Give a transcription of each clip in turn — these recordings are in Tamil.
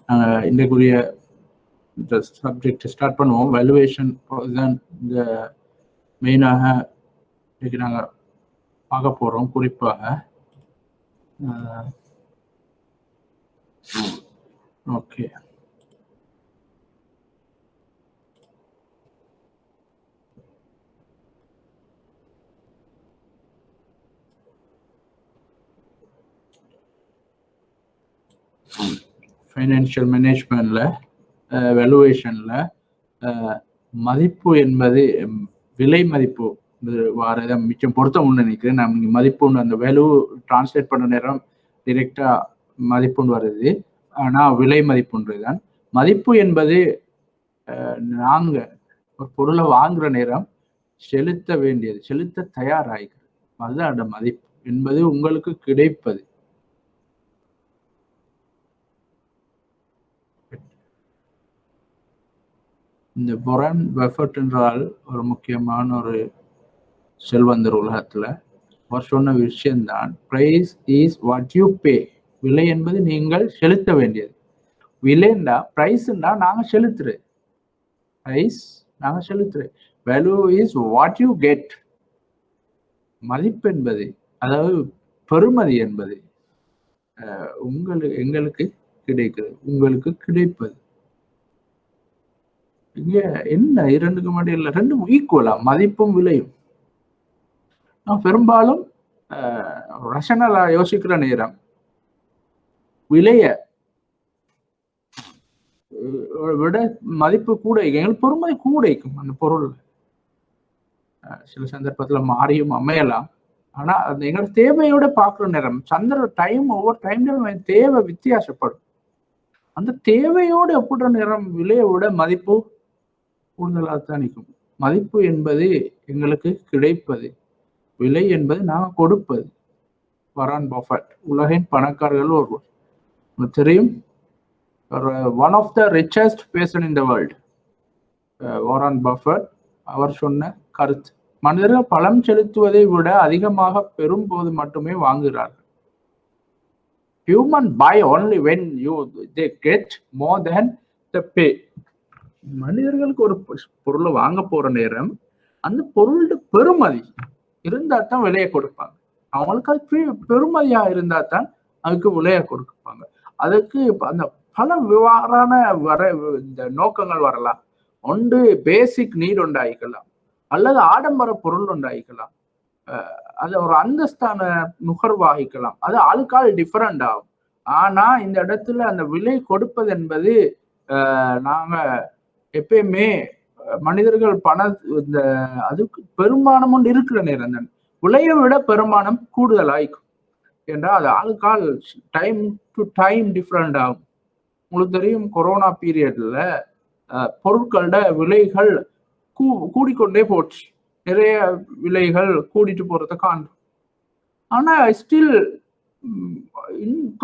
நாங்கள் இன்றைக்குரிய இந்த சப்ஜெக்ட் ஸ்டார்ட் பண்ணுவோம். வேல்யூவேஷன் தான் இந்த மெயினாக இன்றைக்கு நாங்கள் பார்க்க போகிறோம். குறிப்பாக ஓகே, ஃபைனான்சியல் மேனேஜ்மெண்ட்ல வேல்யூவேஷன்ல மதிப்பு என்பது விலை மதிப்பு வார மிச்சம் பொருத்தம் நினைக்கிறேன். நான் இங்கே மதிப்புன்னு அந்த வேல்யூ டிரான்ஸ்லேட் பண்ண நேரம் டிரெக்டா மதிப்புன்னு வருது. ஆனால் விலை மதிப்புன்றதுதான். மதிப்பு என்பது நாங்க ஒரு பொருளை வாங்குற நேரம் செலுத்த வேண்டியது, செலுத்த தயாராகிறது. அதுதான் அந்த மதிப்பு என்பது உங்களுக்கு கிடைப்பது. இந்த வாரன் பஃபெட் என்றால் ஒரு முக்கியமான ஒரு செல்வந்தர் உலகத்துல. அவர் சொன்ன விஷயம்தான், price is what you pay. விலை என்பது நீங்கள் செலுத்த வேண்டியது. விலைண்டா பிரைஸ்ண்டா நாங்க செலுத்துறது. பிரைஸ் நாங்க செலுத்துறது. Value is what you get. மதிப்பு என்பது, அதாவது பெறுமதி என்பது எங்களுக்கு கிடைக்கிறது, உங்களுக்கு கிடைப்பது. இங்க என்ன இரண்டுக்கு மட்டும் இல்லை, ரெண்டும் ஈக்குவலா மதிப்பும் விலையும். நான் பெரும்பாலும் ரஷனலா யோசிக்கிற நேரம் விலைய விட மதிப்பு கூட, எங்களுக்கு பொறுமை கூடைக்கும் அந்த பொருள். சில சந்தர்ப்பத்துல மாறியும் அமையலாம். ஆனா அந்த எங்களோட தேவையோட பார்க்குற நேரம் சந்திர டைம் ஒவ்வொரு டைம்ல தேவை வித்தியாசப்படும். அந்த தேவையோடு ஒப்பிடுற நேரம் விலையை விட மதிப்பு கூடுதலாகத்தான் நிற்கும். மதிப்பு என்பது எங்களுக்கு கிடைப்பது, விலை என்பது நாங்கள் கொடுப்பது. வாரன் பஃபெட் உலகின் பணக்காரர்கள் ஒருவர், தெரியும், one of the richest person in the world Warren Buffett. அவர் சொன்ன கருத்து, மனிதர்கள் பணம் செலுத்துவதை விட அதிகமாக பெறும்போது மட்டுமே வாங்குகிறார்கள். Human buy only when they get more than the pay. மனிதர்களுக்கு ஒரு பொருளை வாங்க போற நேரம் அந்த பொருளோட பெருமதி இருந்தா தான் விலையை கொடுப்பாங்க. அவங்களுக்கு அது பெருமதியா இருந்தா தான் அதுக்கு விலையை கொடுப்பாங்க. அதுக்கு அந்த பல விவகாரான இந்த நோக்கங்கள் வரலாம். ஒன்று பேசிக் நீட் உண்டாயிக்கலாம், அல்லது ஆடம்பர பொருள் உண்டாயிக்கலாம், அது ஒரு அந்தஸ்தான நுகர்வாகிக்கலாம். அது ஆளுக்கால் டிஃபரெண்ட் ஆகும். ஆனா இந்த இடத்துல அந்த விலை கொடுப்பது என்பது நாங்க எப்பயுமே மனிதர்கள் இந்த அதுக்கு பெருமானம் ஒன்று இருக்கிற நேரம் தான் விலையை விட பெருமானம் கூடுதலாயிக்கும். என்றால் அது ஆளுக்கால் டைம் டு டைம் டிஃப்ரெண்ட் ஆகும். உங்களுக்கு தெரியும், கொரோனா பீரியட்ல பொருட்களோட விலைகள் கூடிக்கொண்டே போச்சு. நிறைய விலைகள் கூடிட்டு போறத காண்றோம். ஆனா ஸ்டில்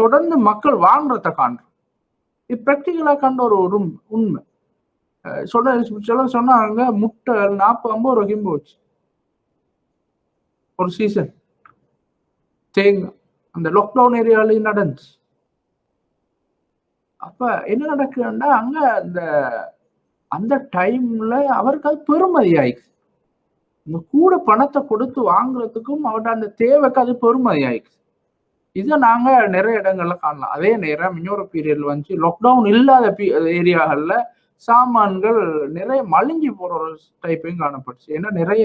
தொடர்ந்து மக்கள் வாங்குறத காண்றோம். இது பிராக்டிகலா கண்ட ஒரு உண்மை. சொன்னாங்க, முட்டை 40-50 ரூபாய்க்கும் போச்சு ஒரு சீசன். தேங்காய் அந்த லாக்டவுன் ஏரியாலையும் நடந்துச்சு. அப்ப என்ன நடக்குதுன்னா, அங்க அந்த டைம்ல அவருக்கு அது பெருமதி ஆயிடுச்சு. இந்த கூட பணத்தை கொடுத்து வாங்குறதுக்கும் அவர்கிட்ட அந்த தேவைக்கு அது பெருமதி ஆயிடுச்சு. இதை நாங்க நிறைய இடங்கள்ல காணலாம். அதே நேரம் இன்னொரு பீரியட்ல வந்து லாக்டவுன் இல்லாத ஏரியாக்கள்ல சாமான்கள் நிறைய மலிஞ்சு போற ஒரு டைப்பையும் காணப்பட்டுச்சு. ஏன்னா நிறைய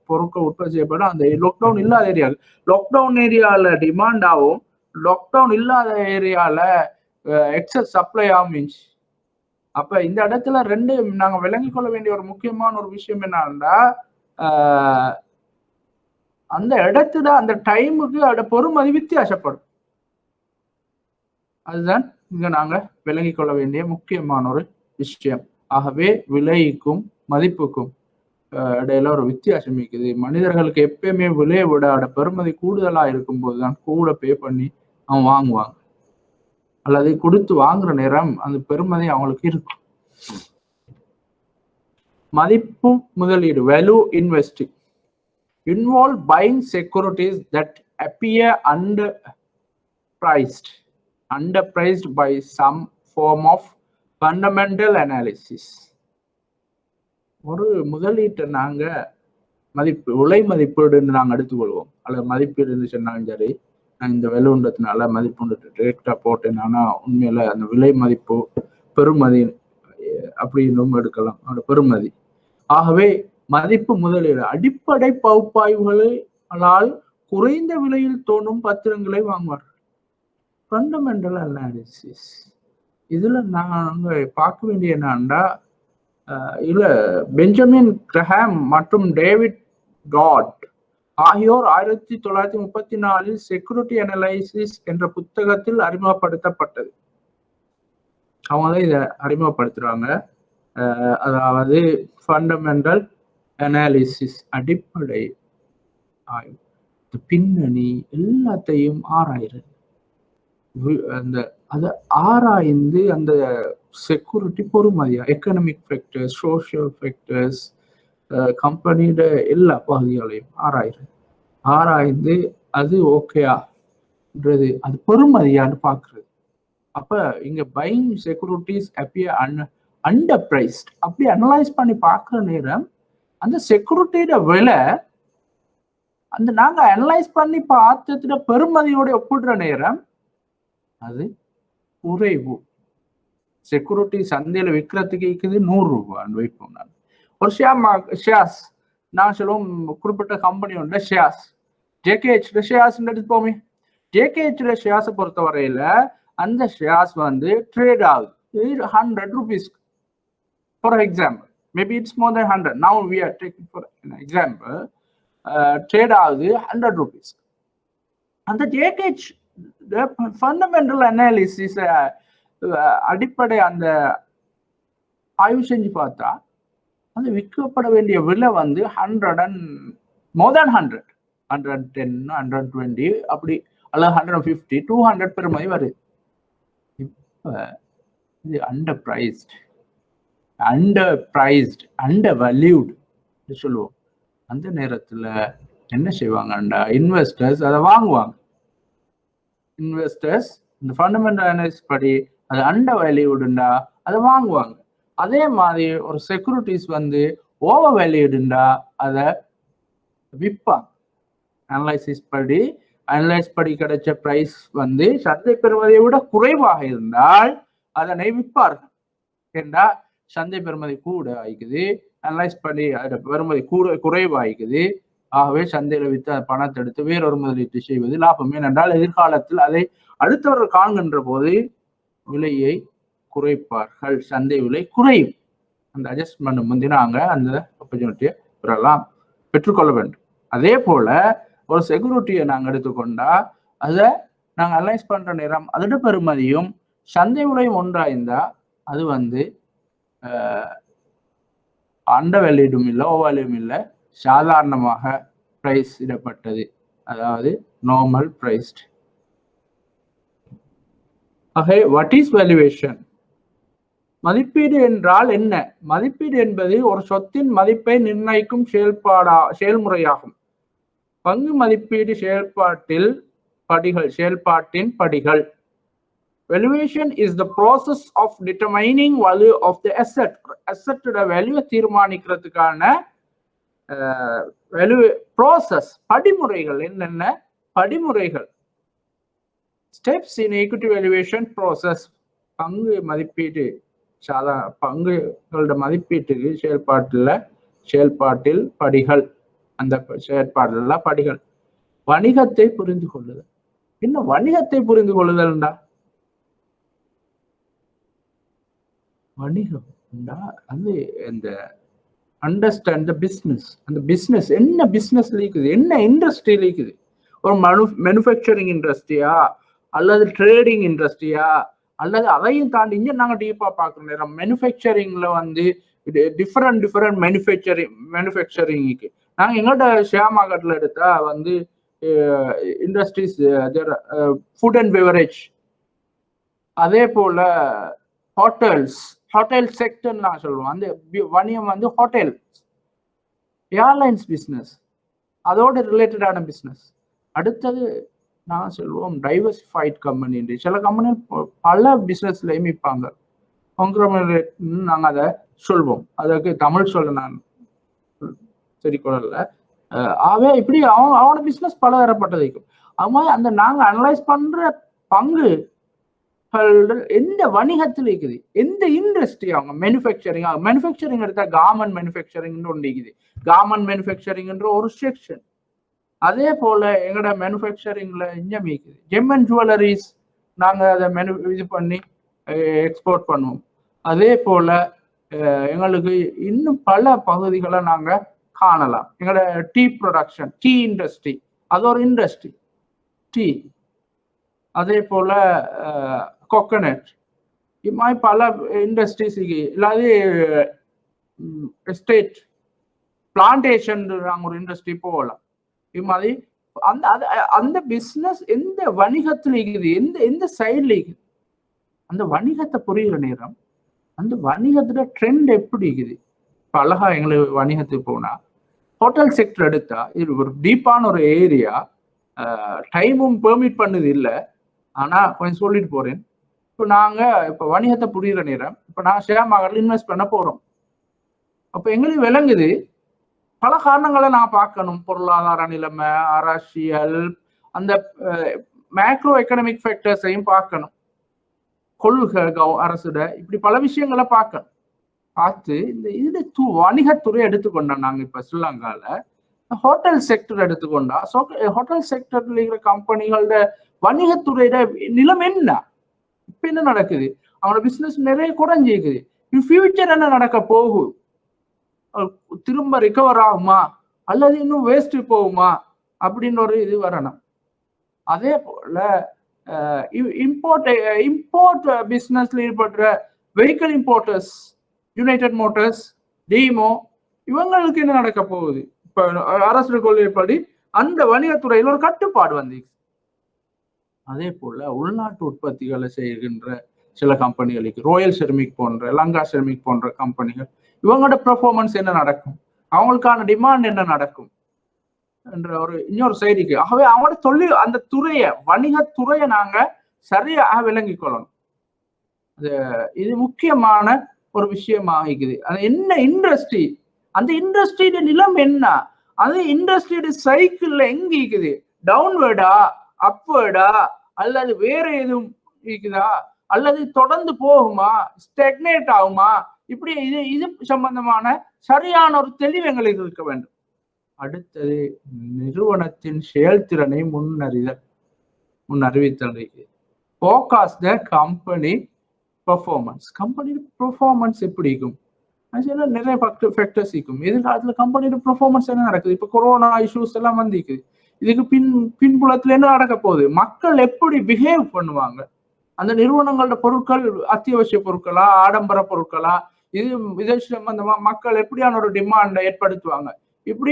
பொருட்கள் உற்பத்தி செய்யப்படும் அந்த லாக்டவுன் இல்லாத ஏரியாவில். லாக்டவுன் ஏரியால டிமாண்ட் ஆகும், லாக்டவுன் இல்லாத ஏரியால எக்ஸஸ் சப்ளை ஆகும். அப்ப இந்த இடத்துல ரெண்டு நாங்க விளங்கிக் கொள்ள வேண்டிய ஒரு முக்கியமான ஒரு விஷயம் என்னன்னா, அந்த இடத்துல அந்த டைமுக்கு அதோட பொறுமதி வித்தியாசப்படும். அதுதான் இங்க நாங்க விளங்கிக் கொள்ள வேண்டிய முக்கியமான ஒரு விஷயம். ஆகவே விலைக்கும் மதிப்புக்கும் இடையில ஒரு வித்தியாசம் இருக்குது. மனிதர்களுக்கு எப்பயுமே விலையை விட அதோட பெருமதி கூடுதலா இருக்கும் போதுதான் கூட பே பண்ணி அவன் வாங்குவாங்க, அல்லது கொடுத்து வாங்குற நேரம் அந்த பெருமதி அவங்களுக்கு இருக்கும். மதிப்பு முதலீடு, value investing, involve buying securities that appear underpriced underpriced by some form of fundamental analysis. ஒரு முதலீட்டை நாங்க விலை மதிப்பீடுன்னு நாங்கள் எடுத்துக்கொள்வோம், அல்லது மதிப்பீடுன்னு சொன்னாலும் சரி, நான் இந்த விலை உண்டதுனால மதிப்பு டிரெக்டா போட்டேன்னா உண்மையில அந்த விலை மதிப்பு பெருமதி அப்படின்னு எடுக்கலாம், அந்த பெருமதி. ஆகவே மதிப்பு முதலீடு அடிப்படை பகுப்பாய்வுகளால் குறைந்த விலையில் தோன்றும் பத்திரங்களை வாங்குவார்கள். ஃபண்டமெண்டல் அனாலிசிஸ் இதுல நாங்க பார்க்க வேண்டிய என்னன்னா, இல்ல பெஞ்சமின் கிரஹாம் மற்றும் டேவிட் டாட் ஆகியோர் 1934 செக்யூரிட்டி அனலைசிஸ் என்ற புத்தகத்தில் அறிமுகப்படுத்தப்பட்டது. அவங்க தான் இதை அறிமுகப்படுத்துறாங்க. அதாவது ஃபண்டமெண்டல் அனாலிசிஸ் அடிப்படை ஆய்வு, பின்னணி எல்லாத்தையும் ஆராய்றது. அந்த அதை ஆராய்ந்து அந்த செக்யூரிட்டி பொறுமதியா எக்கனாமிக் ஃபேக்டர்ஸ், சோஷியல் ஃபேக்டர்ஸ், கம்பெனியோட எல்லா பகுதிகளையும் ஆராய்ந்து அது ஓகேயான்றது அது பொறுமதியான்னு பார்க்கறது. அப்ப இங்க buying securities appear under priced அப்படி அனலைஸ் பண்ணி பார்க்குற நேரம் அந்த செக்யூரிட்டியோட விலை அந்த நாங்க அனலைஸ் பண்ணி பார்த்ததுல பெருமதியோட ஒப்பிடுற நேரம் அது குறைவு. செக்யூரிட்டி சந்தையில விற்கிறதுக்கு இருக்குது 100 ரூபான்னு வைப்போம். நான் ஒரு ஷேர்ஸ் நான் சொல்லுவோம், குறிப்பிட்ட கம்பெனி உண்டு ஷேர்ஸ், ஜேகேஹெச் ஷேர்ஸ் எடுத்துப்போமே. ஜேகேஹெச் ஷேர்ஸை பொறுத்த வரையில அந்த ஷேர்ஸ் வந்து ட்ரேட் ஆகுது 100 rupees for example, maybe it's more than 100. Now we are taking for example, trade ஆகுது 100 rupees. அந்த ஜேகேஹெச் ஃபண்டமெண்டல் அனாலிசிஸ் அடிப்படை அந்த ஆய்வு செஞ்சு பார்த்தா அது விற்கப்பட வேண்டிய விலை வந்து 100 and மோர் தேன் 100, 110, 120 அப்படி, அல்லது 150, 200 பெருமதி வருது. இப்ப இது அண்டர் வேல்யூடு சொல்லுவோம். அந்த நேரத்துல என்ன செய்வாங்கண்டா, இன்வெஸ்டர்ஸ் அதை வாங்குவாங்க. இன்வெஸ்டர்ஸ் இந்த ஃபண்டமெண்டல் அனாலிசிஸ் படி அது அண்டர் வேல்யூடுண்டா அதை வாங்குவாங்க. அதே மாதிரி ஒரு செக்யூரிட்டிஸ் வந்து ஓவர் வேல்யூடுண்டா அதை விற்பாங்க. அனலைஸ் படி கிடைச்ச பிரைஸ் வந்து சந்தை பெறுமதியை விட குறைவாக இருந்தால் அதனை விற்பார்கள். ஏண்டா சந்தை பெறுமதி கூட ஆகிக்குது, அனலைஸ் படி அதோட பெறுமதி குறைவாகிக்குது. ஆகவே சந்தையில விற்று பணத்தை எடுத்து வேறொரு முதலீட்டு செய்வது லாபம். ஏனென்றால் எதிர்காலத்தில் அதை அடுத்தவர்கள் காண்கின்ற போது விலையை குறைப்பார்கள், சந்தை விலை குறையும். அந்த அட்ஜஸ்ட்மெண்ட் முந்தி நாங்க அந்த ஆப்பர்ச்சுனிட்டியை பெற்றுக்கொள்ள வேண்டும். அதே போல ஒரு செக்யூரிட்டியை நாங்கள் எடுத்துக்கொண்டா அதை நாங்கள் அனலைஸ் பண்ற நேரம் அதோட பெறுமதியும் சந்தை விலையும் ஒன்றாயிருந்தா அது வந்து அண்டர் வேல்யூடும் இல்லை, ஓவர் வேல்யூடும் இல்லை, சாதாரணமாக பிரைஸ் இடப்பட்டது, அதாவது நார்மல் பிரைஸ்ட். ஆகவே வாட் இஸ் வேல்யூவேஷன்? மதிப்பீடு என்றால் என்ன? மதிப்பீடு என்பது ஒரு சொத்தின் மதிப்பை நிர்ணயிக்கும் செயல்முறையாகும். பங்கு மதிப்பீடு செயல்பாட்டின் படிகள். Valuation is the process of determining value of the asset. Asset value தீர்மானிக்கிறதுக்கான ப்ராசஸ், படிமுறைகள். என்னென்ன படிமுறைகள்? Steps in equity valuation process. பங்கு மதிப்பீடு, பங்குகளோட மதிப்பீட்டுக்கு செயல்பாட்டில் படிகள். அந்த செயற்பாடுல படிகள். வணிகத்தை புரிந்து கொள்ளுதல். இன்னும் வணிகத்தை புரிந்து கொள்ளுதல்டா, வணிகம் அது இந்த அண்டர்ஸ்டாண்ட் த பிஸ்னஸ். அந்த பிஸ்னஸ் என்ன பிஸ்னஸ்ல இருக்குது, என்ன இண்டஸ்ட்ரியில இருக்குது, ஒரு மேனுஃபேக்சரிங் இண்டஸ்ட்ரியா அல்லது ட்ரேடிங் இண்டஸ்ட்ரியா, அல்லது அதையும் தாண்டி இங்க நாங்க டீப்பா பார்க்குற நேரம் மேனுஃபேக்சரிங்ல வந்து டிஃப்ரெண்ட் மேனுஃபேக்சரிங்க்கு நாங்க எங்கள்கிட்ட ஷேர் மார்க்கெட்ல எடுத்தா வந்து இண்டஸ்ட்ரீஸ், ஃபுட் அண்ட் பெவரேஜ், அதே போல ஹோட்டல் செக்டர் நான் சொல்லுவோம். அந்த வணிகம் வந்து ஹோட்டல், ஏர்லைன்ஸ் பிஸ்னஸ், அதோட ரிலேட்டடான பிஸ்னஸ். அடுத்தது நான் சொல்லுவோம் டைவர்சிஃபைட் கம்பெனி. சில கம்பெனி பல பிசினஸ்ல இருப்பாங்க. காங்கிரமரேட் நாங்க அதை சொல்வோம். அதுக்கு தமிழ் சொல்ல நான் சரி கொள்ளல. ஆகவே இப்படி அவனோட பிசினஸ் பல தரப்பட்டது இருக்கும். அது மாதிரி அந்த நாங்க அனலைஸ் பண்ற பங்கு எந்த வணிகத்தில் இருக்குது, எந்த இண்டஸ்ட்ரி, அவங்க மேனுஃபேக்சரிங் எடுத்தா கார்மெண்ட் மேனுஃபேக்சரிங் ஒன்று இருக்குது. கார்மெண்ட் மேனுஃபேக்சரிங் ஒரு செக்ஷன். அதே போல எங்களோட மேனுஃபேக்சரிங்ல இன்னும் இருக்குது ஜெம் அண்ட் ஜுவல்லரிஸ். நாங்க அதை இது பண்ணி எக்ஸ்போர்ட் பண்ணுவோம். அதே போல எங்களுக்கு இன்னும் பல பகுதிகளை நாங்க காணலாம். எங்களோட டீ ப்ரொடக்ஷன், டீ இண்டஸ்ட்ரி, அது ஒரு இண்டஸ்ட்ரி டீ. அதே போல கோகனட், இது மாதிரி பல இண்டஸ்ட்ரீஸ் இல்லாது எஸ்டேட் பிளான்டேஷன் ஒரு இண்டஸ்ட்ரி போகலாம். இது மாதிரி அந்த அந்த பிஸ்னஸ் எந்த வணிகத்தில் இருக்குது, எந்த சைட்ல இருக்குது, அந்த வணிகத்தை புரிகிற நேரம் அந்த வணிகத்துல ட்ரெண்ட் எப்படி இருக்குது. இப்போ அழகா எங்களுக்கு வணிகத்துக்கு போனா ஹோட்டல் செக்டர் எடுத்தா இது ஒரு டீப்பான ஒரு ஏரியா. டைமும் பெர்மிட் பண்ணுது இல்லை. ஆனா கொஞ்சம் சொல்லிட்டு போறேன். இப்போ நாங்க இப்போ வணிகத்தை புரிகிற நேரம் இப்போ நாங்கள் ஷேர் மார்க்கெட்ல இன்வெஸ்ட் பண்ண போறோம். அப்போ எங்களுக்கு விளங்குது பல காரணங்களை நான் பார்க்கணும். பொருளாதார நிலைமை, அரசியல், அந்த மேக்ரோ எக்கனாமிக் ஃபேக்டர்ஸையும் பார்க்கணும். கொள்கை அரசுட இப்படி பல விஷயங்களை பார்க்கணும். பார்த்து இந்த வணிகத்துறை எடுத்துக்கொண்டோம். நாங்க இப்ப ஸ்ரீலங்கால ஹோட்டல் செக்டர் எடுத்துக்கொண்டா ஹோட்டல் செக்டர்ல இருக்கிற கம்பெனிகளோட வணிகத்துறையோட நிலம் என்ன, இப்ப என்ன நடக்குது, அவனோட பிசினஸ் நிறைய குறைஞ்சிருக்குது. ஃபியூச்சர் என்ன நடக்க போகும், திரும்ப ரிகவர் ஆகுமா அல்லது இன்னும் வேஸ்ட் போகுமா அப்படின்னு ஒரு இது வரணும். அதே போல இம்போர்ட் பிசினஸ்ல ஈடுபடுற vehicle importers, United Motors, DIMO, இவங்களுக்கு என்ன நடக்க போகுது. இப்ப அரசு கொள்கைப்படி அந்த வணிகத்துறையில் ஒரு கட்டுப்பாடு வந்து. அதே போல உள்நாட்டு உற்பத்திகளை செய்கின்ற சில கம்பெனிகளுக்கு, ரோயல் செர்மிக் போன்ற, லங்கா செர்மிக் போன்ற கம்பெனிகள், இவங்களோட பெர்ஃபார்மன்ஸ் என்ன நடக்கும், அவங்களுக்கான டிமாண்ட் என்ன நடக்கும் என்ற ஒரு இன்னொரு சைடுக்கு. ஆகவே அவங்களோட தொழில் அந்த துறையை, வணிகத்துறையை நாங்க சரியாக விளங்கி கொள்ளணும். இது முக்கியமான ஒரு விஷயமாக இருக்குது. அது என்ன இண்டஸ்ட்ரி, அந்த இண்டஸ்ட்ரியோட நிலம் என்ன, அது இண்டஸ்ட்ரியோட சைக்கிள்ல எங்க இருக்குது, டவுன்வேர்டா, அப்வேர்டா, அல்லது வேற எதுவும் இருக்குதா, அல்லது தொடர்ந்து போகுமா, ஸ்டெக்னேட் ஆகுமா, இப்படி இது சம்பந்தமான சரியான ஒரு தெளிவு எங்களுக்கு இருக்க வேண்டும். அடுத்தது நிறுவனத்தின் செயல்திறனை முன்னறிவித்தல். ஃபோகாஸ் த கம்பெனி பெர்ஃபார்மன்ஸ். கம்பெனியோட பெர்ஃபார்மன்ஸ் எப்படி இருக்கும், நிறைய ஃபேக்டர்ஸ் இருக்கும். எதிர்காலத்துல கம்பெனியோட பெர்ஃபார்மன்ஸ் என்ன நடக்குது, இப்ப கொரோனா இஷ்யூஸ் எல்லாம் வந்திருக்குது, இதுக்கு பின்புலத்துல என்ன நடக்க போகுது, மக்கள் எப்படி பிஹேவ் பண்ணுவாங்க, அந்த நிறுவனங்களோட பொருட்கள் அத்தியாவசிய பொருட்களா, ஆடம்பர பொருட்களா, இது சம்பந்தமா மக்கள் எப்படியான ஒரு டிமாண்டை ஏற்படுத்துவாங்க, இப்படி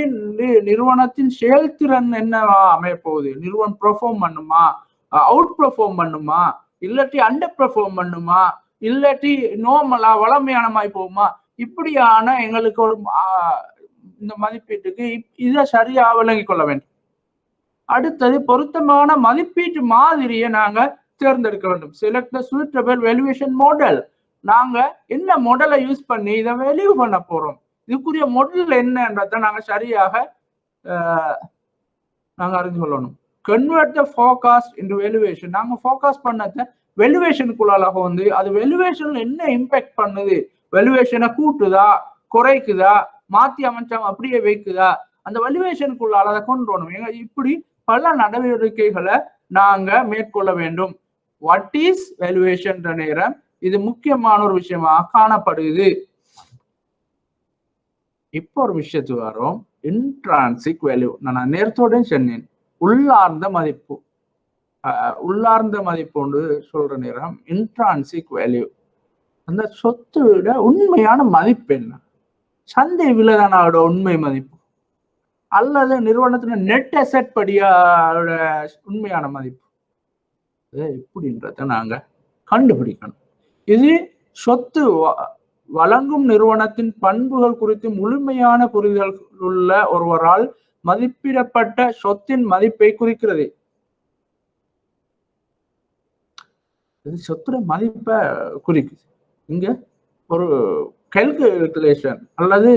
நிறுவனத்தின் செயல்திறன் என்னவா அமைய போகுது, நிறுவனம் பெர்ஃபார்ம் பண்ணுமா, அவுட் பெர்ஃபார்ம் பண்ணுமா, இல்லாட்டி அண்டர் பெர்ஃபார்ம் பண்ணுமா, இல்லாட்டி நார்மலா வளமையான மாதிரி போகுமா, இப்படியான எங்களுக்கு ஒரு இந்த மதிப்பீட்டுக்கு இதை சரியா விளங்கி கொள்ள வேண்டும். அடுத்தது பொருத்தமான மதிப்பீட்டு மாதிரியை நாங்க தேர்ந்தெடுக்க வேண்டும். Select the suitable valuation model. நாங்க என்ன மாடலை யூஸ் பண்ணி இதை வேல்யூ பண்ண போறோம், இதுக்குரிய மாடல் என்னன்றதை நாங்க சரியாக நாங்க அறிந்து கொள்ளணும். கன்வெர்ட் த ஃபோகாஸ்ட் இன்டு வேல்யூவேஷன். நாங்க ஃபோகாஸ் பண்ணத வேல்யூவேஷனுக்குள்ளாக வந்து அது வேல்யூவேஷன்ல என்ன இம்பாக்ட் பண்ணுது, வேல்யூவேஷனை கூட்டுதா, குறைக்குதா, மாத்தி அமைச்சா அப்படியே வைக்குதா, அந்த வேல்யூவேஷனுக்குள்ளால அதை கொண்டு வரணும். இப்படி பல நடவடிக்கைகளை நாங்க மேற்கொள்ள வேண்டும். வாட் இஸ் வேல்யூவேஷன் நேரம் இது முக்கியமான ஒரு விஷயமாக காணப்படுது. இப்போ ஒரு விஷயத்துக்கு வரோம், இன்ட்ரான்சிக் வேல்யூ. நான் நேரத்தோட சொன்னேன், உள்ளார்ந்த மதிப்பு. உள்ளார்ந்த மதிப்பு சொல்ற நேரம் இன்ட்ரான்சிக் வேல்யூ. அந்த சொத்தோட உண்மையான மதிப்பு என்ன, சந்தை விலைதானோட உண்மை மதிப்பு, அல்லது நிறுவனத்துல நெட் அசெட் படியோட உண்மையான மதிப்பு, எப்படின்றத நாங்க கண்டுபிடிக்கணும். இது சொத்து வழங்கும் நிறுவனத்தின் பண்புகள் குறித்து முழுமையான புரிதல் உள்ள ஒருவரால் மதிப்பிடப்பட்ட சொத்தின் மதிப்பை குறிக்கிறது. இது சொத்துல மதிப்பை குறிக்குது. இங்க ஒரு calculation அல்லது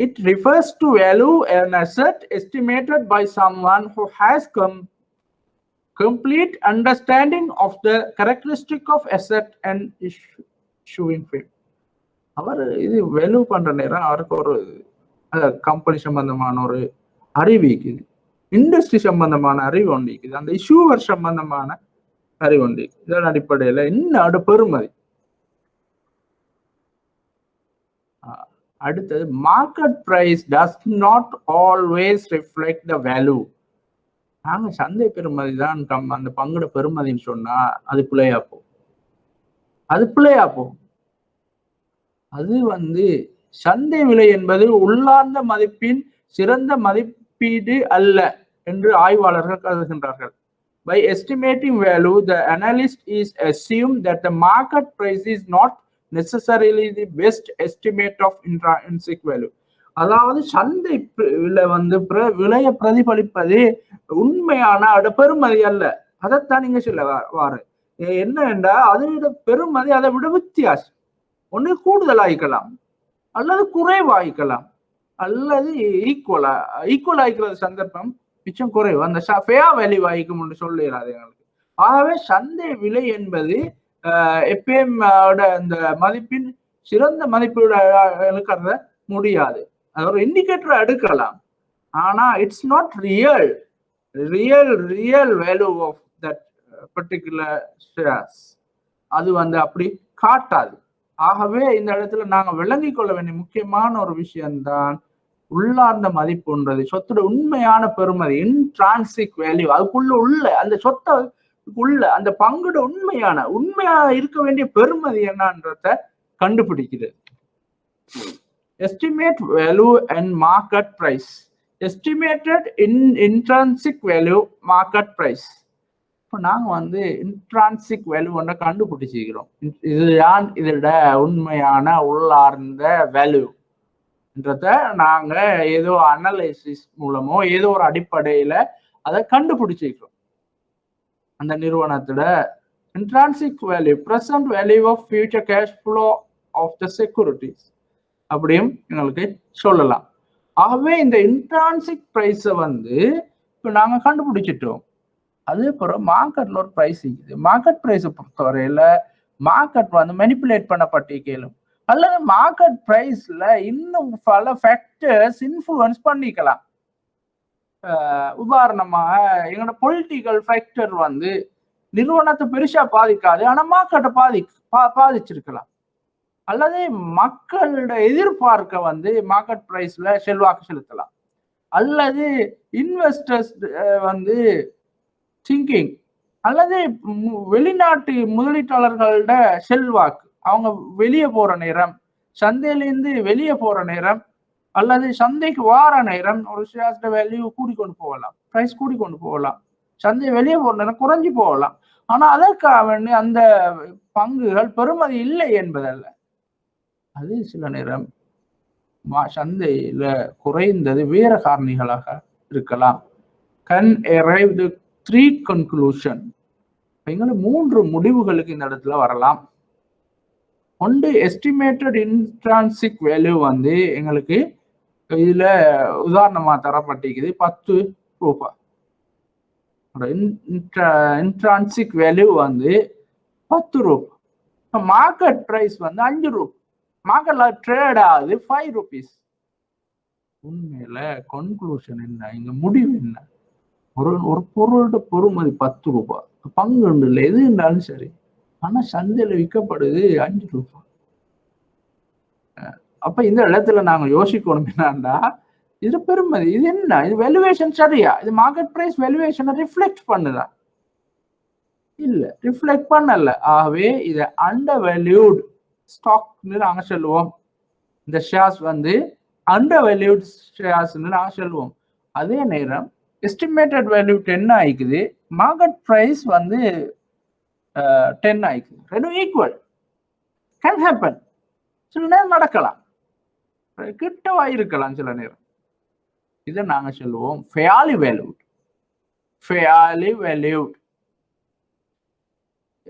it refers to value an asset estimated by someone who has complete understanding of the characteristic of asset and issuing fee. அவர் இது வேல்யூ பண்ற நேரம் அவருக்கு ஒரு கம்பெனி சம்பந்தமான ஒரு அறிவு இருக்குது, இண்டஸ்ட்ரி சம்பந்தமான அறிவு ஒன்று இருக்குது, அந்த இஷ்யூவர் சம்பந்தமான அறிவு ஒன்று. இதன் அடிப்படையில இன்னொரு பெருமதி. அடுத்தது market price does not always reflect the value. நாங்க சந்தை பெருமதி தான் அந்த பங்குட பெருமதின்னு சொன்னா அது பிள்ளையா போகும். அது சந்தை விலை என்பது உள்ளார்ந்த மதிப்பின் சிறந்த மதிப்பீடு அல்ல என்று ஆய்வாளர்கள் கருதுகின்றார்கள். By estimating value, the analyst is assumed that the market price is not necessarily the best estimate of intrinsic value. அதாவது சந்தை விலையை பிரதிபலிப்பது உண்மையான பெருமதி அல்ல. அதைத்தான் நீங்க சொல்ல வாரு. என்ன என்றால் அதோட பெருமதி அதை விட வித்தியாசம். ஒன்று கூடுதலாய்க்கலாம் அல்லது குறைவாய்க்கலாம் அல்லது ஈக்குவல் ஆயிக்கிறது சந்தர்ப்பம் மிச்சம் குறைவு. அந்த ஃபேர் வேல்யூ ஆயிக்கும் என்று சொல்லுகிறாரு எங்களுக்கு. ஆகவே சந்தை விலை என்பது எப்பயும் அந்த மதிப்பின் சிறந்த மதிப்பீடு கருத முடியாது. அது ஒரு இண்டிகேட்டர் எடுக்கலாம், ஆனா it's not real value of that particular shares. அது அப்படி காட்டாது. ஆகவே இந்த இடத்துல நாங்க விளங்கிக் கொள்ள வேண்டிய முக்கியமான ஒரு விஷயம்தான் உள்ளார்ந்த மதிப்புன்றது சொத்தோட உண்மையான பெருமதி, இன்ட்ரான்சிக் வேல்யூ. அதுக்குள்ள அந்த சொத்துக்குள்ள அந்த பங்குட உண்மையா இருக்க வேண்டிய பெருமதி என்னன்றத கண்டுபிடிக்கிறது. Estimate value and market price. Estimated intrinsic value, market price. இப்போ நாங்க இன்ட்ரான்சிக் வேல்யூ கண்டுபிடிச்சிக்கிறோம். இதுதான் இதோட உண்மையான உள்ளார்ந்த வேல்யூ என்றத நாங்க ஏதோ அனலைசிஸ் மூலமோ ஏதோ ஒரு அடிப்படையில அதை கண்டுபிடிச்சிக்கிறோம். அந்த நிறுவனத்தோட intrinsic value, present value of future cash flow of the securities அப்படியும் எங்களுக்கு சொல்லலாம். ஆகவே இந்த இன்ட்ரான்சிக் பிரைஸை இப்போ நாங்க கண்டுபிடிச்சிட்டோம். அதே போல மார்க்கெட்ல ஒரு பிரைஸ் இருக்குது. மார்க்கெட் பிரைஸை பொறுத்தவரையில மார்க்கெட் மெனிப்புலேட் பண்ணப்பட்டிருக்கலும் அல்லது மார்க்கெட் பிரைஸ்ல இன்னும் பல ஃபேக்டர்ஸ் இன்ஃப்ளூயன்ஸ் பண்ணிக்கலாம். உதாரணமாக எங்களோட பொலிட்டிக்கல் ஃபேக்டர் நிறுவனத்தை பெருசா பாதிக்காது, ஆனா மார்க்கெட்டை பாதிச்சிருக்கலாம். அல்லது மக்களோட எதிர்பார்க்க மார்க்கெட் பிரைஸ்ல செல்வாக்கு செலுத்தலாம். அல்லது இன்வெஸ்டர்ஸ் திங்கிங் அல்லது வெளிநாட்டு முதலீட்டாளர்களோட செல்வாக்கு, அவங்க வெளியே போற நேரம், சந்தையிலேருந்து வெளியே போற நேரம் அல்லது சந்தைக்கு வார நேரம் ஒரு ஷேர்ஸ் வேல்யூ கூடிக்கொண்டு போகலாம், பிரைஸ் கூடிக்கொண்டு போகலாம். சந்தை வெளியே போற நேரம் குறைஞ்சி போகலாம். ஆனா அதற்காக அந்த பங்குகள் பெருமதி இல்லை என்பதல்ல. அது சில நேரம் சந்தையில குறைந்தது வேற காரணிகளாக இருக்கலாம். can arrive the 3 conclusion. எங்களுக்கு 3 முடிவுகளுக்கு இந்த இடத்துல வரலாம். ஒன்று எஸ்டிமேட்டட் இன்ட்ரான்சிக் வேல்யூ எங்களுக்கு இதுல உதாரணமா தரப்பட்டிருக்குது 10 ரூபாய். இன்ட்ரான்சிக் வேல்யூ 10 ரூபாய். மார்க்கெட் பிரைஸ் 5 ரூபாய். மார்க்கெட்ல ட்ரேட் ஆகுது 5 rupees. உண்மையில கன்க்ளூஷன் என்ன, இங்க முடிவு என்ன? ஒரு பொருளோட பொறுமதி 10 ரூபாய், பங்கு இல்லை எது இருந்தாலும் சரி, ஆனா சந்தையில விற்கப்படுது 5 ரூபாய். அப்ப இந்த இடத்துல நாங்க யோசிக்கணும் என்னன்னா, இது பெருமதி, இது என்ன, இது வேல்யூவேஷன் சரியா, இது மார்க்கெட் பிரைஸ் வேல்யூவேஷனை ரிஃப்ளெக்ட் பண்ணுதா? இல்ல, ரிஃப்ளெக்ட் பண்ணல. ஆகவே இதை அண்டர் வேல்யூட் ஸ்டாக்னு நாங்க சொல்லுவோம். இந்த ஷேர்ஸ் அண்டர் வேல்யூட் ஷேர்ஸ்னு நாங்க சொல்லுவோம். அதே நேரம் எஸ்டிமேட்டட் வேல்யூ 10 ஆயிக்குது, மார்க்கெட் பிரைஸ் 10 ஆயிக்குது. ரெண்டும் ஈக்குவல். Can happen. சில நேரம் நடக்கலாம், கிட்டவா இருக்கலாம் சில நேரம். இதை நாங்க சொல்லுவோம் ஃபேர்லி வேல்யூட். Fairly valued.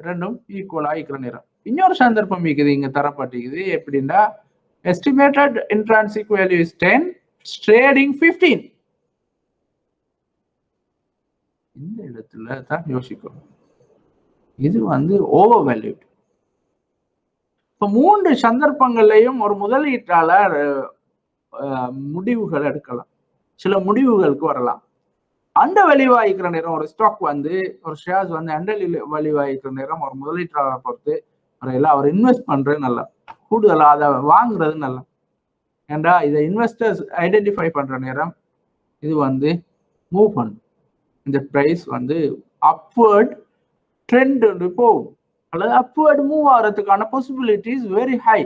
ரெண்டும் ஈக்குவலா இருக்கிற நேரம். இன்னொரு சந்தர்ப்பம் இருக்குது இங்க தரப்பட்டிருக்குது. எப்படின்னா estimated intrinsic value is 10, trading 15. இந்த இடத்துல தான் யோசிக்கணும். இது ஓவர் வேல்யூட். இப்ப 3 சந்தர்ப்பங்களையும் ஒரு முதலீட்டாளர் முடிவுகள் எடுக்கலாம். சில முடிவுகளுக்கு வரலாம். அண்ட வலிவாய்க்கிற நேரம் ஒரு ஸ்டாக் ஒரு ஷேர்ஸ் அண்ட வலிவாய்க்கிற நேரம் ஒரு முதலீட்டாளரை பொறுத்து அவர் இன்வெஸ்ட் பண்றது நல்லா, கூடுதலா அதை வாங்குறது நல்லா. ஏண்டா இதை இன்வெஸ்டர்ஸ் ஐடென்டிஃபை பண்ற நேரம் இது மூவ் பண்ணும். இந்த பிரைஸ் அப்வர்ட் ட்ரெண்ட் போகும் அல்லது அப்வர்ட் மூவ் ஆகிறதுக்கான பாசிபிலிட்டிஸ் வெரி ஹை.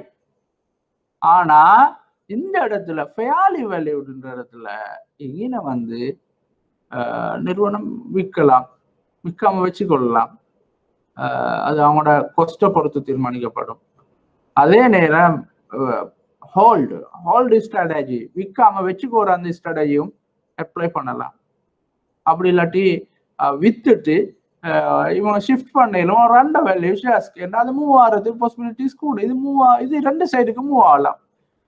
ஆனா இந்த இடத்துல ஃபேர்லி வேல்யூன்ற இடத்துல இங்கே நிறுவனம் விற்கலாம், விற்காம வச்சுக்கொள்ளலாம். அது அவங்களோட கொஸ்ட்டை பொறுத்து தீர்மானிக்கப்படும். அதே நேரம் ஹோல்டு ஸ்ட்ராட்டஜி, விற்காம வச்சுக்கோற அந்த ஸ்ட்ராட்டஜியும் அப்ளை பண்ணலாம். அப்படி இல்லாட்டி வித்துட்டு இவங்க ஷிஃப்ட் பண்ணலும் ரெண்ட வேல்யூ ஷேர்ஸ்க்கு என்ன அது மூவ் ஆகிறதுக்கு பாசிபிலிட்டிஸ் கூட. இது ரெண்டு சைடுக்கு மூவ் ஆகலாம்,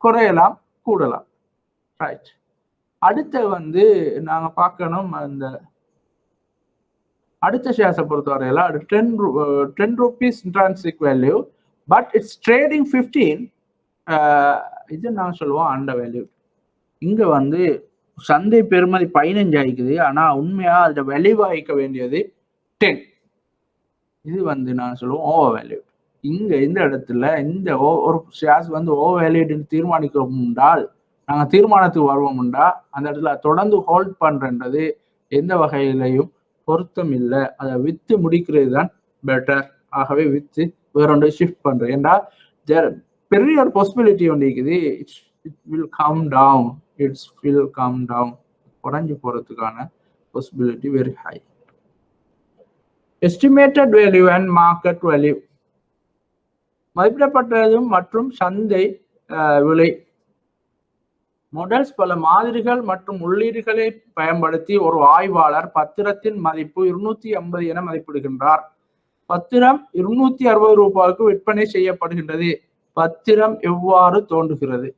குறையலாம், கூடலாம். ரைட். அடுத்து நாங்க பார்க்கணும் அந்த அடுத்த ஷேர்ஸை பொறுத்தவரையில அது 10 rupees intrinsic value, but it's trading 15. இது நாங்க சொல்லுவோம் அண்டர் வேல்யூ. இங்க சந்தை பெறுமதி 15 ஆயிக்குது, ஆனா உண்மையா அதோட வேல்யூ ஆயிக்க வேண்டியது 10. இது நான் சொல்லுவோம் ஓவர் வேல்யூ. இந்த இடத்துல ஒரு ஷேர்ஸ் ஓவர் வேல்யூன்னு தீர்மானிக்க முண்டால் நாங்க தீர்மானத்துக்கு வருவோம்டா அந்த இடத்துல தொடர்ந்து ஹோல்ட் பண்றது எந்த வகையிலையும் பொருத்தம் இல்லை. அதை வித்து முடிக்கிறது தான் பெட்டர். ஆகவே வித்து வேற ஒன்று ஷிஃப்ட் பண்றேன். ஏண்டா பெரிய ஒரு பாசிபிலிட்டி ஒன்று இருக்குது. இட் வில் கம் டவுன், குறைஞ்சு போறதுக்கான possibility very high. Estimated value and market value, மதிப்பிடப்பட்டது மற்றும் சந்தை விலை. மாடல்ஸ் பல மாதிரிகள் மற்றும் உள்ளீடுகளை பயன்படுத்தி ஒரு ஆய்வாளர் பத்திரத்தின் மதிப்பு 250 என மதிப்பிடுகின்றார். பத்திரம் 260 ரூபாய்க்கு விற்பனை செய்யப்படுகின்றது. பத்திரம் எவ்வாறு தோன்றுகிறது?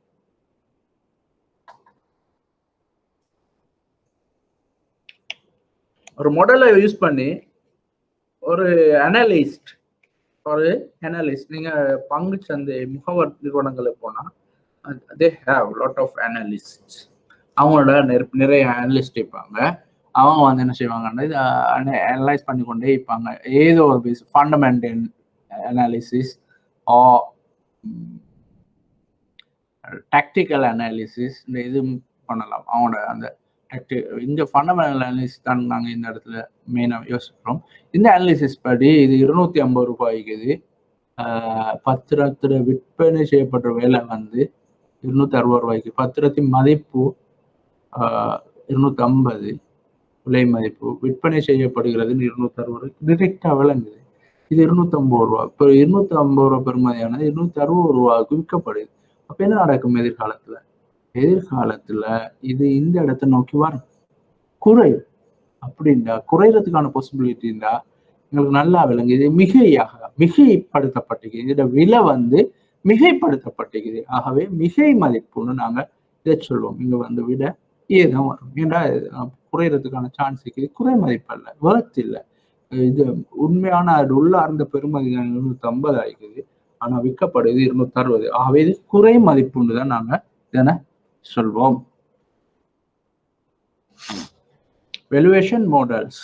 ஒரு மாடலை யூஸ் பண்ணி ஒரு அனலிஸ்ட் நீங்க பங்கு சந்தை முகவர் நிறுவனங்களுக்கு போனா they have lot of analysts. அவங்களோட நிறைய அனலிஸ்ட் இருப்பாங்க. அவங்க என்ன செய்வாங்கன்னா இதை அனலைஸ் பண்ணி கொண்டே இருப்பாங்க. ஏதோ ஒரு பேஸ் ஃபண்டமெண்டல் அனாலிசிஸ் ஆ டாக்டிக்கல் அனாலிசிஸ் இந்த இது பண்ணலாம். அவங்களோட அந்த இந்த ஃபண்டமெண்டல் அனாலிசிஸ் தான் நாங்கள் இந்த இடத்துல மெயினாக யோசிக்கிறோம். இந்த அனாலிசிஸ் படி இது 250 ரூபாய்க்கு இது பத்திரத்துல விற்பனை செய்யப்படுற வேலை 260 ரூபாய்க்கு. பத்திரத்தின் மதிப்பு 250, விலை மதிப்பு விற்பனை செய்யப்படுகிறது 260. டிரெக்டா விளங்குது. இது 250 ரூபா. இப்போ 250 ரூபா பெருமதியானது 260 ரூபாய்க்கு விற்கப்படுது. அப்ப என்ன நடக்கும் எதிர்காலத்துல இது இந்த இடத்தை நோக்கி வரும், குறையும். அப்படின்னா குறைறதுக்கான பாசிபிலிட்டி இருந்தா எங்களுக்கு நல்லா விளங்கு. இது மிகைப்படுத்தப்பட்டிருக்கு. இதோட விலை மிகைப்படுத்தப்பட்டிருக்குது. ஆகவே மிகை மதிப்புன்னு நாங்க இதை சொல்லுவோம். இங்க விட ஏதான் வரும். ஏன்னா குறையறதுக்கான சான்ஸ் இருக்குது. குறை மதிப்பு அல்ல, வேர்த் இல்லை. இது உண்மையான உள்ளார்ந்த பெருமதி 250 ஆயிக்குது, ஆனா விற்கப்படுது 260. ஆகவே இது குறை மதிப்புன்னு தான் நாங்க இதனை சொல்வோம். வேல்யூவேஷன் மாடல்ஸ்,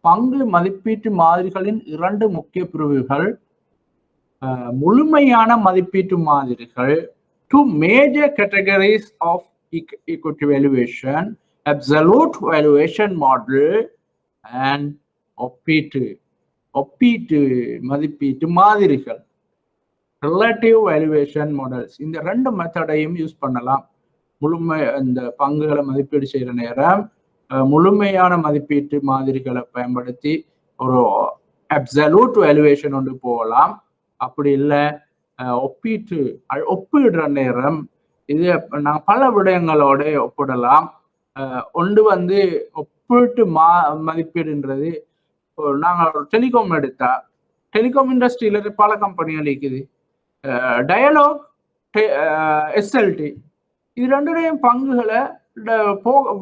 பங்கு மதிப்பீட்டு மாதிரிகளின் 2 முக்கிய பிரிவுகள். முழுமையான மதிப்பீட்டு மாதிரிகள். 2 major categories of equity valuation: absolute valuation model and ஒப்பீட்டு மதிப்பீட்டு மாதிரிகள். Relative valuation models. இந்த 2 மெத்தடையும் யூஸ் பண்ணலாம். இந்த பங்குகளை மதிப்பீடு செய்யற நேரம் முழுமையான மதிப்பீட்டு மாதிரிகளை பயன்படுத்தி ஒரு அப்சல்யூட் வேல்யூவேஷன் ஒன்று போகலாம். அப்படி இல்லை ஒப்பிடுற நேரம் இது நாங்கள் பல விடயங்களோட ஒப்பிடலாம். ஒன்று ஒப்பீட்டு மதிப்பீடுன்றது, நாங்கள் ஒரு டெலிகாம் எடுத்தா டெலிகாம் இண்டஸ்ட்ரியில பல கம்பெனிகள் இருக்குது. டயலாக், எஸ்எல்டி, இது ரெண்டுடையும் பங்குகளை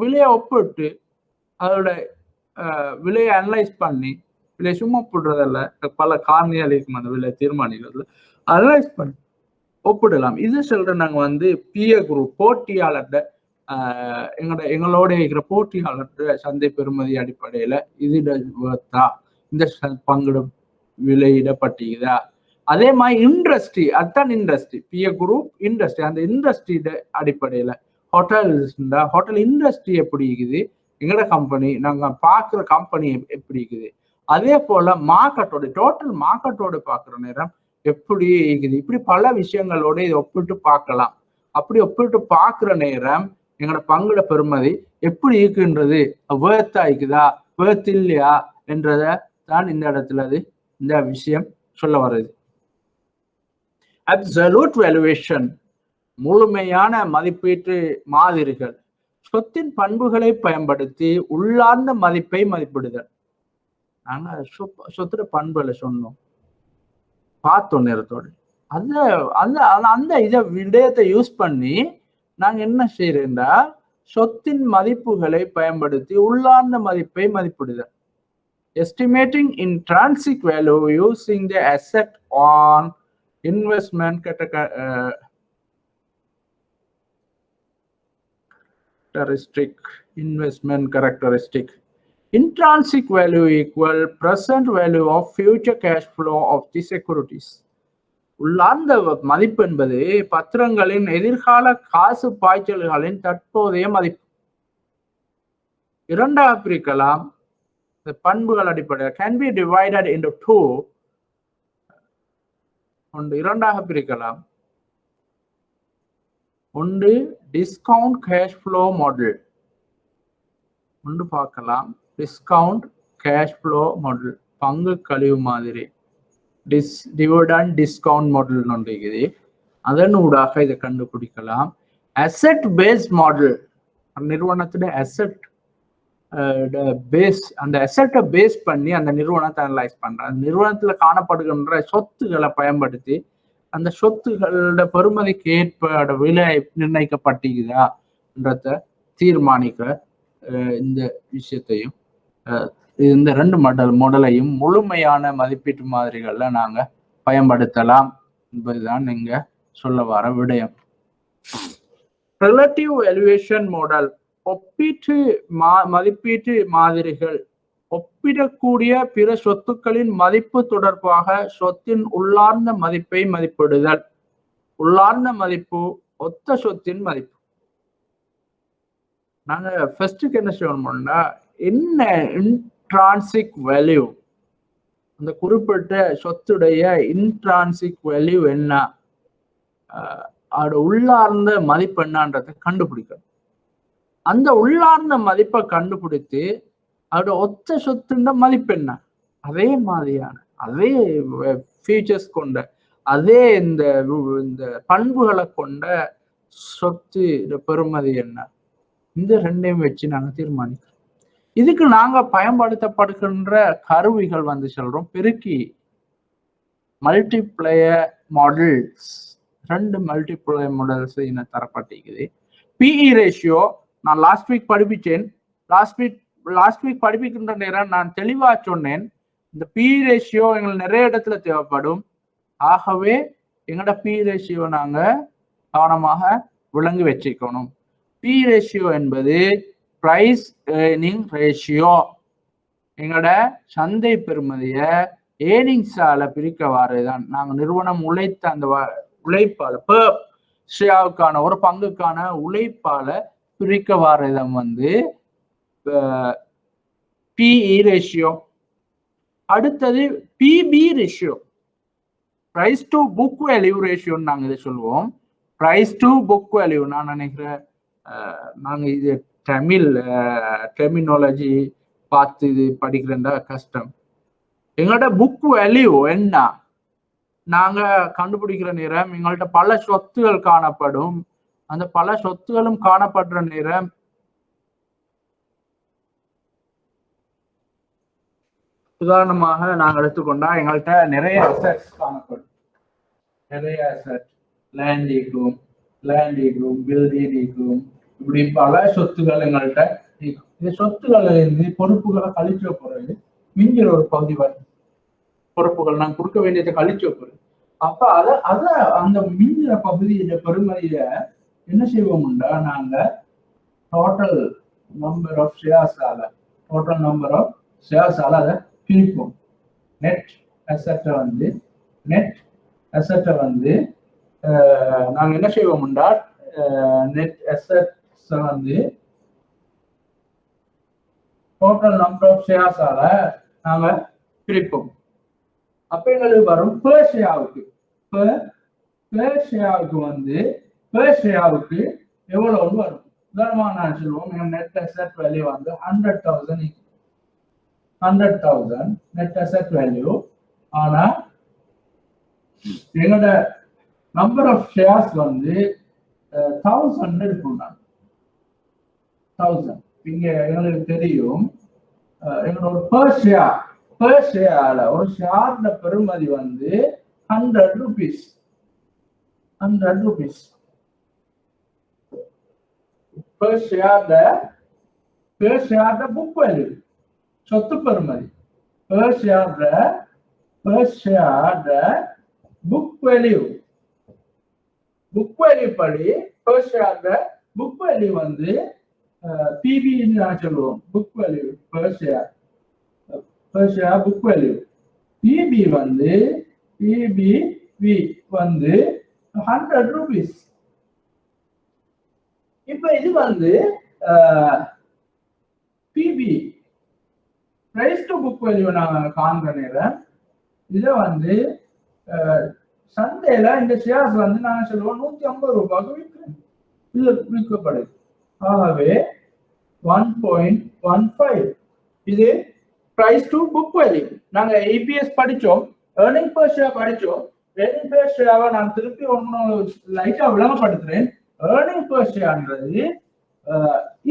விலையை ஒப்பிட்டு அதோட விலையை அனலைஸ் பண்ணி, விலை சும்மா போடுறதில்ல, பல காரணிகள் இருக்கும் அந்த விலை தீர்மானிக்கிறதுல, அனலைஸ் பண்ணி ஒப்பிடலாம். இது சொல்ற நாங்க வந்து பியர் குரூப் போட்டியாளர்கிட்ட எங்களோட இருக்கிற போட்டியாளர்கிட்ட சந்தை பெறுமதி அடிப்படையில இது இந்த பங்கு விலையிடப்பட்டிருக்குதா. அதே மாதிரி இண்டஸ்ட்ரி, அதுதான் இண்டஸ்ட்ரி, பியர் குரூப் இண்டஸ்ட்ரி, அந்த இண்டஸ்ட்ரி அடிப்படையில ஹோட்டல் இண்டஸ்ட்ரி எப்படி இருக்குது, எங்களோட கம்பெனி நாங்க பாக்குற கம்பெனி எப்படி இருக்குது, அதே போல மார்க்கெட்டோட டோட்டல் மார்க்கெட்டோட பாக்குற நேரம் எப்படி இருக்குது, இப்படி பல விஷயங்களோட இதை ஒப்பிட்டு பார்க்கலாம். அப்படி ஒப்பிட்டு பார்க்குற நேரம் எங்களோட பங்குல பெறுமதி எப்படி இருக்குன்றது, வேர்த்தா இருக்குதா வேர்த் இல்லையா என்றத தான் இந்த இடத்துல இந்த விஷயம் சொல்ல வருது. அப்சல்யூட் வேல்யூவேஷன், முழுமையான மதிப்பீட்டு மாதிரிகள், சொத்தின் பண்புகளை பயன்படுத்தி உள்ளார்ந்த மதிப்பை மதிப்பிடுதல். நாங்க சொத்துல பண்புகளை சொன்னோம், பார்த்தோம் நேரத்தோடு. அந்த இதை விடயத்தை யூஸ் பண்ணி நாங்க என்ன செய்யறோம்டா, சொத்தின் மதிப்புகளை பயன்படுத்தி உள்ளார்ந்த மதிப்பை மதிப்பிடுதல். Estimating intrinsic value using the asset on investment characteristic. Intrinsic value equal present value of future cash flow of the securities. உள்ளார்ந்த மதிப்பு என்பது பத்திரங்களின் எதிர்கால காசு பாய்ச்சல்களின் தற்போதைய மதிப்பு. இரண்டாக பிரிக்கலாம். பண்புகள் அடிப்படையில் can be divided into two. இரண்டாக பிரிக்கலாம். ஒன்று டிஸ்கவுண்ட் கேஷ் ஃப்ளோ மாடல், ஒன்று பார்க்கலாம் டிஸ்கவுண்ட் கேஷ் ஃப்ளோ மாடல், பங்கு கழிவு மாதிரி, டிவிடெண்ட் டிஸ்கவுண்ட் மாடல் ஒன்று இருக்குது, அதன் ஊடாக இதை கண்டுபிடிக்கலாம். அசெட் பேஸ் மாடல், நிறுவனத்துடைய அசெட் பேஸ், அந்த அசெட்டை பேஸ் பண்ணி அந்த நிறுவனத்தை அனலைஸ் பண்ற, நிறுவனத்துல காணப்படுகின்ற சொத்துக்களை பயன்படுத்தி அந்த சொத்துகளோட பெறுமதிக்கு ஏற்ப விலை நிர்ணயிக்கப்பட்டிருக்குதான்றத தீர்மானிக்க இந்த விஷயத்தையும் இந்த ரெண்டு மாடலையும் முழுமையான மதிப்பீட்டு மாதிரிகள்ல நாங்க பயன்படுத்தலாம் என்பதுதான் இங்க சொல்ல வர விடயம். ரிலேட்டிவ் வேல்யூவேஷன் மாடல், ஒப்பீட்டு மதிப்பீட்டு மாதிரிகள், ஒப்பிடக்கூடிய பிற சொத்துக்களின் மதிப்பு தொடர்பாக சொத்தின் உள்ளார்ந்த மதிப்பை மதிப்பிடுதல். உள்ளார்ந்த மதிப்பு ஒத்த சொத்தின் மதிப்பு. நாங்க ஃபர்ஸ்ட்டுக்கு என்ன செய்யணும்னா, என்ன இன்ட்ரான்சிக் வேல்யூ, அந்த குறிப்பிட்ட சொத்துடைய இன்ட்ரான்சிக் வேல்யூ என்ன, அதோட உள்ளார்ந்த மதிப்பு என்னன்றதை கண்டுபிடிக்கணும். அந்த உள்ளார்ந்த மதிப்பை கண்டுபிடித்து அதோட ஒத்த சொத்துன்ற மதிப்பு என்ன, அதே மாதிரியான அதே ஃபீச்சர்ஸ் கொண்ட அதே இந்த பண்புகளை கொண்ட சொத்து பெறுமதி என்ன, இந்த ரெண்டையும் வச்சு நாங்க தீர்மானிக்கிறோம். இதுக்கு நாங்க பயன்படுத்தப்படுகின்ற கருவிகள் வந்து சொல்றோம் பெருக்கி, மல்டிப்ளையர் மாடல்ஸ், ரெண்டு மல்டிப்ளையர் மாடல்ஸ் இன்னும் தரப்பட்டிருக்குது. பிஇ ரேஷியோ நான் லாஸ்ட் வீக் படிப்பிச்சேன். லாஸ்ட் வீக் படிப்பிக்கின்ற நேரம் நான் தெளிவா சொன்னேன், இந்த பி ரேஷியோ எங்களுக்கு நிறைய இடத்துல தேவைப்படும். ஆகவே எங்களோட பி ரேஷியோ நாங்க கவனமாக விளங்கி வச்சுக்கணும். பி ரேஷியோ என்பது பிரைஸ் ஏர்னிங் ரேஷியோ. எங்களோட சந்தை பெறுமதிய ஏர்னிங்ஸால பிரிக்க வாரதுதான். நாங்க நிறுவனம் உழைத்த அந்த உழைப்பால ஷேருக்கான ஒரு பங்குக்கான உழைப்பால பிரிக்க வாரதம் வந்து பிஇ ரேஷியோ. அடுத்தது PB ratio, price to book value ரேஷியோன்னு நாங்க இதை சொல்லுவோம். பிரைஸ் டு புக் வேல்யூ, நான் நினைக்கிறேன் நாங்க இது தமிழ் டெர்மினாலஜி பார்த்து இது படிக்கிறேன்டா கஷ்டம். எங்கள்கிட்ட புக் வேல்யூ என்ன நாங்க கண்டுபிடிக்கிற நேரம் எங்கள்கிட்ட பல சொத்துகள் காணப்படும். அந்த பல சொத்துகளும் காணப்படுற நேரம் உதாரணமாக நாங்கள் எடுத்துக்கொண்டா எங்கள்கிட்ட நிறைய அசட்ஸ் காணப்படும். நிறைய அசட் லேண்ட் ஈக்கும் பில்டிங் ஈக்கும், இப்படி பல சொத்துக்கள் எங்கள்கிட்ட ஈக்கும். இந்த சொத்துக்களை இருந்து பொறுப்புகளை கழிச்ச பிறகு மிஞ்சிற ஒரு பகுதி வரும். பொறுப்புகள் நாங்கள் கொடுக்க வேண்டியதை கழிச்ச பிறகு அப்ப அத அந்த மிஞ்சிற பகுதியில பெருமதிய என்ன செய்வோம்டா நாங்க டோட்டல் நம்பர் ஆஃப் ஷேர்ஸால அதை பிரிப்போம். நெட் அசெட்டை வந்து நாங்க என்ன செய்வோம்டா நெட் அசெட்ஸை வந்து டோட்டல் நம்பர் ஆஃப் ஷேர்ஸால நாங்க பிரிப்போம். அப்ப எங்களுக்கு வரும் பெர் ஷேருக்கு எவ்வளவு வரும். உதாரணமாக நான் சொல்லுவோம் நெட் அசெட் வேல்யூ வந்து 100,000 நெட் அசெட் வேல்யூ. ஆனா எங்களோட நம்பர் ஆஃப் ஷேர்ஸ் வந்து 1000 இருக்கும். 1000 இங்க எங்களுக்கு தெரியும் எங்களோட பெர் ஷேர் ஒரு ஷேர்ல பெறுமதி வந்து 100 rupees. பெர் ஷேர்ல புக் வேல்யூ சொத்து பெறுமதி. பெர் ஷேர்ல புக் வேல்யூ படி பெர் ஷேர்ல புக் வேல்யூ வந்து பிபி நான் சொல்லுவோம். Book value per share book value. PB வந்து 100 rupees. இப்ப இது வந்து PB price to book value நாங்க காண்ற நேரம் இத வந்து சந்தையில இந்த ஷேர்ஸ் வந்து நாங்க சொல்லுவோம் 150 ரூபாய்க்கு விற்கப்படுது. ஆகவே 1.15 இது பிரைஸ் டு புக் வேல்யூ. நாங்க இபிஎஸ் படிச்சோம், ஏர்னிங் பெர் ஷேர் படிச்சோம். ஏர்னிங் பெர் ஷேரை நான் திருப்பி ஒன்னு லைட்டா விளங்கப்படுத்துறேன். ஏர்னிங் பெர் ஷேர்ன்றது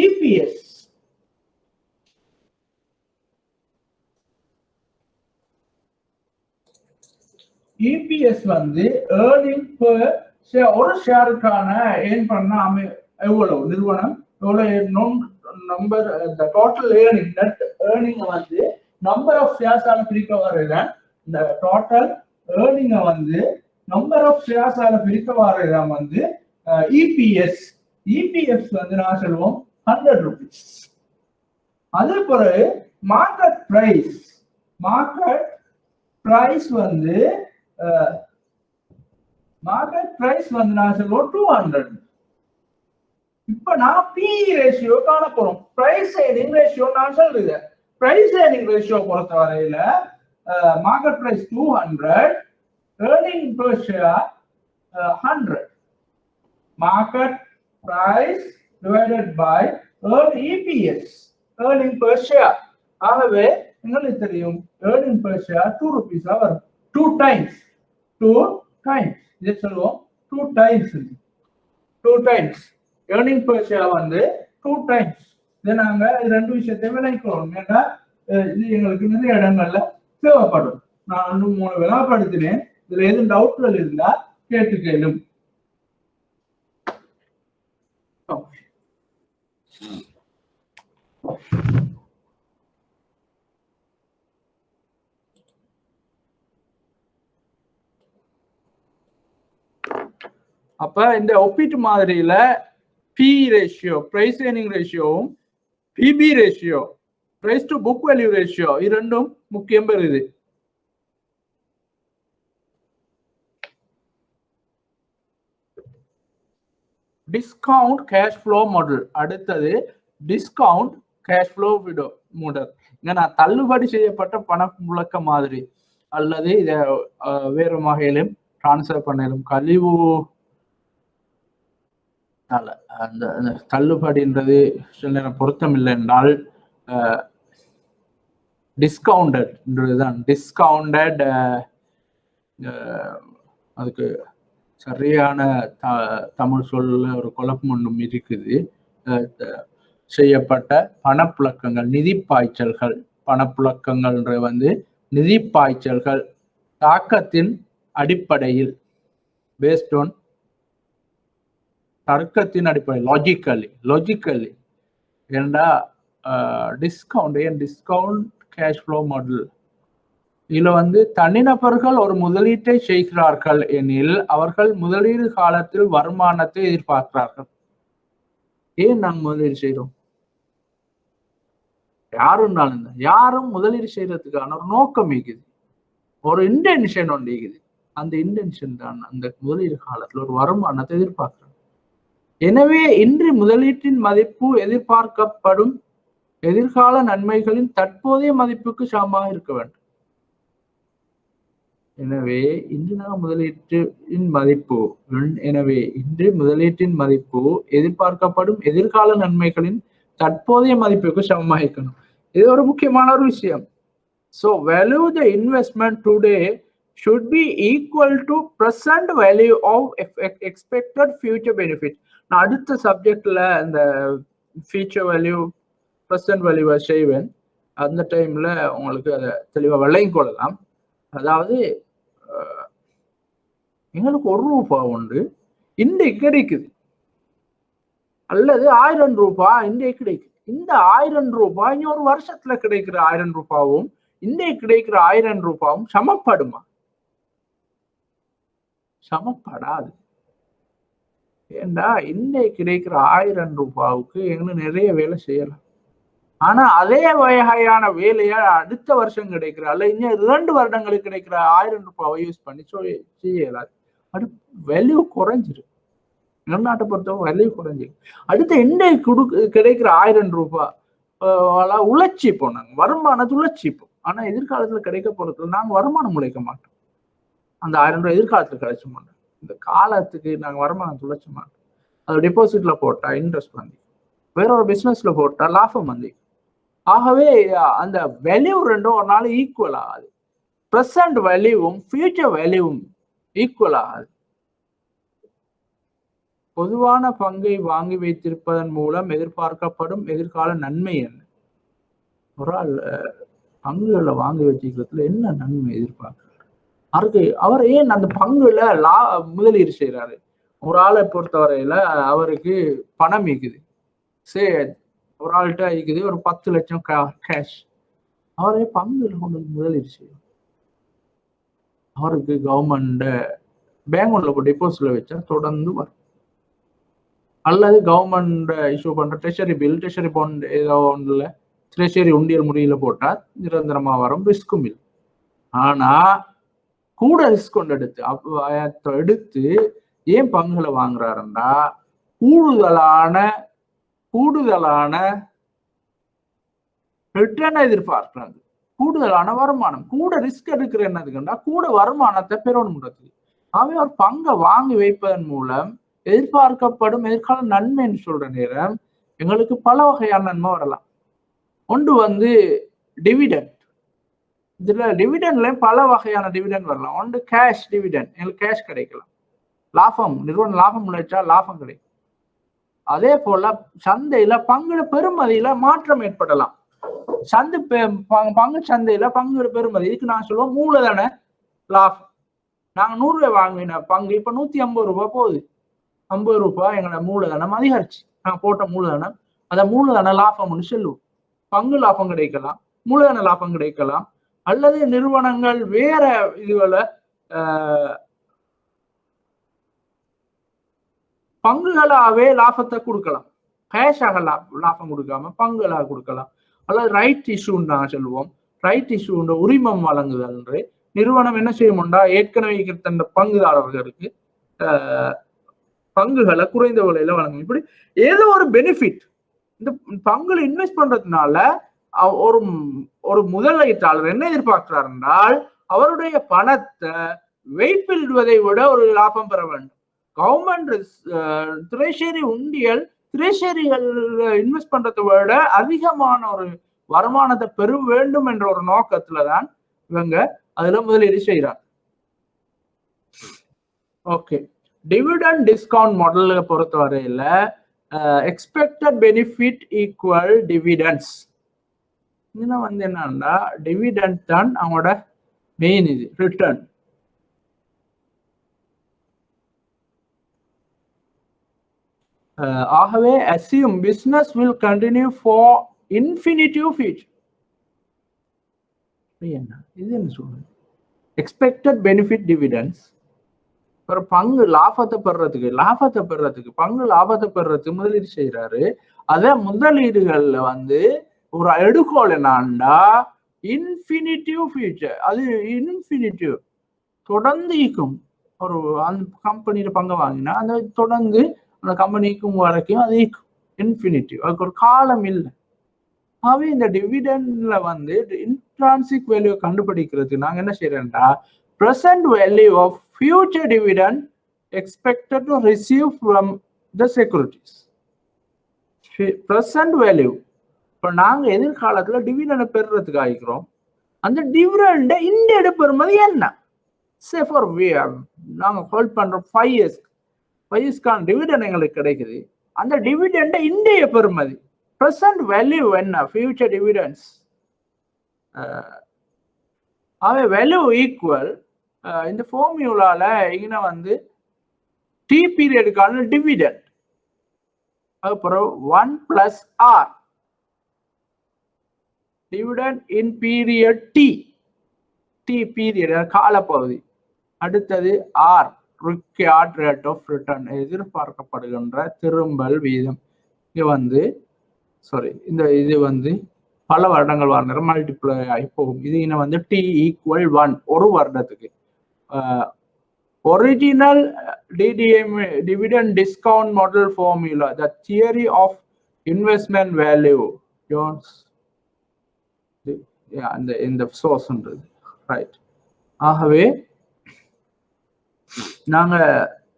இபிஎஸ். இபிஎஸ் வந்து ஏர்னிங் பெர் ஷேர். ஒரு ஷேருக்கான ஏர்ன் பண்ண எவ்வளவு நிறுவனம் எவ்வளவு number total earning net earning வந்து நம்பர் ஆஃப் ஷேர்ஸால பிரிக்க வரதான் இந்த டோட்டல் ஏர்னிங்க வந்து நம்பர் ஆஃப் ஷேர்ஸால பிரிக்க வரதான் வந்து இபிஎஸ். இபிஎஸ் வந்து நான் சொல்லுவோம் 100 rupees. அதே போல மார்க்கெட் பிரைஸ் வந்து நான் சொல்லுவோம் 200. இப்ப நான் பி ரேஷியோ காண போறோம். பிரைஸ் ஏர்னிங் ரேஷியோ நான் சொல்றேன். பிரைஸ் ஏர்னிங் ரேஷியோ பொறுத்த வரையில market price 200, earning per share 100. Market price divided by EPS earning per share. ஆகவே உங்களுக்கு தெரியும் ஏர்னிங் பெர் ஷேர் 2 rupees வரும். 2 times இதை சொல்லுவோம் 2 times ஏர்னிங் பெர் ஷேர் வந்து 2 times. இதை நாங்க ரெண்டு விஷயத்தையும் விளைவிக்கிறோம். ஏன்னா இது எங்களுக்கு நிறைய இடங்கள்ல தேவைப்படும். நான் 2-3 விளம்பரப்படுத்தினேன். இதுல எதுவும் டவுட்கள் இருந்தா கேட்டுக்கலும். அப்ப இந்த ஒப்பீட்டு மாதிரியில பி ரேஷியோ பிரைஸ் ஏர்னிங் ரேஷியோவும் PB ratio price to book value ratio இரண்டும் முக்கியம் பெறுது. Discount cash flow model. அடுத்தது டிஸ்கவுண்ட் கேஷ் ஃப்ளோ மாடல். இங்க நான் தள்ளுபடி செய்யப்பட்ட பணப்புழக்க மாதிரி அல்லது இத வேறு வகையிலும் டிரான்ஸ்ஃபர் பண்ணலும். கழிவு அந்த தள்ளுபடின்றது சில நேரம் பொருத்தம் இல்லை என்றால் டிஸ்கவுண்டட்ன்றதுதான். டிஸ்கவுண்டட் அதுக்கு சரியான தமிழ் சொல்ல ஒரு குழப்பம் ஒன்றும் இருக்குது. செய்யப்பட்ட பணப்புழக்கங்கள், நிதி பாய்ச்சல்கள் பணப்புழக்கங்கள்ன்ற வந்து நிதி பாய்ச்சல்கள் தாக்கத்தின் அடிப்படையில் பேஸ்ட் ஆன் தர்க்கத்தின் அடிப்படையில் லாஜிக்கலி ஏண்டா டிஸ்கவுண்ட் கேஷ் ஃப்ளோ மாடல் இதுல வந்து தனிநபர்கள் ஒரு முதலீட்டை செய்கிறார்கள் எனில் அவர்கள் முதலீடு காலத்தில் வருமானத்தை எதிர்பார்க்கிறார்கள். ஏன் நாங்க முதலீடு செய்யறோம்? யாரும் முதலீடு செய்யறதுக்கான ஒரு நோக்கம் இருக்குது, ஒரு இன்டென்ஷன் ஒன்று இருக்குது. அந்த இன்டென்ஷன் தான் அந்த முதலீடு காலத்துல ஒரு வருமானத்தை எதிர்பார்க்கிறாங்க. எனவே இன்று முதலீட்டின் மதிப்பு எதிர்பார்க்கப்படும் எதிர்கால நன்மைகளின் தற்போதைய மதிப்புக்கு சமமாக இருக்க வேண்டும். எனவே இன்று முதலீட்டின் மதிப்பு எதிர்பார்க்கப்படும் எதிர்கால நன்மைகளின் தற்போதைய மதிப்புக்கு சமமாக இருக்கணும். இது ஒரு முக்கியமான ஒரு விஷயம். So value the investment today should be equal to present value of expected future benefit. நான் அடுத்த சப்ஜெக்ட்ல இந்த ஃபியூச்சர் வேல்யூ ப்ரெசன்ட் வேல்யூவை செய்வேன். அந்த டைம்ல உங்களுக்கு அதை தெளிவாக விளங்கி கொள்ளலாம். அதாவது எங்களுக்கு ₹1 உண்டு இன்றைக்கு கிடைக்குது, அல்லது ₹1000 இன்றைக்கு கிடைக்குது. இந்த ₹1000 இனி ஒரு வருஷத்துல கிடைக்கிற ₹1000 இன்றைக்கு கிடைக்கிற ₹1000 சமப்படுமா? சமப்படாது. ஏண்டா இன்றைக்கு கிடைக்கிற ₹1000 எங்களுக்கு நிறைய வேலை செய்யலாம். ஆனா அதே வகையான வேலையை அடுத்த வருஷம் கிடைக்கிற அல்ல இன்னும் 2 வருடங்களுக்கு கிடைக்கிற ₹1000 யூஸ் பண்ணி செய்யலாது. அது வேல்யூ குறைஞ்சிருக்கு. தமிழ்நாட்டை பொறுத்தவரை வேல்யூ குறைஞ்சிருக்கு. அடுத்த இன்றைக்கு கிடைக்கிற ₹1000 உழைச்சிப்போம், நாங்க வருமானத்தை உழைச்சிப்போம். ஆனா எதிர்காலத்துல கிடைக்க போறதுல நாங்க வருமானம் உழைக்க மாட்டோம். அந்த ₹1000 எதிர்காலத்துல கிடைச்ச மாட்டோம். இந்த காலத்துக்கு நாங்க வருமானம் உழைச்ச மாட்டோம். அது டெபாசிட்ல போட்டா இன்ட்ரெஸ்ட் வந்து, வேற ஒரு பிசினஸ்ல போட்டா லாபம் வந்து. ஆகவே அந்த வேல்யூ ரெண்டும் ஒரு நாள் ஈக்குவல் ஆகாது. ப்ரெசன்ட் வேல்யூவும் ஃபியூச்சர் வேல்யூவும் ஈக்குவல் ஆகாது. பொதுவான பங்கை வாங்கி வைத்திருப்பதன் மூலம் எதிர்பார்க்கப்படும் எதிர்கால நன்மை என்ன? ஒரு ஆள் பங்குகளை வாங்கி வச்சுக்கிறதுல என்ன நன்மை எதிர்பார்க்கிறார்? அவர் ஏன் அந்த பங்குல முதலீடு செய்யறாரு? ஒரு ஆளை பொறுத்தவரையில அவருக்கு பணம் இருக்குது, ஒரு ஆள்கிட்ட இருக்குது ஒரு 10 லட்சம் கேஷ். அவரே பங்குல கொண்டு முதலீடு செய்யும். அவருக்கு கவர்மெண்ட் பேங்க்ல டெபாசிட்ல வச்சா தொடர்ந்து வரும். அல்லது கவர்மெண்ட் இஷ்யூ பண்ற ட்ரெஷரி பாண்ட் ஏதோ ஒன்றுல ட்ரெஷரி உண்டியல் முறையில போட்டா நிரந்தரமா வரும், ரிஸ்க்கும் இல்லை. ஆனா கூட ரிஸ்க் கொண்டு எடுத்து ஏன் பங்குகளை வாங்குறாருன்னா கூடுதலான ரிட்டர்ன் எதிர்பார்க்கிறாங்க, கூடுதலான வருமானம். கூட ரிஸ்க் எடுக்கிற என்னதுக்குன்னா கூட வருமானத்தை பெறணும்ன்றது. ஆகவே ஒரு பங்கை வாங்கி வைப்பதன் மூலம் எதிர்பார்க்கப்படும் எதிர்கால நன்மைன்னு சொல்ற நேரம் எங்களுக்கு பல வகையான நன்மை வரலாம். ஒன்று வந்து டிவிடெண்ட். இதுல டிவிடெண்ட்ல பல வகையான டிவிடெண்ட் வரலாம். ஒன்று கேஷ் டிவிடெண்ட், எங்களுக்கு கேஷ் கிடைக்கலாம். நிறுவனம் லாபம் உழைச்சா லாபம் கிடைக்கும். அதே போல சந்தையில பங்குல பெருமதியில மாற்றம் ஏற்படலாம். பங்கு சந்தையில பங்குல பெருமதி, இதுக்கு நான் சொல்லுவோம் மூலதன லாபம். நாங்க ₹100 வாங்கின பங்கு இப்ப ₹150 போகுது. ₹50 எங்களோட மூலதனம் அதிகரிச்சு, நாங்க போட்ட மூலதனம், அத மூலதன லாபம்னு சொல்லுவோம். பங்கு லாபம் கிடைக்கலாம், மூலதன லாபம் கிடைக்கலாம், அல்லது நிறுவனங்கள் வேற இதுகளை பங்குகளாவே லாபத்தை கொடுக்கலாம். கேஷாக லாபம் கொடுக்காம பங்குகளாக கொடுக்கலாம். அல்லது ரைட் இஷ்யூன்னு நாங்கள் சொல்லுவோம். ரைட் இஷ்யூன்ற உரிமம் வழங்குதல். நிறுவனம் என்ன செய்யும்டா, ஏற்கனவே தன் பங்குதாரர்களுக்கு பங்குகளை குறைந்த விலையில வழங்கும். இப்படி ஏதோ ஒரு பெனிஃபிட் இந்த பங்குல இன்வெஸ்ட் பண்றதுனால ஒரு முதலீட்டாளர் என்ன எதிர்பார்க்கிறார் என்றால் அவருடைய பணத்தை வைப்பிடுவதை விட ஒரு லாபம் பெற வேண்டும். கவர்மெண்ட் ட்ரெஷரி உண்டியல் ட்ரெஷரிகள் இன்வெஸ்ட் பண்றதை விட அதிகமான ஒரு வருமானத்தை பெற வேண்டும் என்ற ஒரு நோக்கத்துலதான் இவங்க அதுல முதலீடு செய்யறாங்க. ஓகே, டிவிடெண்ட் டிஸ்கவுண்ட் மாடலை பொறுத்தவரையில எக்ஸ்பெக்டட் பெனிஃபிட் ஈக்குவல் டிவிடெண்ட்ஸ். இங்கே வந்து என்னன்னா டிவிடெண்ட் தான் அவங்களோட மெயின் இது ரிட்டர்ன். ஆகவே assume business will continue for infinitive future. என்ன இது என்ன சொல்றது? எக்ஸ்பெக்டட் பெனிஃபிட் டிவிடெண்ட்ஸ் ஒரு பங்கு லாபத்தை பெறறதுக்கு பங்கு லாபத்தை பெறறதுக்கு முதலீடு செய்யறாரு. அத முதலீடுகள்ல வந்து ஒரு எடுகோல் என்னன்னா இன்ஃபினிட்டிவ் ஃபியூச்சர், அது இன்ஃபினிட்டிவ் தொடர்ந்து ஈக்கும். ஒரு அந்த கம்பெனியில பங்கு வாங்கினா அந்த தொடர்ந்து அந்த கம்பெனிக்கும் வரைக்கும் அது ஈக்கும் இன்ஃபினிட்டிவ், அதுக்கு ஒரு காலம் இல்லை. ஆகவே இந்த டிவிடெண்ட்ல வந்து இன்ட்ரான்சிக் வேல்யூ கண்டுபிடிக்கிறதுக்கு நாங்க என்ன செய்யறோம்னா present value of future dividend expected to receive from the securities. present value இப்போ நாங்க எதிர்காலத்துல டிவிடெண்ட் பெறுறதுக்கு ஆகிக்கிறோம். அந்த டிவிடெண்ட் இந்த எடுப்பெறுமதி என்ன? சே ஃபார் நாங்க ஹோல்ட் பண்றோம் 5 இயர்ஸ்க்கான டிவிடெண்ட் எங்களுக்கு கிடைக்குது. அந்த டிவிடெண்ட் இந்திய பெறுமதி present value என்ன? future dividends. ஆகவே வேல்யூ ஈக்குவல் இந்த ஃபார்முலால இங்க வந்து டி பீரியடுக்கான டிவிடெண்ட் அப்புறம் 1 plus R dividend in period T period காலப்பகுதி. அடுத்தது R required rate of return எதிர்பார்க்கப்படுகின்ற திரும்பல் வீதம். இது வந்து இந்த இது வந்து பல வருடங்கள் வர மல்டிப்ளை ஆகி போகும். இது இன்னும் வந்து டி ஈக்குவல் 1 ஒரு வருடத்துக்கு. Original DDM dividend discount model formula the theory of investment value Jones அந்த இந்த சோர்ஸ்ன்றது ரைட். ஆகவே நாங்க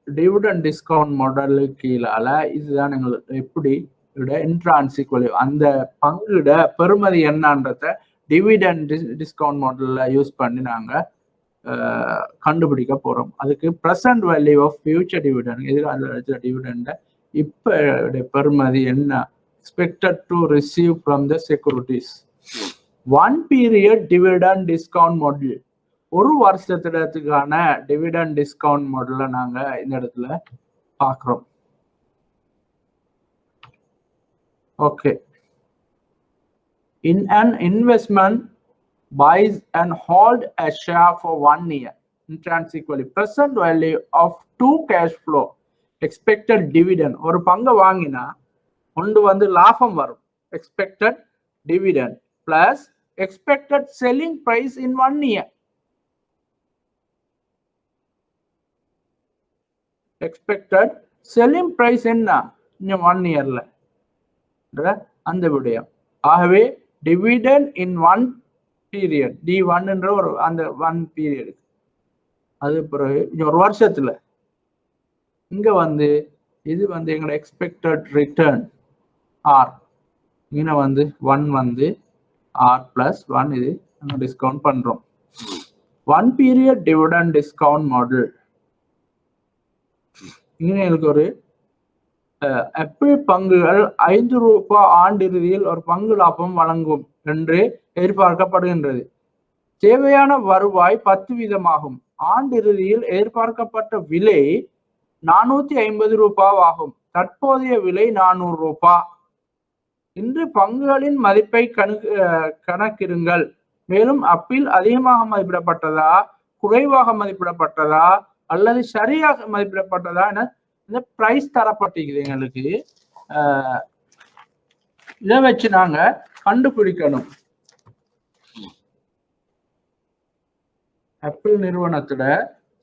டிவிடெண்ட் டிஸ்கவுண்ட் மாடலுக்கு கீழால இதுதான் எங்களுக்கு எப்படி இன்ட்ரான்சிக் வேல்யூ அந்த பங்குட பெறுமதி என்னன்றத டிவிடெண்ட் டிஸ்கவுண்ட் மாடல்ல யூஸ் பண்ணி நாங்க கண்டுபிடிக்க போறோம். அதுக்கு present value of future dividend எதிர்கால டிவிடெண்ட் இப்ப பெறுமதி என்ன expected to receive from the securities. 1 period dividend discount model ஒரு வருஷத்துக்கான டிவிடெண்ட் டிஸ்கவுண்ட் மாடல்ல நாங்க இந்த இடத்துல பாக்குறோம். Okay. In an investment, buys and hold a share for 1 year. Intrinsic value, present value of 2 cash flow, expected dividend. ஒரு பங்கு வாங்கினா ஒன்று வந்து லாபம் வரும் expected dividend plus expected selling price in 1 year. Expected selling price என்ன இன்னும் 1 இயர்ல அந்த விடயம். ஆகவே டிவிடெண்ட் இன் 1 பீரியட் D1 என்ற ஒரு அந்த 1 பீரியட் அது பிறகு ஒரு வருஷத்துல இங்க வந்து இது வந்து எங்களோட எக்ஸ்பெக்டட் ரிட்டர்ன் ஆர் இங்க வந்து 1 வந்து ஆர் பிளஸ் 1 இது நாங்கள் டிஸ்கவுண்ட் பண்றோம். 1 பீரியட் டிவிடெண்ட் டிஸ்கவுண்ட் மாடல் இங்க எங்களுக்கு ஒரு ஆப்பிள் பங்குகள் 5 ரூபாய் ஆண்டிறுதியில் ஒரு பங்கு லாபம் வழங்கும் என்று எதிர்பார்க்கப்படுகின்றது. தேவையான வருவாய் 10% ஆண்டிறுதியில் எதிர்பார்க்கப்பட்ட விலை 450 ரூபாய் ஆகும். தற்போதைய விலை 400 ரூபாய். இன்று பங்குகளின் மதிப்பை கணக்கிடுங்கள். மேலும் ஆப்பிள் அதிகமாக மதிப்பிடப்பட்டதா குறைவாக மதிப்பிடப்பட்டதா அல்லது சரியாக மதிப்பிடப்பட்டதா என இந்த பிரைஸ் தரப்பட்டிருக்குது எங்களுக்கு. இதை வச்சு நாங்க கண்டுபிடிக்கணும். ஆப்பிள் நிறுவனத்தோட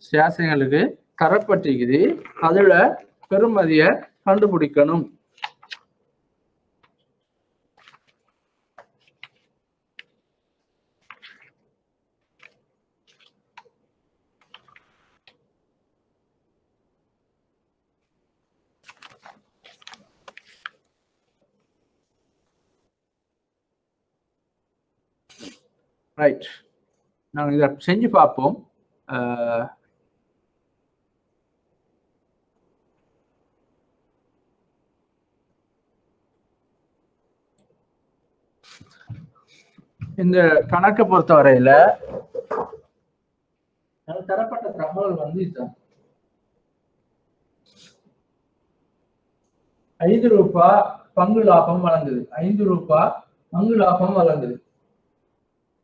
ஷேர்ஸ் எங்களுக்கு தரப்பட்டிருக்குது, அதுல பெறுமதியை கண்டுபிடிக்கணும். ரைட், நாங்கள் இதை செஞ்சு பார்ப்போம். இந்த கணக்கை பொறுத்தவரையில தரப்பட்ட தகவல் வந்து இதுதான். 5 ரூபாய் பங்கு லாபம் வழங்குது. 5 ரூபாய் பங்கு லாபம் வழங்குது.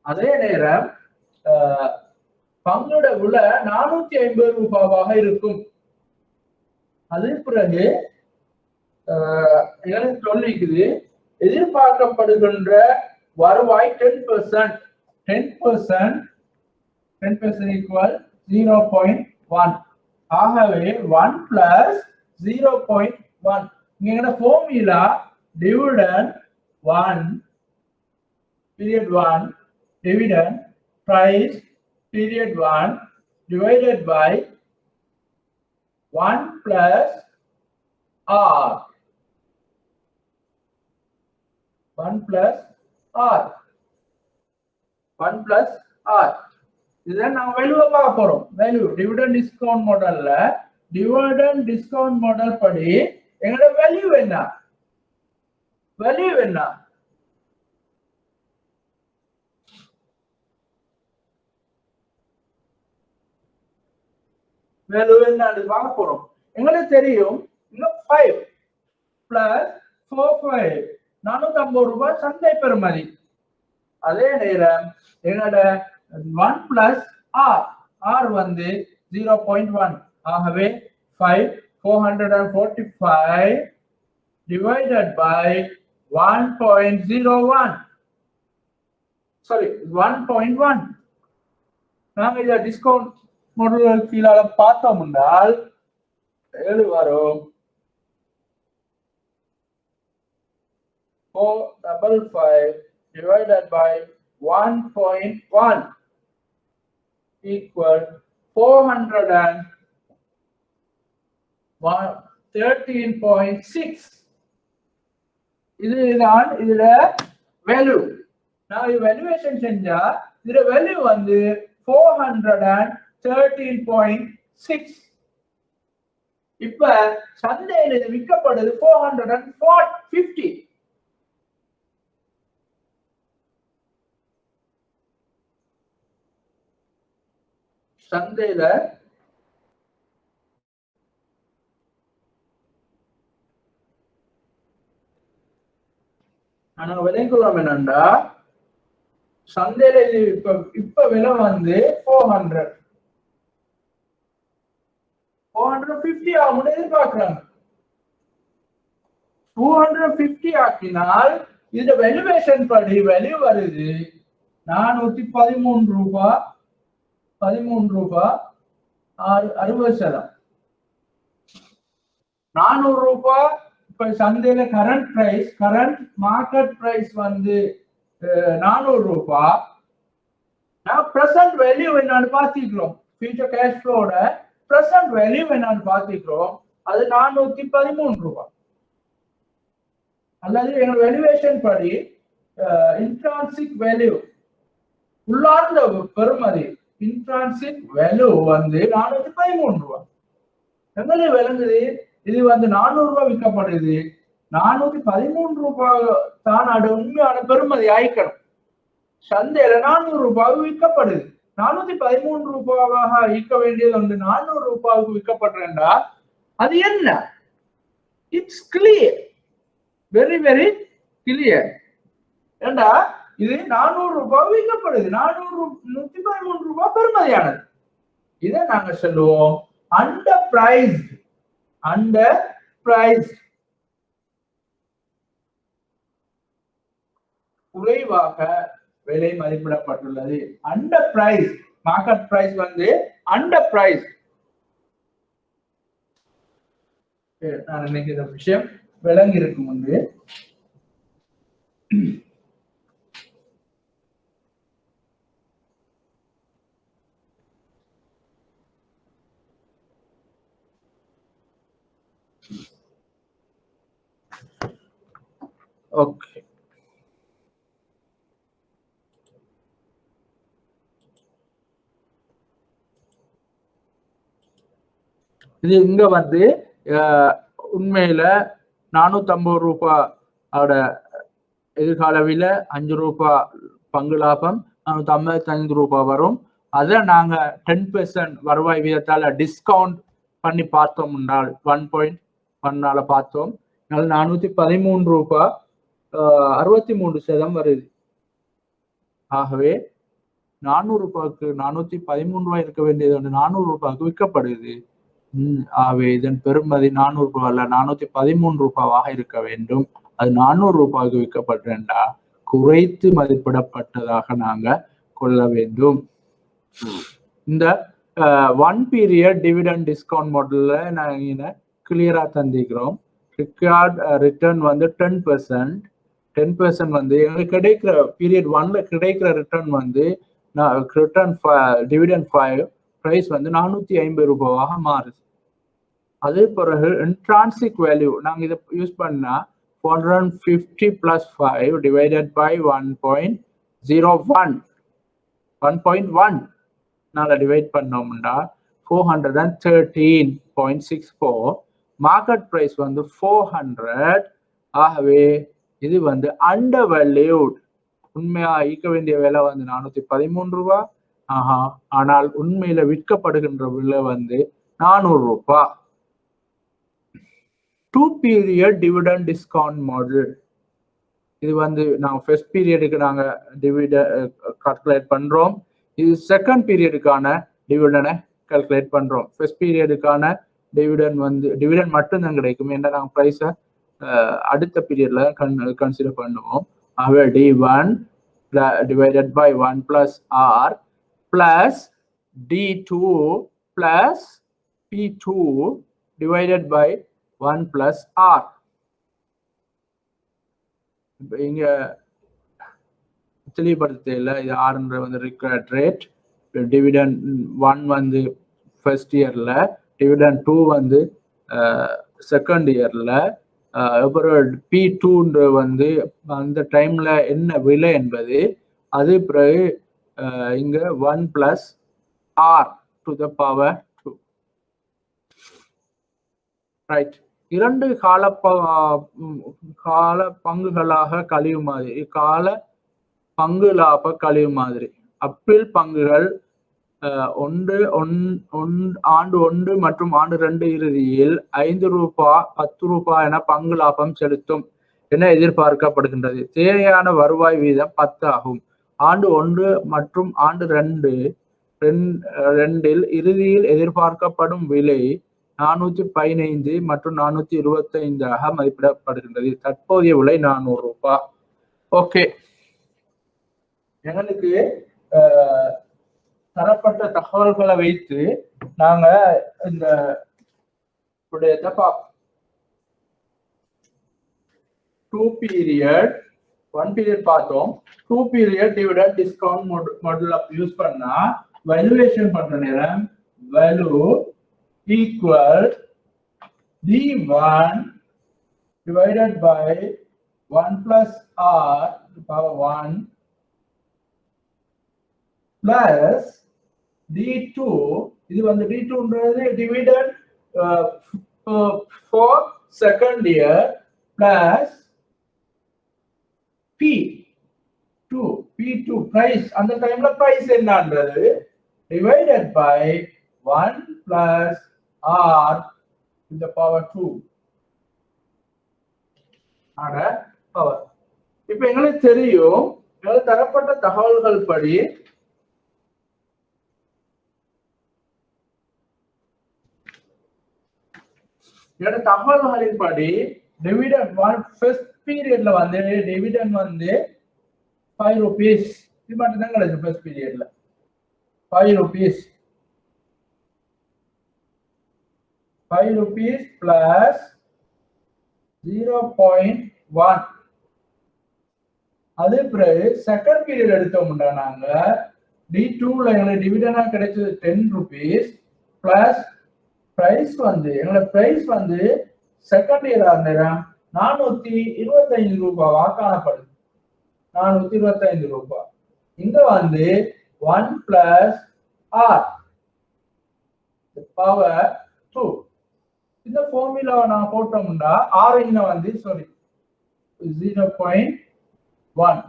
அதே நேரம் பங்கோட விலை 450 ரூபாவாக இருக்கும். அதன் பிறகு எனக்கு சொல்லிக்குது எதிர்பார்க்கப்படுகின்ற வருவாய் 10%. 10% equal 0.1. ஆகவே 1 plus 0.1. இங்க formula dividend 1 period 1 dividend price period 1 divided by 1 plus R. 1 plus R. 1 plus R. இதுதான் நாம வேல்யூவை பார்க்க போறோம். வேல்யூ டிவிடெண்ட் டிஸ்கவுண்ட் மாடல்ல டிவிடெண்ட் டிஸ்கவுண்ட் மாடல் படி எங்களோட வேல்யூ என்ன? வேல்யூ என்ன? வேல்யூ என்ன பார்க்க போறோம். எங்களுக்கு தெரியும் இங்க 5 plus 45 450 ரூபாய் சந்தை பெறுமதி. அதே நேரம் எங்களோட 1 plus R. R வந்து 0.1. ஆகவே 5 445 divided by 1.01. Sorry, 1.1. நாங்க இத டிஸ்கவுண்ட் மாடல் கீழால பார்த்தோம் என்றால் எது வரும்? 455 divided by 1.1 equal 413.6. இதுதான் இதுல வேல்யூ. நான் வேல்யூவேஷன் செஞ்சா இதுல வேல்யூ வந்து 413.6. இப்ப சந்தையில் இது விற்கப்படுது 450. சந்தையில ஆனா விலைக்குள்ளம் என்னண்டா சந்தையில இது இப்ப விலை வந்து 450 ஆகும்னு எதிர்பார்க்கிறாங்க. 250 ஆக்கினால் இந்த வேல்யூவேஷன் படி வேல்யூ வருது 413 ரூபாய் 13 ரூபாய் 60. 400 ரூபாய் இப்ப சந்தையில கரண்ட் மார்க்கெட் பிரைஸ் வந்து 400 ரூபாய். நான் பிரசன்ட் வேல்யூ என்னன்னு பார்த்துக்கிறோம். ஃபியூச்சர் கேஷ் ஃப்ளோட பிரசன்ட் வேல்யூ என்னன்னு பார்த்துக்கிறோம். அது 413 ரூபாய். அல்லது எங்க வேல்யூவேஷன் படி இன்ட்ரான்சிக் வேல்யூ உள்ளார்ந்த பெறுமதி இன்ட்ரான்சிக் வேல்யூ வந்து 413 ரூபாய். எங்களுக்கு விளங்குது இது வந்து 400 ரூபாய் விற்கப்படுது. 413 ரூபாய் தான் அது உண்மையான பெறுமதி ஆயிக்கணும். சந்தையில 400 ரூபாய்க்கு விற்கப்படுது. 413 ரூபாவாக விற்க வேண்டியது வந்து 400 ரூபாய்க்கு விற்கப்படுறா. அது என்ன? It's clear, very very clear. ஏண்டா இது 400 ரூபாய் விற்கப்படுது. 413 ரூபாய் பெறுமதியானது. இதை நாங்க சொல்லுவோம் அண்டர் பிரைஸ்ட். குறைவாக விலை மதிப்பிடப்பட்டுள்ளது. Under price. மார்க்கெட் பிரைஸ் வந்து அண்டர் பிரைஸ். நான் நினைக்கிற விஷயம் விளங்கி இருக்கும். வந்து ஓகே, இது இங்க வந்து உண்மையில 450 ரூபாயோட எதிர்கால விலை 5 ரூபாய் பங்கு லாபம் 455 ரூபாய் வரும். அதை நாங்க 10% வருவாய் வீதத்தால டிஸ்கவுண்ட் பண்ணி பார்த்தோம் என்றால் 1.1 பார்த்தோம். 413 ரூபாய் 63% வருது. ஆகவே 400 ரூபாய்க்கு 413 ரூபாய் இருக்க வேண்டியது 400 ரூபாய்க்கு விற்கப்படுது. ஆகவே இதன் பெறுமதி 400 ரூபாய் அல்ல 413 ரூபாவாக இருக்க வேண்டும். அது 400 ரூபாய்க்கு விற்கப்பட்டா குறைத்து மதிப்பிடப்பட்டதாக நாங்க கொள்ள வேண்டும். இந்த ஒன் பீரியட் டிவிடெண்ட் டிஸ்கவுண்ட் மாடல்ல நாங்க கிளியரா தந்திக்கிறோம். ரிக்கார்ட் ரிட்டர்ன் வந்து 10% வந்து எங்களுக்கு கிடைக்கிற பீரியட் 1ல கிடைக்கிற ரிட்டர்ன் வந்து ரிட்டர்ன் டிவிடெண்ட் 5 பிரைஸ் வந்து 450 ரூபாவாக மாறுது. அதே பிறகு இன்ட்ரான்சிக் வேல்யூ நாங்க இதை யூஸ் பண்ணா 450 plus 5 divided by 1.01 நால டிவைட் பண்ணோம்னா 413.64. மார்க்கெட் பிரைஸ் வந்து 400. ஆகவே இது வந்து அண்டர் வேல்யூட். உண்மையா ஈக்க வேண்டிய விலை வந்து 413 ரூபாய். ஆனால் உண்மையில விற்கப்படுகின்ற விலை வந்து 400 ரூபாய். 2 பீரியட் டிவிடெண்ட் டிஸ்கவுண்ட் மாடல். இது வந்து நாங்க ஃபர்ஸ்ட் பீரியடுக்கு நாங்க டிவிடெண்ட் கால்குலேட் பண்றோம். இது செகண்ட் பீரியடுக்கான டிவிடெண்டை கால்குலேட் பண்றோம். ஃபர்ஸ்ட் பீரியடுக்கான டிவிடெண்ட் வந்து டிவிடெண்ட் மட்டும்தான் கிடைக்கும். ஏன்னா நாங்க பிரைஸை அடுத்த பீரியட்ல கன்சிடர் பண்ணுவோம். ஆகவே D1 divided by 1 plus R plus D2 plus P2 divided by 1 plus R. இங்க தெளிவுபடுத்தல இது ஆர்ன்ற வந்து ரிக்வயர்ட் ரேட். டிவிடெண்ட் 1 வந்து ஃபர்ஸ்ட் இயர்ல, டிவிடெண்ட் 2 வந்து செகண்ட் இயர்ல, அப்புறம் P2 வந்து அந்த டைம்ல என்ன விலை என்பது அது பிறகு இங்க 1 plus R to the power 2. Right. 2 கால பங்குகளாக கழிவு மாதிரி, கால பங்கு லாப கழிவு மாதிரி. அப்பில் பங்குகள் ஆண்டு 1 மற்றும் ஆண்டு 2 இறுதியில் 5 ரூபாய் 10 ரூபாய் என பங்கு லாபம் செலுத்தும் என எதிர்பார்க்கப்படுகின்றது. தேவையான வருவாய் வீதம் 10 ஆகும். ஆண்டு 1 மற்றும் ஆண்டு 2 இறுதியில் எதிர்பார்க்கப்படும் விலை 415 மற்றும் 425 மதிப்பிடப்படுகின்றது. தற்போதைய விலை 400 ரூபாய். ஓகே, எங்களுக்கு தரப்பட்ட தகவல்களை வைத்து நாங்க இந்த 2 பீரியட் 1 பீரியட் பார்த்தோம். 2 period dividend discount model use பண்ணா வேல்யூவேஷன் பண்ற நேரம் value equal D1 divided by 1 plus R to the power 1 plus D2. இது வந்து D2ன்றது dividend for second year plus P2 price. அந்த டைம்ல price என்னன்றது divided by 1 plus R to the power 2 ஆட பவர். இப்ப எங்களுக்கு தெரியும், எங்களுக்கு தரப்பட்ட தகவல்கள் படி தகவல்களின்படி டிவிடெண்ட் ஃபர்ஸ்ட் பீரியட்ல வந்து டிவிடெண்ட் வந்து 5 rupees. இது மட்டும் தான் கிடைக்கும் ஃபர்ஸ்ட் பீரியட்ல 5 rupees. 5 rupees plus 0.1. அதே பிறகு செகண்ட் பீரியட் எடுத்தோம்னா நாங்க D2ல எங்களுக்கு டிவிடெண்டா கிடைச்சது 10 rupees plus பிரைஸ் வந்து எங்களோட பிரைஸ் வந்து செகண்ட் இயர் நேரம் 425 ரூபாவா காணப்படுது. 425 ரூபாய். இங்க வந்து 1 plus R power 2. இந்த ஃபார்முலாவை நான் போட்டோம்னா R இங்க வந்து 0.1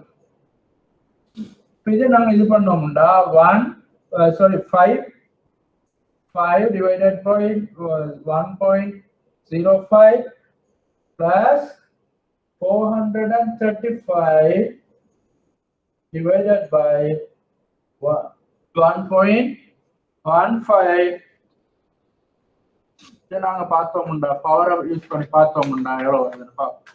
இதை நாங்க இது பண்ணோம்டா 5 divided by 1.05 plus 435 divided by 1.15. இதை நாங்க பார்த்தோம்டா பவரை யூஸ் பண்ணி பார்த்தோம்டா எவ்வளவு வருதுன்னு பார்ப்போம்.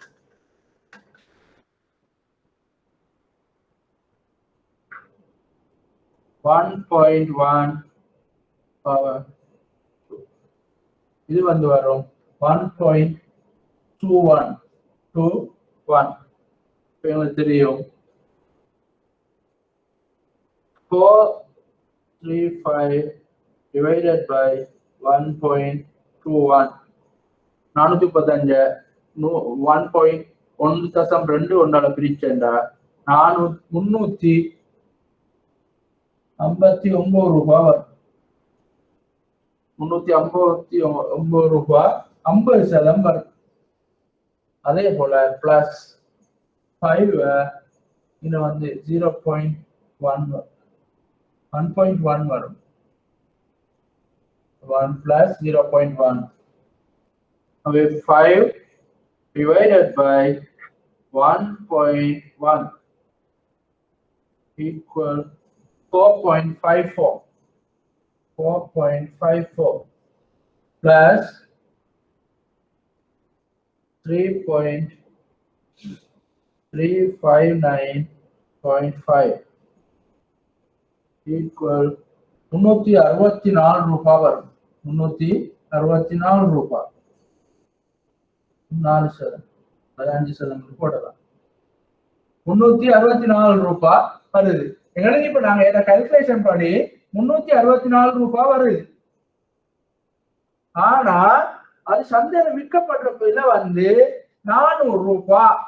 1.1 பவர் இது வந்து வரும் 1.21 எங்களுக்கு தெரியும் 435 divided by 1.21 435 1.1.2 பிரிச்சேன்டா 359 ரூபாய் வரும். 359 ரூபாய் 50% வரும். அதே போல பிளஸ் 5 இது வந்து 0.1 1.1 வரும். 1 plus 0.1. Okay, 5 divided by 1.1 equal 4.54. 4.54 plus 3.359.5 equal 364 ரூபாய் வரும். 364 ரூபாய் 4% 5% போடலாம். 364 ரூபாய் வருது. எங்களுக்கு இப்ப நாங்க இத கால்குலேஷன் பண்ணி 364 ரூபாய் வருது. ஆனா அது சந்தையில விற்கப்படுற விலை வந்து 400 ரூபாய்.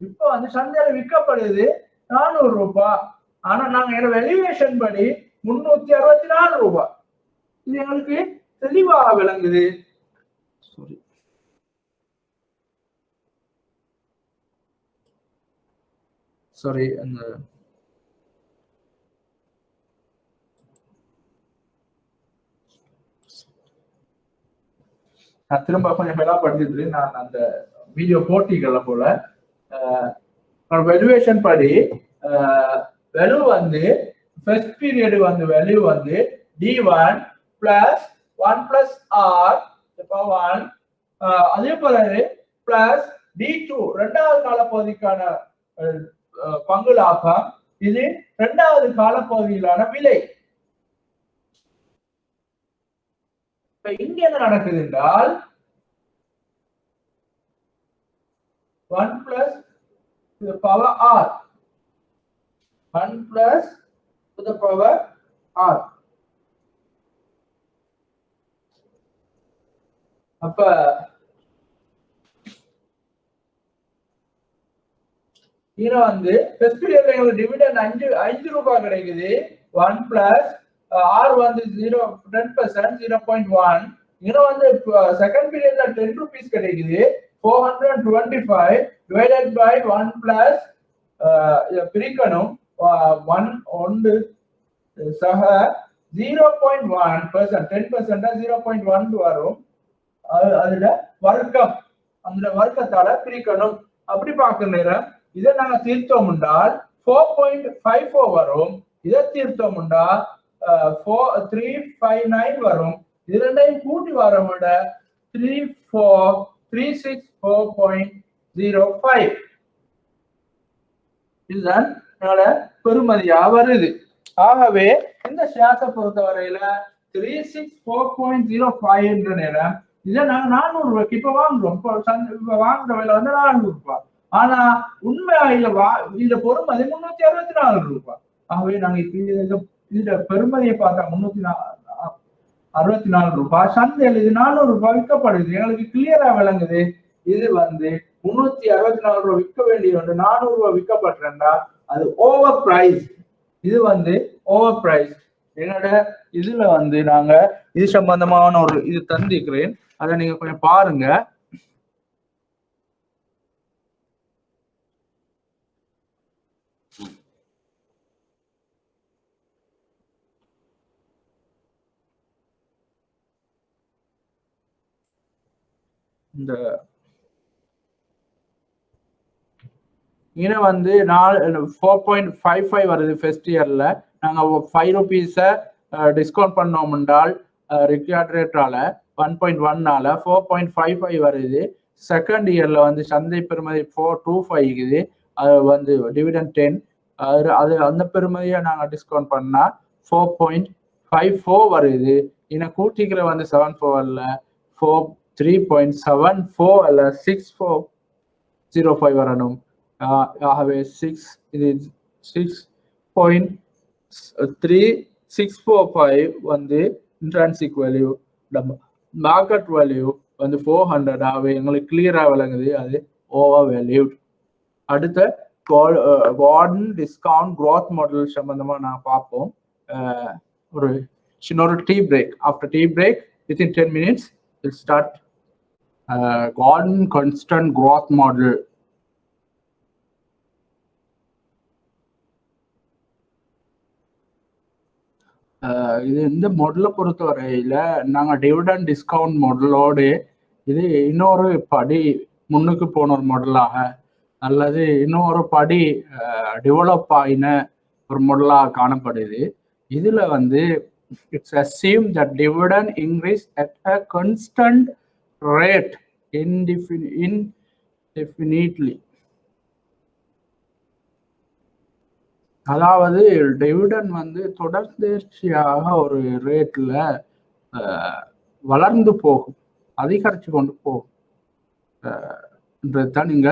இப்ப வந்து சந்தையில விற்கப்படுது 400 ரூபாய். ஆனா நாங்க எங்க வேல்யூவேஷன் படி 364 ரூபாய். இது எங்களுக்கு தெளிவாக விளங்குது. சாரி அந்த நான் திரும்ப கொஞ்சம் பெலா படிச்சுட்டு நான் அந்த வீடியோ போட்டிகள்ல போல வேல்யூவேஷன் படி வேல்யூ வந்து ஃபர்ஸ்ட் பீரியட் வந்து வேல்யூ வந்து D1 plus 1 plus R power 1 அதே போல plus D2 இரண்டாவது காலப்பகுதிக்கான பங்கு லாபம் இது இரண்டாவது காலப்பகுதியிலான விலை. இங்க என்ன நடக்குது என்றால் 1 plus to the power R 1 plus to the power R. அப்ப இது வந்து ஃபர்ஸ்ட் பீரியட்ல எங்களுக்கு டிவிடெண்ட் 5 ரூபாய் கிடைக்குது. 1 plus R வந்து 10% 0.1. இது வந்து செகண்ட் பீரியட்ல 10 ரூபீஸ் கிடைக்குது. 425 divided by 1 plus பிரிக்கணும் 1 சக 0.1% 10% 0.1 வரும். அதுல வர்க்கம் அந்த வர்க்கத்தால பிரிக்கணும். அப்படி பார்க்கிற நேரம் இதை நாங்க தீர்த்தோம் என்றால் 4.54 வரும். இதை தீர்த்தோம் என்றால் 359 வரும். இரண்டையும் கூட்டி வர விட 364.05 இதுதான் என்னோட பெறுமதியா வருது. ஆகவே இந்த ஷேர்ஸை பொறுத்தவரையில 364.05 என்ற நேரம் இதை நாங்க 400 ரூபாய்க்கு இப்ப வாங்குறோம். இப்ப வாங்குற விலை வந்து 400 ரூபாய். ஆனா உண்மையில இதுல பொறுமதி 364 ரூபாய். ஆகவே நாங்க இப்ப இதுல பெறுமதியை பார்த்தா 364 ரூபாய். சந்தையில் இது 400 ரூபாய் விற்கப்படுது. எங்களுக்கு கிளியரா விளங்குது. இது வந்து 364 ரூபாய் விற்க வேண்டிய ஒன்று 400 ரூபாய் விற்கப்படுறா அது ஓவர் பிரைஸ். இது வந்து ஓவர் பிரைஸ். என்னோட இதுல வந்து நாங்க இது சம்பந்தமான ஒரு இது தந்திக்கிறேன். அதை நீங்க கொஞ்சம் பாருங்க. இந்த இங்கே வந்து 4.55 வருது ஃபர்ஸ்ட் இயர்ல. நாங்கள் ₹5 டிஸ்கவுண்ட் பண்ணோம் என்றால் ரிக்வயர்ட் ரேட்டால 1.1 4.55 வருது. செகண்ட் இயர்ல வந்து சந்தை பெறுமதி 4.25 இருக்குது. அது வந்து டிவிடெண்ட் 10 அது அந்த பெறுமதியை நாங்கள் டிஸ்கவுண்ட் பண்ணா 4.54 வருது. இன்னும் கூட்டிக்கிற வந்து 7.4 அல்ல 3.74 அல்ல 6.05 வரணும். ஆகவே 6.3645 வந்து இன்ட்ரான்சிக் வேல்யூ. மார்க்கெட் வேல்யூ வந்து 400. ஆகவே எங்களுக்கு கிளியரா விளங்குது அது ஓவர் வேல்யூட். அடுத்த கார்டன் டிஸ்கவுண்ட் க்ரோத் மாடல் சம்பந்தமா நான் பார்ப்போம். ஒரு சின்ன tea break. After tea break within 10 minutes we'll start Gordon constant growth model. இது இந்த மாடலை பொறுத்தவரையில நாங்கள் டிவிடெண்ட் டிஸ்கவுண்ட் மாடலோடு இது இன்னொரு படி முன்னுக்கு போன ஒரு மாடலாக அல்லது இன்னொரு படி டெவலப் ஆகின ஒரு மாடலாக காணப்படுது. இதுல வந்து it's assumed that dividend increase at a constant rate indefinitely. அதாவது டிவிடன் வந்து தொடர்ச்சியாக ஒரு ரேட்ல வளர்ந்து போகும், அதிகரித்து கொண்டு போகும் என்றதுதான் இங்க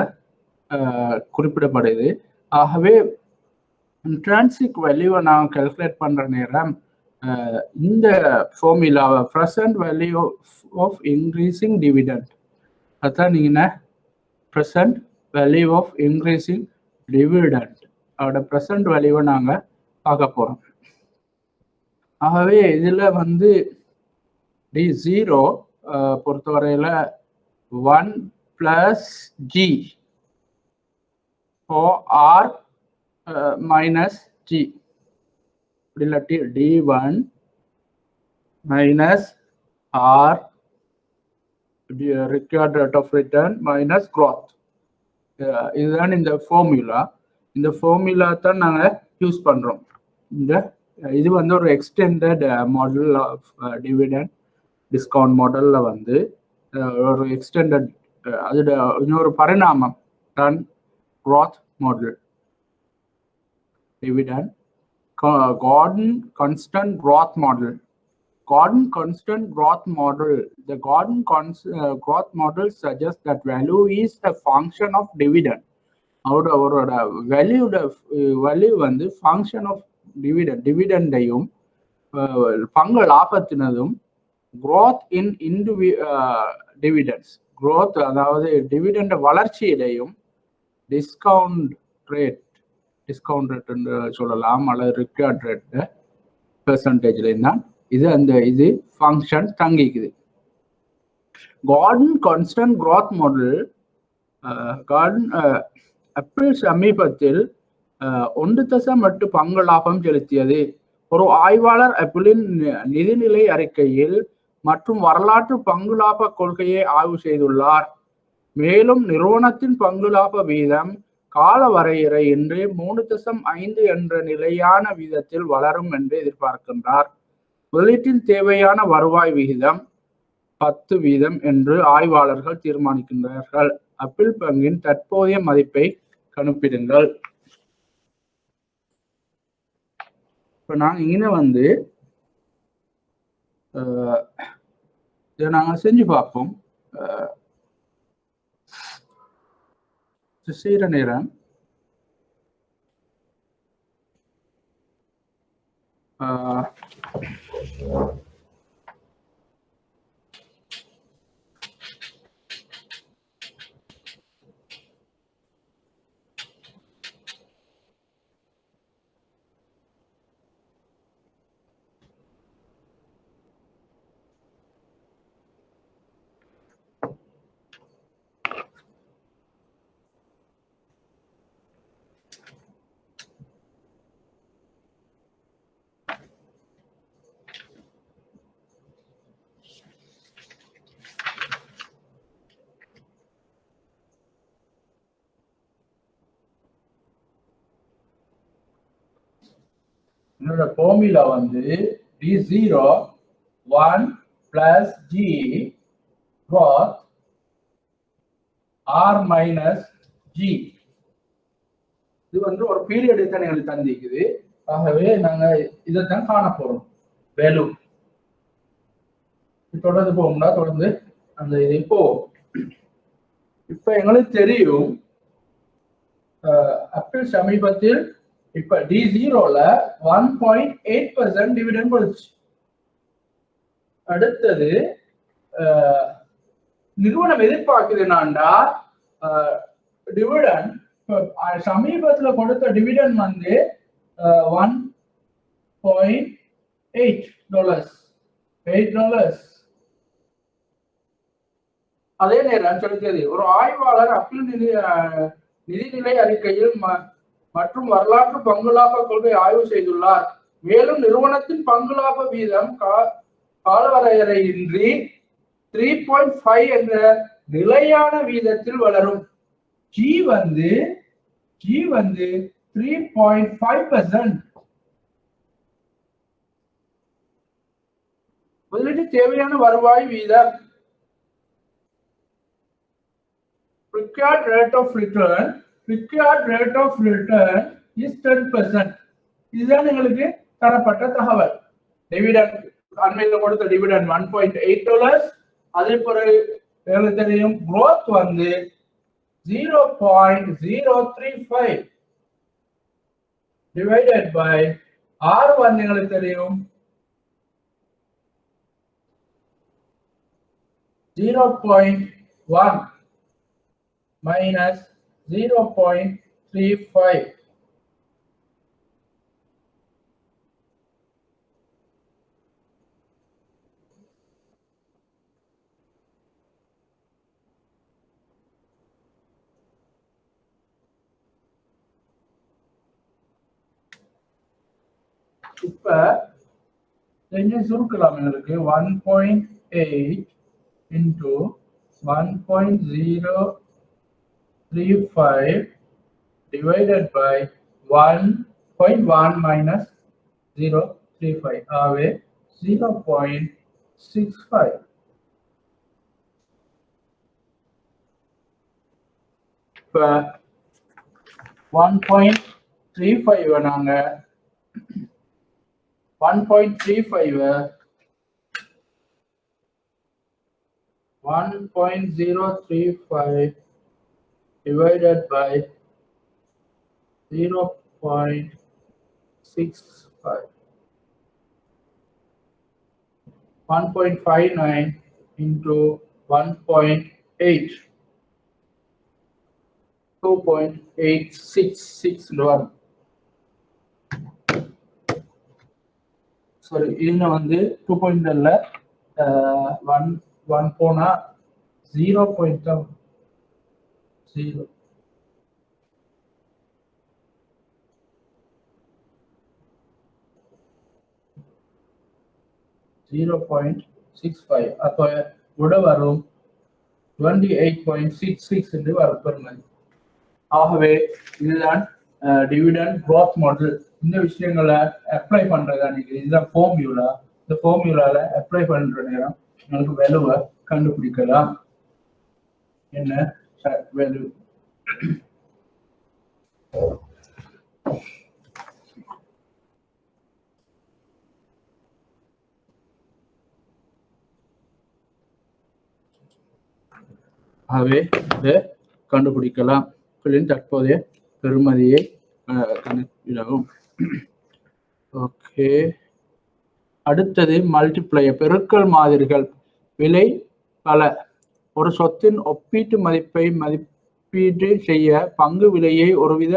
குறிப்பிடப்படுது. ஆகவே இன்ட்ரான்சிக் வேல்யூவை நான் கால்குலேட் பண்ற நேரம் இந்த ஃபார்முலாவை present value of increasing dividend அதான் நீங்க present value of increasing dividend அதோட ப்ரெசன்ட் வேல்யூவை நாங்கள் பார்க்க போகிறோம். ஆகவே இதில் வந்து D0 பொறுத்தவரையில் 1 + G R - G இல்லாட்டி D1 - R required rate of return - growth. இதுதான் இந்த ஃபார்முலா. இந்த ஃபார்முலா தான் நாங்கள் யூஸ் பண்ணுறோம். இது வந்து ஒரு extended model of dividend discount மாடலில் வந்து ஒரு எக்ஸ்டெண்டட் அதோட இன்னொரு பரிணாமம் தான் growth model. Dividend Gordon constant growth model. Gordon constant growth model. The Gordon growth model suggests that value is a function of dividend. அவரோட வேல்யூ வந்து ஃபங்க்ஷன் ஆஃப் டிவிடெண்டையும் பங்கு லாபத்தினதும் growth in dividends growth அதாவது டிவிடெண்ட் வளர்ச்சியிலையும் டிஸ்கவுண்ட் ரேட் என்று சொல்லலாம் அல்லது ரிக்வயர்ட் ரேட் பெர்சன்டேஜ்லையும் தான் இது ஃபங்க்ஷன் தங்கிக்குது. Gordon constant growth model Gordon ஆப்பிள் சமீபத்தில் 1.8 பங்கு லாபம் செலுத்தியது. ஒரு ஆய்வாளர் ஆப்பிளின் நிதிநிலை அறிக்கையில் மற்றும் வரலாற்று பங்கு லாப கொள்கையை ஆய்வு செய்துள்ளார். மேலும் நிறுவனத்தின் பங்கு லாப வீதம் கால வரையறை இன்றி 3.5 என்ற நிலையான வீதத்தில் வளரும் என்று எதிர்பார்க்கின்றார். முதலீட்டின் தேவையான வருவாய் விகிதம் 10% என்று ஆய்வாளர்கள் தீர்மானிக்கின்றார்கள். ஆப்பிள் பங்கின் தற்போதைய மதிப்பை கணிப்பிடுங்கள். இப்போ நாங்கள் இங்கே வந்து இதை நாங்கள் செஞ்சு பார்ப்போம். செய்கிற நேரம் இதோட ஃபார்முலா வந்து D0 1 plus G growth R minus G. இது வந்து ஒரு பீரியட் தான் எங்களுக்கு தந்திக்குது. ஆகவே நாங்க இதைத்தான் காண போறோம். வேல்யூ தொடர்ந்து போகும்னா தொடர்ந்து அந்த இது இப்ப எங்களுக்கு தெரியும் ஆப்பிள் சமீபத்தில் இப்ப D0ல 1.8% டிவிடெண்ட் கொடுத்துச்சு. அடுத்தது நிறுவனம் எதிர்பார்க்குது என்னன்னா டிவிடெண்ட் சமீபத்துல கொடுத்த டிவிடெண்ட் வந்து $1.8. அதே நேரம் சொல்லியது ஒரு ஆய்வாளர் அப்பிள் நிதிநிலை அறிக்கையில் மற்றும் வரலாற்று பங்குலாப கொள்கை ஆய்வு செய்துள்ளார். மேலும் நிறுவனத்தின் பங்குலாப வீதம் காலவரையறையின்றி 3.5 என்ற நிலையான வீதத்தில் வளரும். G வந்து 3.5%. முதலீட்டு தேவையான வருவாய் வீதம் required rate of return is 10%. இதுதான் எங்களுக்கு தரப்பட்ட தகவல். டிவிடெண்ட் அண்மையில் கொடுத்த டிவிடெண்ட் $1.8. அதே பிறகு எங்களுக்கு தெரியும் growth வந்து 0.035 divided by R1 எங்களுக்கு தெரியும் 0.1 minus 0.35. இப்ப எங்க சுருக்கலாம் எங்களுக்கு 1.8 into 1.035 divided by 1.1 minus 0.35 ஆகவே 0.65. இப்ப 1.35 நாங்க 1.035 divided by 0.65. 1.59 into 1.8. 2.866 sorry இதுல வந்து 2 இல்ல 1 போனா 0.0 0.65 அப்ப விட வரும் 28.66 என்று வரும். ஆகவே இதுதான் டிவிடெண்ட் growth மாடல். இந்த விஷயங்களை அப்ளை பண்றதா நீங்க இதுதான் ஃபார்முலா. இந்த ஃபார்முலால அப்ளை பண்ற நேரம் உங்களுக்கு வேல்யூவை கண்டுபிடிக்கலாம். என்ன வேல்யூ ஆகவே இதை கண்டுபிடிக்கலாம். தற்போதைய பெறுமதியை கணக்கிடவும். ஓகே, அடுத்தது மல்டிப்ளையர் பெருக்கல் மாதிரிகள். விலை பல ஒரு சொத்தின் ஒப்பீட்டு மதிப்பை மதிப்பீடு செய்ய பங்கு விலையை ஒருவித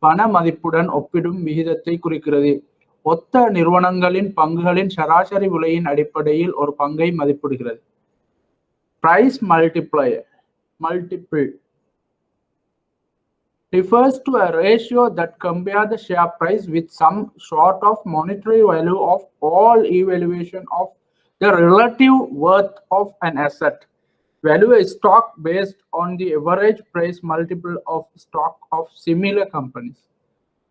பண மதிப்புடன் ஒப்பிடும் விகிதத்தை குறிக்கிறது. ஒத்த நிறுவனங்களின் பங்குகளின் சராசரி விலையின் அடிப்படையில் ஒரு பங்கை மதிப்பிடுகிறது. Price multiple refers to a ratio that compares the share price with some sort of monetary value of all evaluation of the relative worth of an asset. Value is stock based on the average price multiple of stock of similar companies.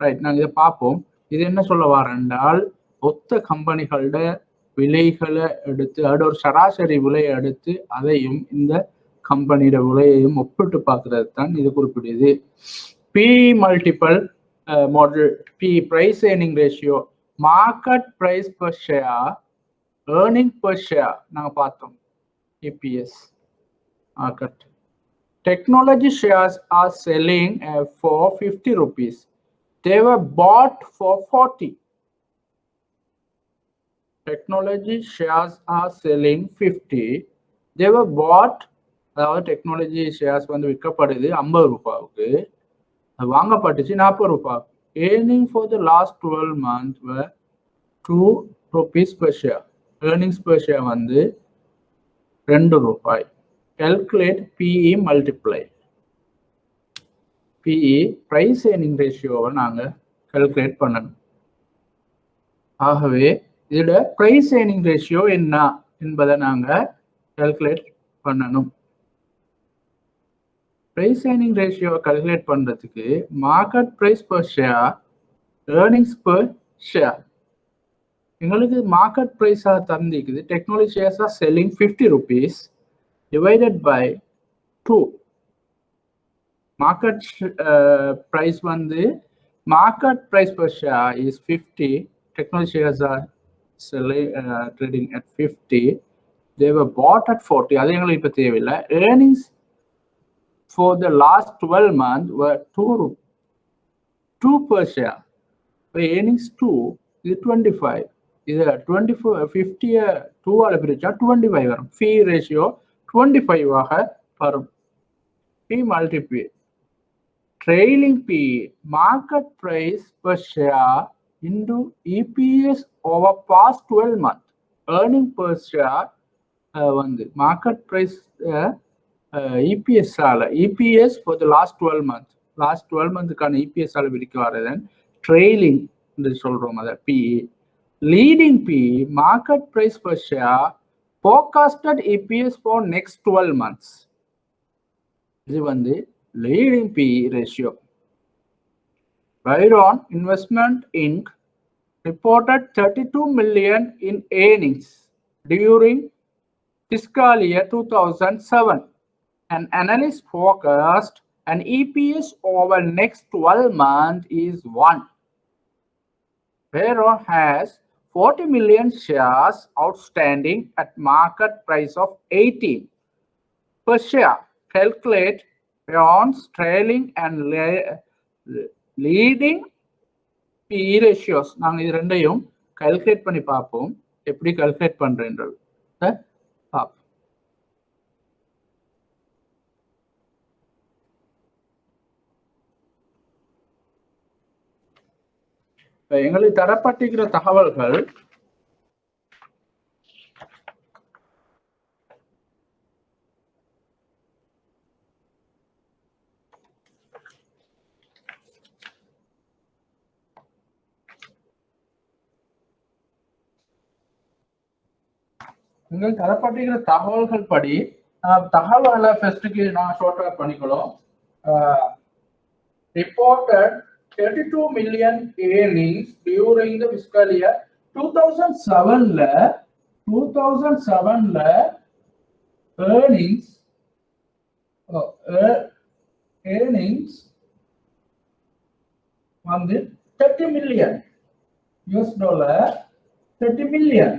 Right, நாங்க இத பாப்போம். இது என்ன சொல்ல வாரென்றால் ஒத்த கம்பெனிகளோட விலைகளை எடுத்து அதோட ஒரு சராசரி விலையை எடுத்து அதையும் இந்த கம்பெனியோட விலையையும் ஒப்பிட்டு பார்க்கறது தான் இது குறிப்பிடுது. P multiple model, P price earning ratio, market price per share, earning per share நாங்கள் பார்த்தோம். EPS market. Technology shares are selling for 50 rupees. They were bought for 40. Technology shares are selling 50. They were bought, அதாவது டெக்னாலஜி ஷேர்ஸ் வந்து விற்கப்படுது 50 ரூபாய்க்கு, வாங்கப்பட்டுச்சு 40 ரூபாய். Earning for the last 12 months were 2 rupees per share. Earnings per share வந்து 2 ரூபாய். Calculate PE multiply. PE price earning ratio நாங்கள் calculate பண்ணணும். ஆகவே இதோட price earning ratio என்ன என்பதை நாங்கள் calculate பண்ணணும். Price earning ratio calculate பண்றதுக்கு market price per share, earnings per share. எங்களுக்கு மார்க்கெட் பிரைஸா தந்திக்குது. Technology shares are selling 50 rupees divided by 2. Market price வந்து market price per share is 50. Technology shares are selling trading at 50. They were bought at 40. அது எங்களுக்கு இப்போ தேவையில்லை. Earnings for the last 12 months were 2 per share. Earnings 2 is 25. இது 24 50 2 ஆல பிரிச்சா 25 வரும். Fee ratio 25 ஆக வரும். P multiple trailing P, market price per share into EPS over past 12 months. Earning per share வந்து market price EPS ஆல, EPS for the last 12 months. Last 12 monthsக்கான EPS ஆல பிரிக்க வரதன் trailing என்று சொல்றோம். அத P. Leading P, market price per share, forecasted EPS for next 12 months. இது வந்து leading P ratio. Byron Investment Inc. reported 32 million in earnings during fiscal year 2007. An analyst forecast an EPS over next 12 months is 1. Byron has 40 million shares outstanding at market price of 18 per share. Calculate Byron's trailing and leading PE ratios. நாங்கள் இது ரெண்டையும் calculate பண்ணி பார்ப்போம். எப்படி calculate பண்றேன்றது பார்ப்போம். எங்களுக்கு தரப்பட்டிருக்கிற தகவல்கள் தகவல்கள் படி தகவலை ஃபர்ஸ்ட்டுக்கு நான் ஷார்ட் அவுட் பண்ணிக்கலாம். Reported 32 million earnings during the fiscal year 2007 earnings வந்து 30 million US dollar, 30 million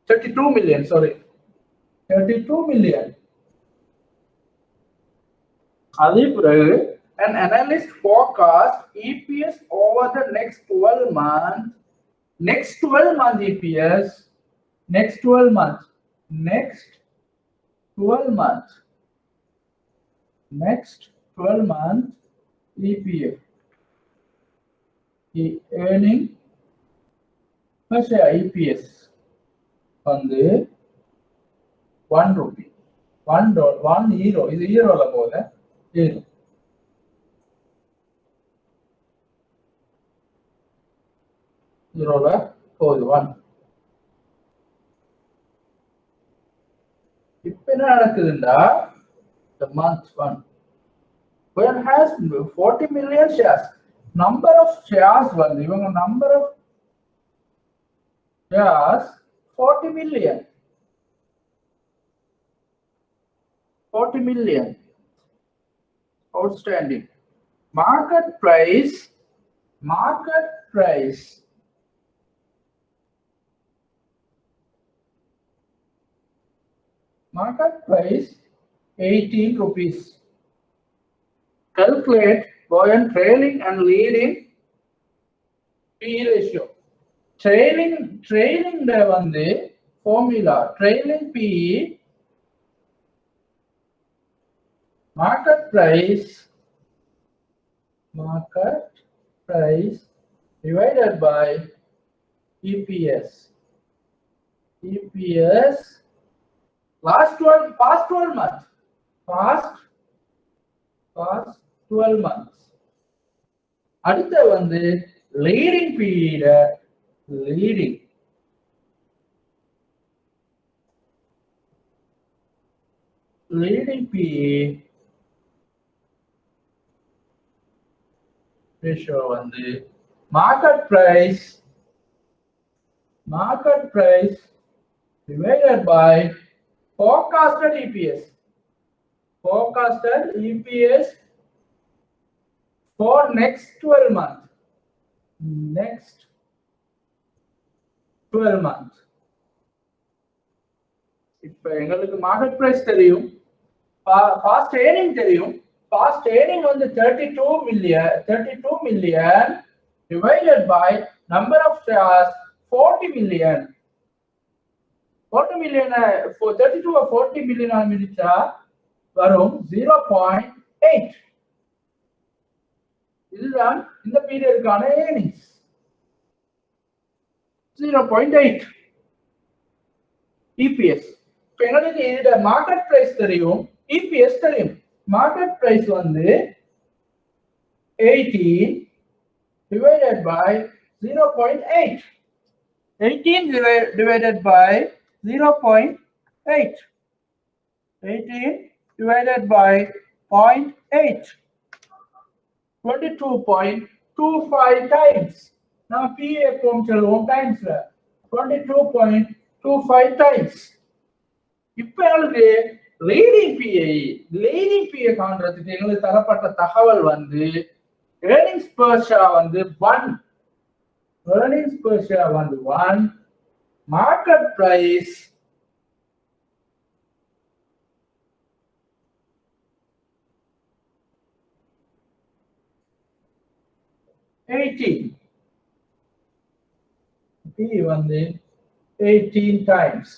32 million, sorry, 32 million. அதே பிறகு an analyst forecast EPS over the next 12 months. Next 12 months EPS, next 12 months EPS, earning per share EPS வந்து 1 rupee, 1 euro. இது ஈரோல போகுது. ஈரோல போகுது 1. இப்ப என்ன நடக்குதுண்டா, the month 1 Goyan has 40 million shares. Number of shares வந்து இவங்க number of shares 40 million. 40 million outstanding. Market price 18 rupees. Calculate Goyan trailing and leading PE ratio. Trailing வந்து formula trailing PE market price divided by EPS past 12 months past 12 months. அடுத்து வந்து leading period leading PE ratio வந்து market price divided by forecasted EPS for next 12 months. இப்ப எங்களுக்கு மார்க்கெட் பிரைஸ் தெரியும், past earning தெரியும். Past earning வந்து 32 million divided by number of shares 40 million. 40 million 32 or 40 million ஆமிச்சா வரும் 0.8. இதுதான் இந்த பீரியடுக்கான earnings 0.8 EPS. இப்போ எங்களுக்கு இதோட மார்க்கெட் பிரைஸ் தெரியும், EPS தெரியும். மார்க்கெட் பிரைஸ் வந்து 18 divided by 0.8. 18 divided by 0.8. 18 divided by 0.8. 22.25 times. Now PA சொல்லுவோம் டைம்ஸ்ல 22.25 times. இப்போ எங்களுக்கு லீடிங் PA காண்றதுக்கு எங்களுக்கு தரப்பட்ட தகவல் வந்து earnings per share வந்து 1. Market price 18. P வந்து 18 times.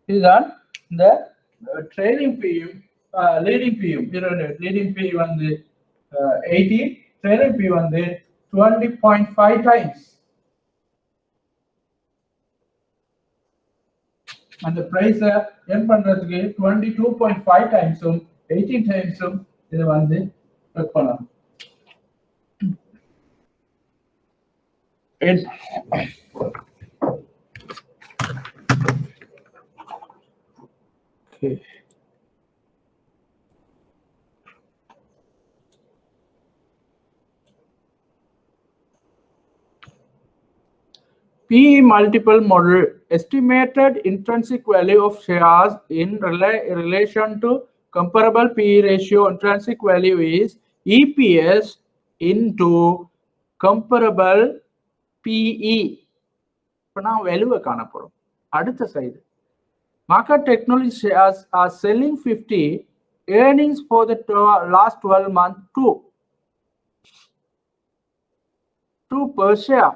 இதுதான் இந்த ட்ரெய்லிங் பியும் லீடிங் பியும். லீடிங் பி வந்து 18, ட்ரெய்லிங் பி வந்து 20.5 times. அந்த பிரைஸ எர்ன் பண்றதுக்கு 22.5 டைம்ஸும் 18 டைம்ஸும் இதை வந்து ஒர்க் பண்ணலாம். Okay. PE multiple model estimated intrinsic value of shares in relation to comparable PE ratio. Intrinsic value is EPS into comparable PE. இப்போ நான் வேல்யூவை காண போறோம். அடுத்த side market technology shares are selling 50, earnings for the last 12 months 2 per share.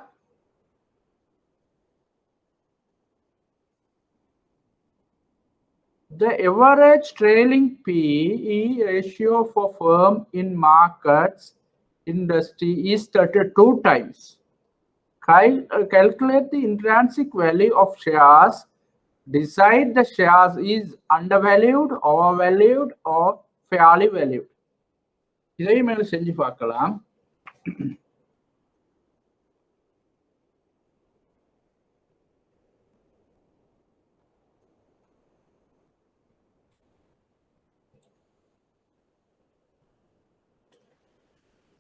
The average trailing PE ratio for firm in markets industry is 32 times. Calculate the intrinsic value of shares. Decide the shares is undervalued, overvalued or fairly valued. இதையும் மேல செஞ்சு பார்க்கலாம்.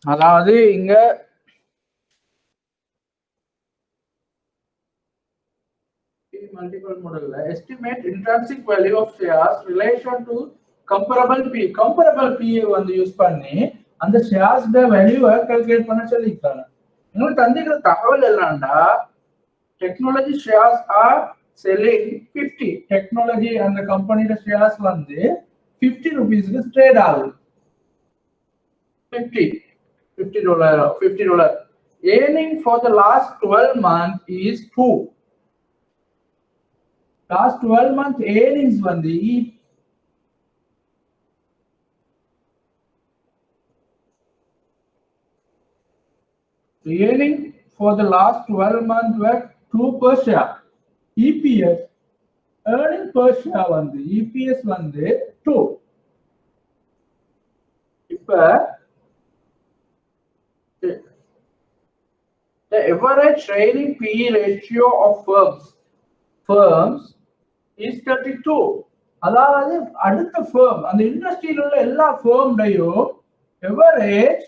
அதாவது இங்க multiple model estimate intrinsic value of shares relation to comparable P. comparable P வந்து யூஸ் பண்ணி அந்த shares ட வேல்யூவை கால்குலேட் பண்ண சொல்லிருக்காங்க. உங்களுக்கு தந்திக்கிற தகவல் என்னன்னா technology shares are selling 50 technology அந்த கம்பெனியோட shares வந்து 50 rupeesக்கு ட்ரேட் ஆகுது. $50 earning for the last 12 months is 2. last 12 month earnings வந்து earning for the last 12 months were 2 per share. EPS earning per share வந்து EPS வந்து 2. இப்ப the average trailing PE ratio of firms is 32. அதாவது அடுத்த firm அந்த இண்டஸ்ட்ரியில உள்ள எல்லா firmடையும் average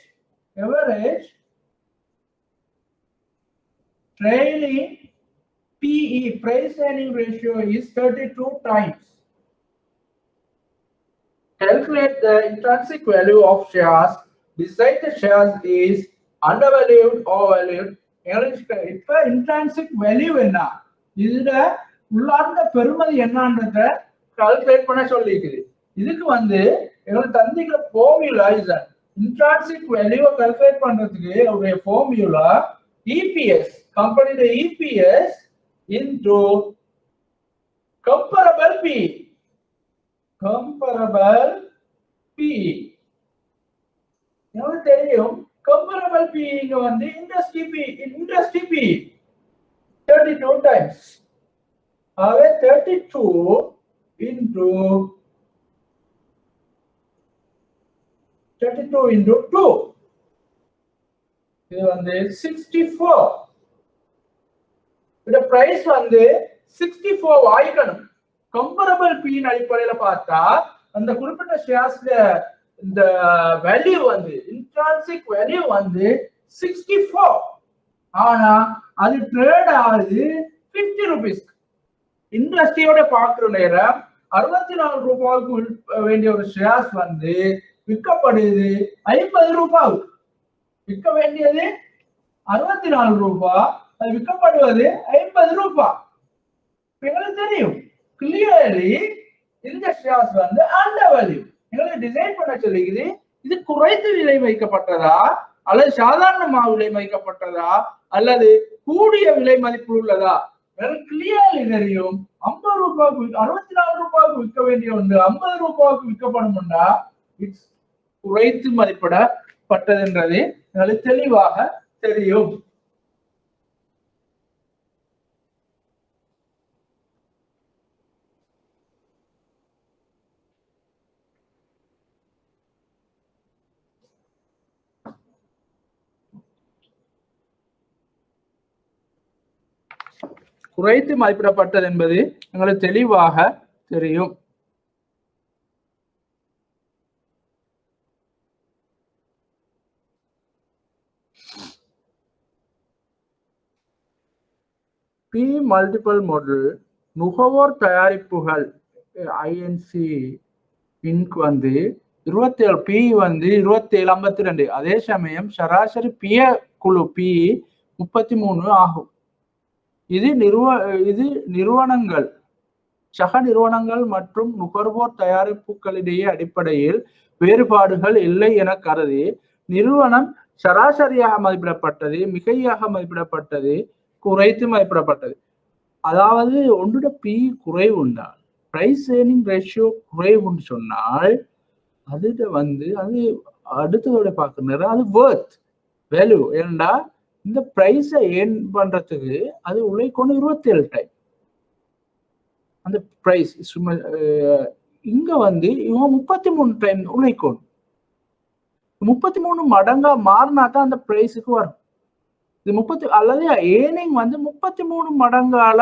trailing PE price earning ratio is 32 times. Calculate the intrinsic value of shares. Decide the shares is undervalued or valued. இப்ப intrinsic value என்ன, இதுல உள்ளார்ந்த பெருமதி என்னன்றத கால்குலேட் பண்ண சொல்லிருக்குது. இதுக்கு வந்து எங்களுக்கு தந்திக்கிற ஃபார்முலா இதுதான். intrinsic value கால்குலேட் பண்றதுக்கு அவருடைய ஃபார்முலா EPS கம்பெனியோட EPS into comparable PE. comparable PE உங்களுக்கு தெரியும். comparable PE இங்க வந்து industry PE 32 times. ஆகவே 32 into 2 இது வந்து 64. இந்த பிரைஸ் வந்து 64 ஆயிக்கணும். comparable P அடிப்படையில பார்த்தா அந்த குறிப்பிட்ட ஷேர்ஸ்ல இந்த வேல்யூ வந்து intrinsic வேல்யூ வந்து 64. ஆனா அது ட்ரேட் ஆகுது 50 rupees. இண்டஸ்ட்ரியோட பார்க்குற நேரம் 64 ரூபாய்க்கு வேண்டிய ஒரு ஷேர்ஸ் வந்து விற்கப்படுது 50 ரூபாய். விற்க வேண்டியது 64 ரூபாய், அது விற்கப்படுவது 50 ரூபாய். எங்களுக்கு தெரியும் கிளியர்லி இந்த ஷேர்ஸ் வந்து அண்டர் வேல்யூ. எங்களுக்கு டிசைன் பண்ண சொல்லிக்குது இது குறைத்து விலை வைக்கப்பட்டதா அல்லது சாதாரணமாக விலை வைக்கப்பட்டதா அல்லது கூடிய விலை மதிப்பு உள்ளதா. கிளியர்லி தெரியும் 50 ரூபாய்க்கு 64 ரூபாய்க்கு விற்க வேண்டிய ஒன்று 50 ரூபாய்க்கு விற்கப்படும்னா இட்ஸ் குறைத்து மதிப்பிடப்பட்டதுன்றது எங்களுக்கு தெளிவாக தெரியும். குறைத்து மதிப்பிடப்பட்டது என்பது எங்களுக்கு தெளிவாக தெரியும். பி மல்டிபிள் மாடல் நுகர்வோர் தயாரிப்புகள் ஐஎன்சி இன்க் வந்து 27 பி வந்து 2752. அதே சமயம் சராசரி பிய குழு பி 33 ஆகும். இது நிறுவனங்கள் சக நிறுவனங்கள் மற்றும் நுகர்வோர் தயாரிப்புகளிடையே அடிப்படையில் வேறுபாடுகள் இல்லை என கருதி நிறுவனம் சராசரியாக மதிப்பிடப்பட்டது, மிகையாக மதிப்பிடப்பட்டது, குறைத்து மதிப்பிடப்பட்டது. அதாவது ஒன்றோட பி குறைவு உண்டால் பிரைஸ் ஏர்னிங் ரேஷியோ குறைவுன்னு சொன்னால் அதுல வந்து அது அடுத்ததோட பார்க்கணும் அது வர்த் வேல்யூ. ஏன்னா இந்த பிரைஸை ஏர்ன் பண்றதுக்கு அது உழைக்கணும் 27 டைம் அந்த பிரைஸ். இங்க வந்து இவன் 33 டைம் உழைக்கணும். 33 மடங்கா மாறினா தான் அந்த பிரைஸுக்கு வரும். இது 30 அல்லது ஏர்னிங் வந்து 33 மடங்கால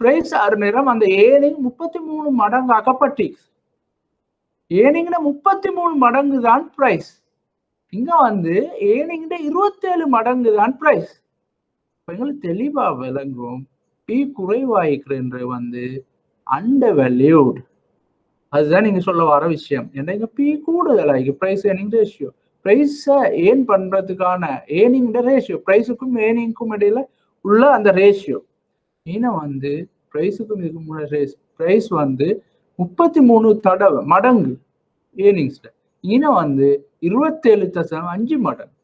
பிரைஸ் ஆறு நேரம் அந்த ஏர்னிங் 33 மடங்காக்கப்பட்டு ஏர்னிங்னா 33 மடங்கு தான் பிரைஸ். இங்க வந்து ஏர்னிங் 27 மடங்கு தான் பிரைஸ். எங்களுக்கு தெளிவா விளங்கும் பி குறைவாய்க்கிறது வந்து அண்டர் வேல்யூட். அதுதான் நீங்க சொல்ல வர விஷயம். ஏன்னா பி கூடுதலாகி பிரைஸ் ஏர்னிங் ரேஷியோ. பிரைஸை ஏர்ன் பண்றதுக்கான ஏர்னிங் ரேஷியோ, பிரைஸுக்கும் ஏர்னிங்க்கும் இடையில உள்ள அந்த ரேஷியோ. ஈன வந்து பிரைஸுக்கும் இதுக்கும் பிரைஸ் வந்து 33 மடங்கு ஏர்னிங்ஸ்ல. ஈன வந்து 27.5 மடங்கு.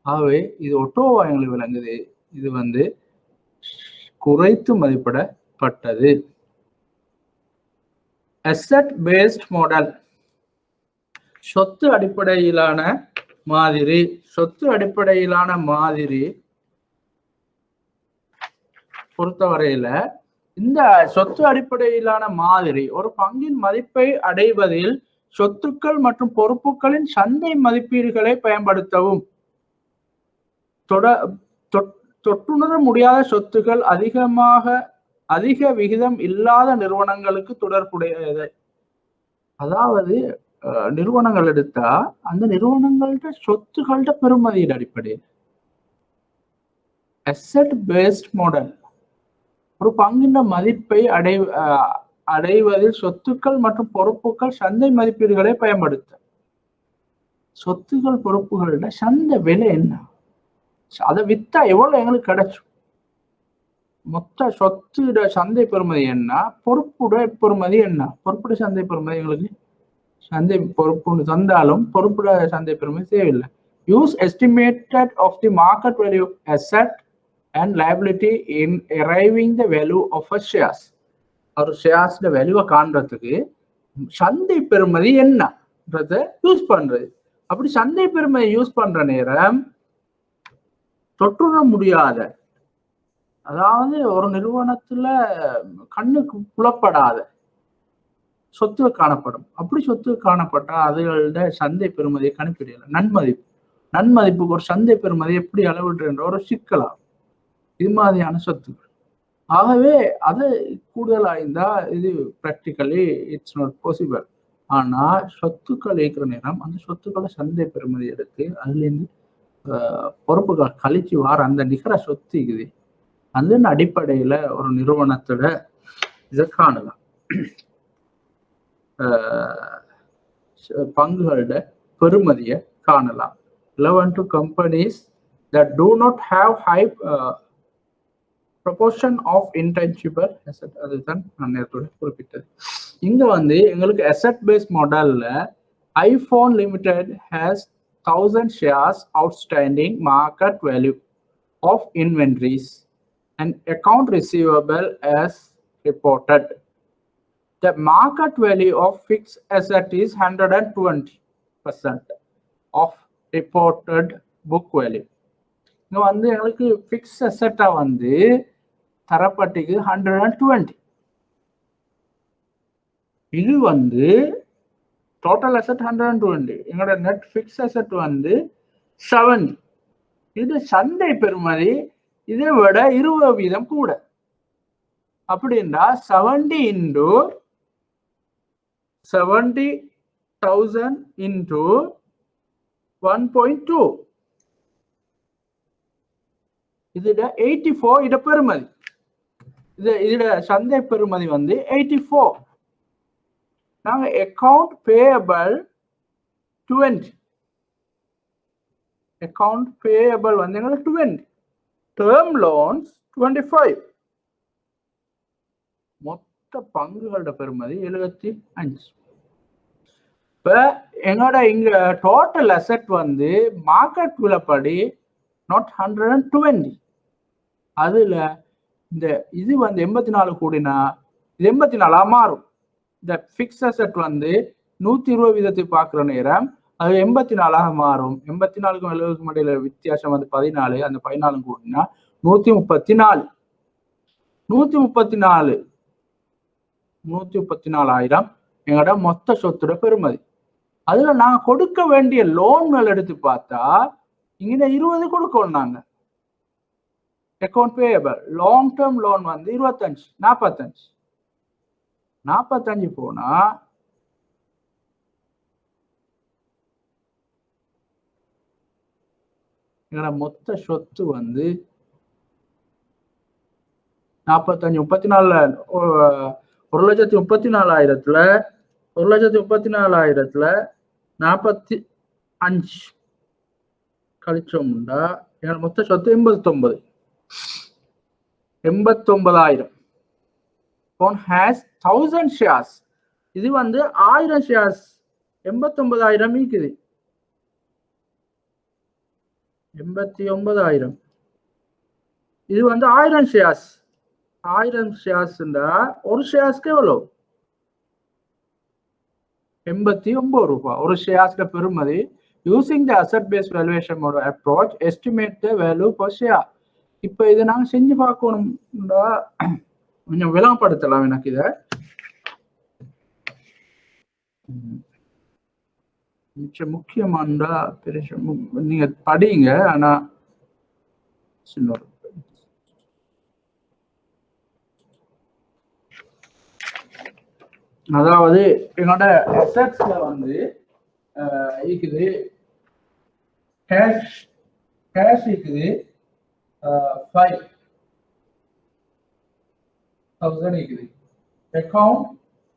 ஆகவே இது ஒட்டோவா எங்களுக்கு விளங்குது. இது வந்து குறைத்து மதிப்பிடப்பட்டது. அசெட் பேஸ்ட் மாடல், சொத்து அடிப்படையிலான மாதிரி. சொத்து அடிப்படையிலான மாதிரி பொறுத்தவரையில இந்த சொத்து அடிப்படையிலான மாதிரி ஒரு பங்கின் மதிப்பை அடைவதில் சொத்துக்கள் மற்றும் பொறுப்புகளின் சந்தை மதிப்பீடுகளை பயன்படுத்தவும், தொட்டுணர முடியாத சொத்துக்கள் அதிக விகிதம் இல்லாத நிறுவனங்களுக்கு தொடர்புடையது. அதாவது நிறுவனங்கள் எடுத்தா அந்த நிறுவனங்கள்ட சொத்துக்கள்ட பெறுமதியின் அடிப்படையில் அசெட் பேஸ்ட் மாடல் ஒரு பங்கின் மதிப்பை அடைவதில் சொத்துக்கள் மற்றும் பொறுப்புகள் சந்தை மதிப்பீடுகளை பயன்படுத்த. சொத்துக்கள் பொறுப்புகளோட சந்தை விலை என்ன, அதை வித்தா எவ்வளவு எங்களுக்கு கிடைச்சும், மொத்த சொத்து சந்தை பெறுமதி என்ன, பொறுப்புடைய பெறுமதி என்ன. பொறுப்புடைய சந்தை பெறுமதி எங்களுக்கு சந்தை பொறுப்பு தந்தாலும் பொறுப்புடைய சந்தை பெறுமதி தேவையில்லை. Use estimated of the market value asset and liability in arriving the value of a shares. ஒரு ஷேர்ஸ் வேல்யூவை காண்றதுக்கு சந்தை பெறுமதி என்னன்றத யூஸ் பண்றது. அப்படி சந்தை பெறுமதி யூஸ் பண்ற நேரம் தொற்றுணர முடியாத, அதாவது ஒரு நிறுவனத்துல கண்ணுக்கு புலப்படாத சொத்து காணப்படும். அப்படி சொத்து காணப்பட்டா அதுகளோட சந்தை பெறுமதியை கணிப்பிடல. நன்மதிப்புக்கு ஒரு சந்தை பெறுமதி எப்படி அளவிடுன்ற ஒரு சிக்கலாகும் இது மாதிரியான சொத்துக்கள். ஆகவே அது கூடுதலாயிருந்தா இது ப்ராக்டிக்கலி இட்ஸ் நாட் பாசிபிள். ஆனா சொத்துக்கள் இருக்கிற நேரம் அந்த சொத்துக்களை சந்தை பெறுமதி எடுத்து அதுல இருந்து பொறுப்புகள் கழிச்சு வார அந்த நிகர சொத்து இது அதன் அடிப்படையில ஒரு நிறுவனத்தோட இதை காணலாம். பங்குகளோட பெறுமதியை காணலாம். 11 companies that do not have high proportion of intangible asset. அதுதான் நான் நேரத்தோட குறிப்பிட்டது. இங்க வந்து எங்களுக்கு asset based மாடல்ல iPhone Limited has 1000 shares outstanding market value of inventories and account receivable as reported. The market value of fixed asset is 120% of reported book value. இங்க வந்து எங்களுக்கு ஃபிக்ஸ் அசெட்டா வந்து தரப்பட்டிக்கு 120. இது வந்து டோட்டல் அசெட் 120. எங்களோட நெட் ஃபிக்ஸ் அசெட் வந்து 70. இது சந்தை பெறுமதி இதை விட 20% கூட. அப்படின்னா 70 into 70,000 into 1.2. இதுட 84 இட பெறுமதி. இதுட சந்தை பெறுமதி வந்து 84. நாங்க அக்கவுண்ட் பேயபிள் 20. அக்கவுண்ட் பேயபிள் வந்து எங்களுக்கு 20. Term loans 25. மொத்த பங்குகளோட பெறுமதி 75. இப்ப எங்களோட இங்க டோட்டல் அசெட் வந்து மார்க்கெட் விலைப்படி நாட் 120. அதுல இந்த இது வந்து 84 கூடினா இது 84 மாறும். இந்த ஃபிக்ஸ் அசெட் வந்து 120% பார்க்குற நேரம் அது 84 மாறும். 84க்கும் 70க்கும் இடையில வித்தியாசம் வந்து 14. அந்த 14 கூடினா 134. 134,000 எங்களோட மொத்த சொத்தோட பெறுமதி. அதுல நாங்க கொடுக்க வேண்டிய லோன்கள் எடுத்து பார்த்தா இங்க 20 கொடுக்கணும். நாங்க account payable long term loan வந்து 25, 45 போனா எங்களோட மொத்த சொத்து வந்து 45 1,34,000 1,34,000 45 கழிச்சோம்டா எங்களோட மொத்த சொத்து 89,000. Phone has 1000 shares. இது வந்து 1000 shares 89,000 இருக்குது. 89,000 இது வந்து 1000 shares. 1000 sharesண்டா ஒரு ஷேர்ஸ்க்கு எவ்வளவு? 89 ரூபாய். ஒரு ஷேர்ஸ்ட பெறுமதி. Using the asset based valuation model approach, estimate the value per share. இப்போ இதை நாங்க செஞ்சு பார்க்கணும்டா கொஞ்சம் விளம்பரப்படுத்தலாம். எனக்கு இதை மிச்ச முக்கியமானதா பெரிய நீங்க படிங்க. ஆனா சின்ன அதாவது எங்களோட அசெட்ஸ்ல வந்து இருக்குது கேஷ் இருக்குது 5,000 இருக்குது.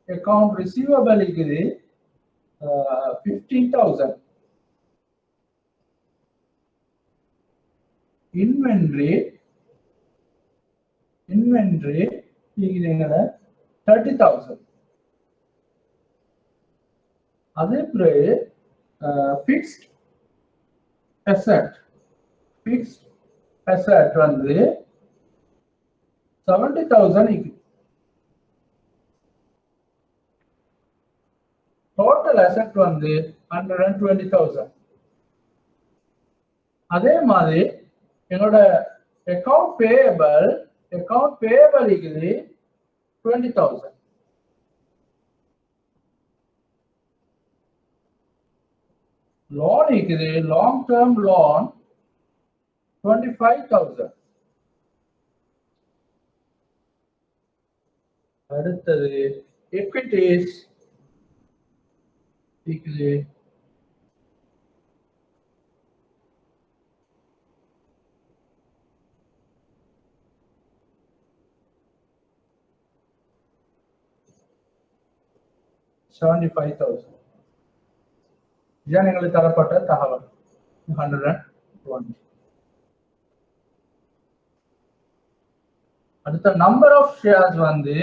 அக்கவுண்ட் ரிசீவபிள் இருக்குது 15,000. இன்வென்ட்ரி இருக்குது 30,000. அதே பிறகு ஃபிக்ஸ்ட் அசெட் வந்து 70,000 இருக்கு. டோட்டல் அசெட் வந்து 120,000. அதே மாதிரி என்னோட அக்கவுண்ட் பேயபிள் இருக்குது 20,000. லோன் இருக்குது லாங் டேர்ம் லோன் 25,000. அடுத்தது எக்விட்டிஸ் இருக்குது 75,000. இதுதான் எங்களுக்கு தரப்பட்ட தகவல் 120. அடுத்த நம்பர் ஆஃப் ஷேர்ஸ் வந்து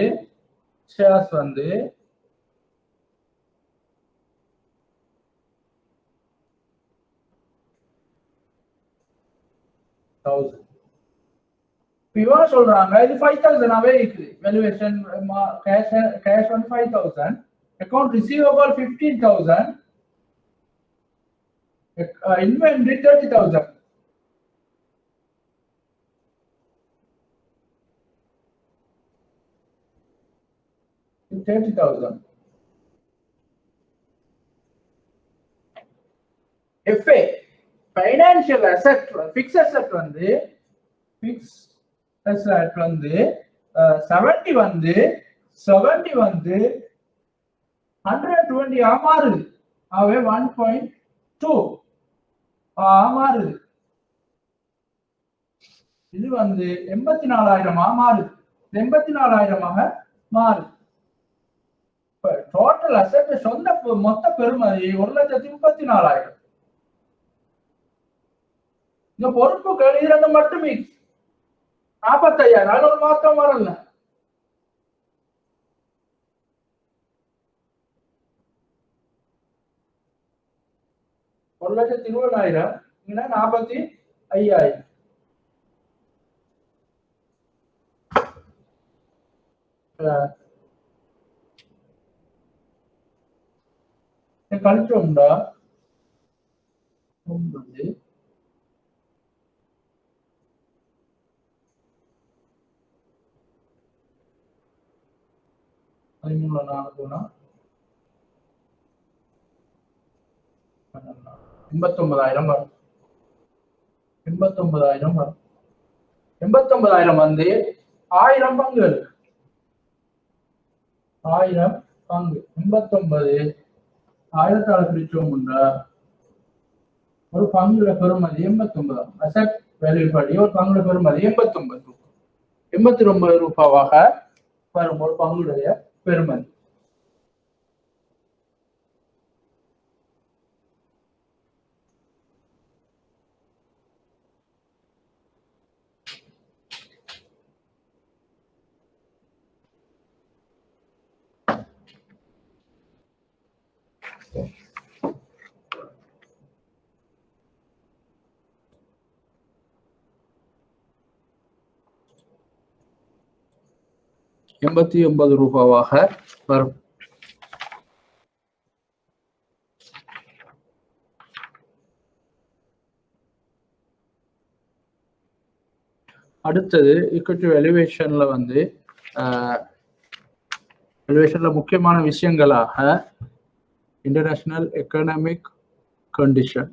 1000. இவங்க சொல்றாங்க இது 5,000 இருக்குது. வேல்யூவேஷன் கேஷ் வந்து 5,000, account receivable 15,000, inventory 30,000. FA financial asset fixed asset வந்து 70 வந்து 120 மாறுது. ஆகவே 1.2 மாறுது. இது வந்து 84,000 மாறுது. 84,000 மாறுது. டோட்டல் அசெட் சொந்த மொத்த பெறுமதி 1,34,000. இந்த பொறுப்புகள் இரண்டு மட்டுமே 45,000 ஒரு மாற்றம் வரல. ஒரு 1,20,000 இங்க 45,000. கழிச்சோம்டா 9 13 4 போனா 89,000 வரும். 89,000 வரும். 89,000 வந்து 1000 பங்குகள். 1000 பங்கு 89 1000 பிரிச்சோம்னா ஒரு பங்குல பெறுமதி 89. அசட் வேல்யூ படி ஒரு பங்குல பெறுமதி 89 ரூபாய். 89 ரூபாவாக வரும் ஒரு பங்குடைய பெறுமதி. ரூபாவாக வரும். அடுத்தது ஈக்விட்டி வேல்யூவேஷன்ல வந்து வேல்யூவேஷன்ல முக்கியமான விஷயங்களாக international economic condition,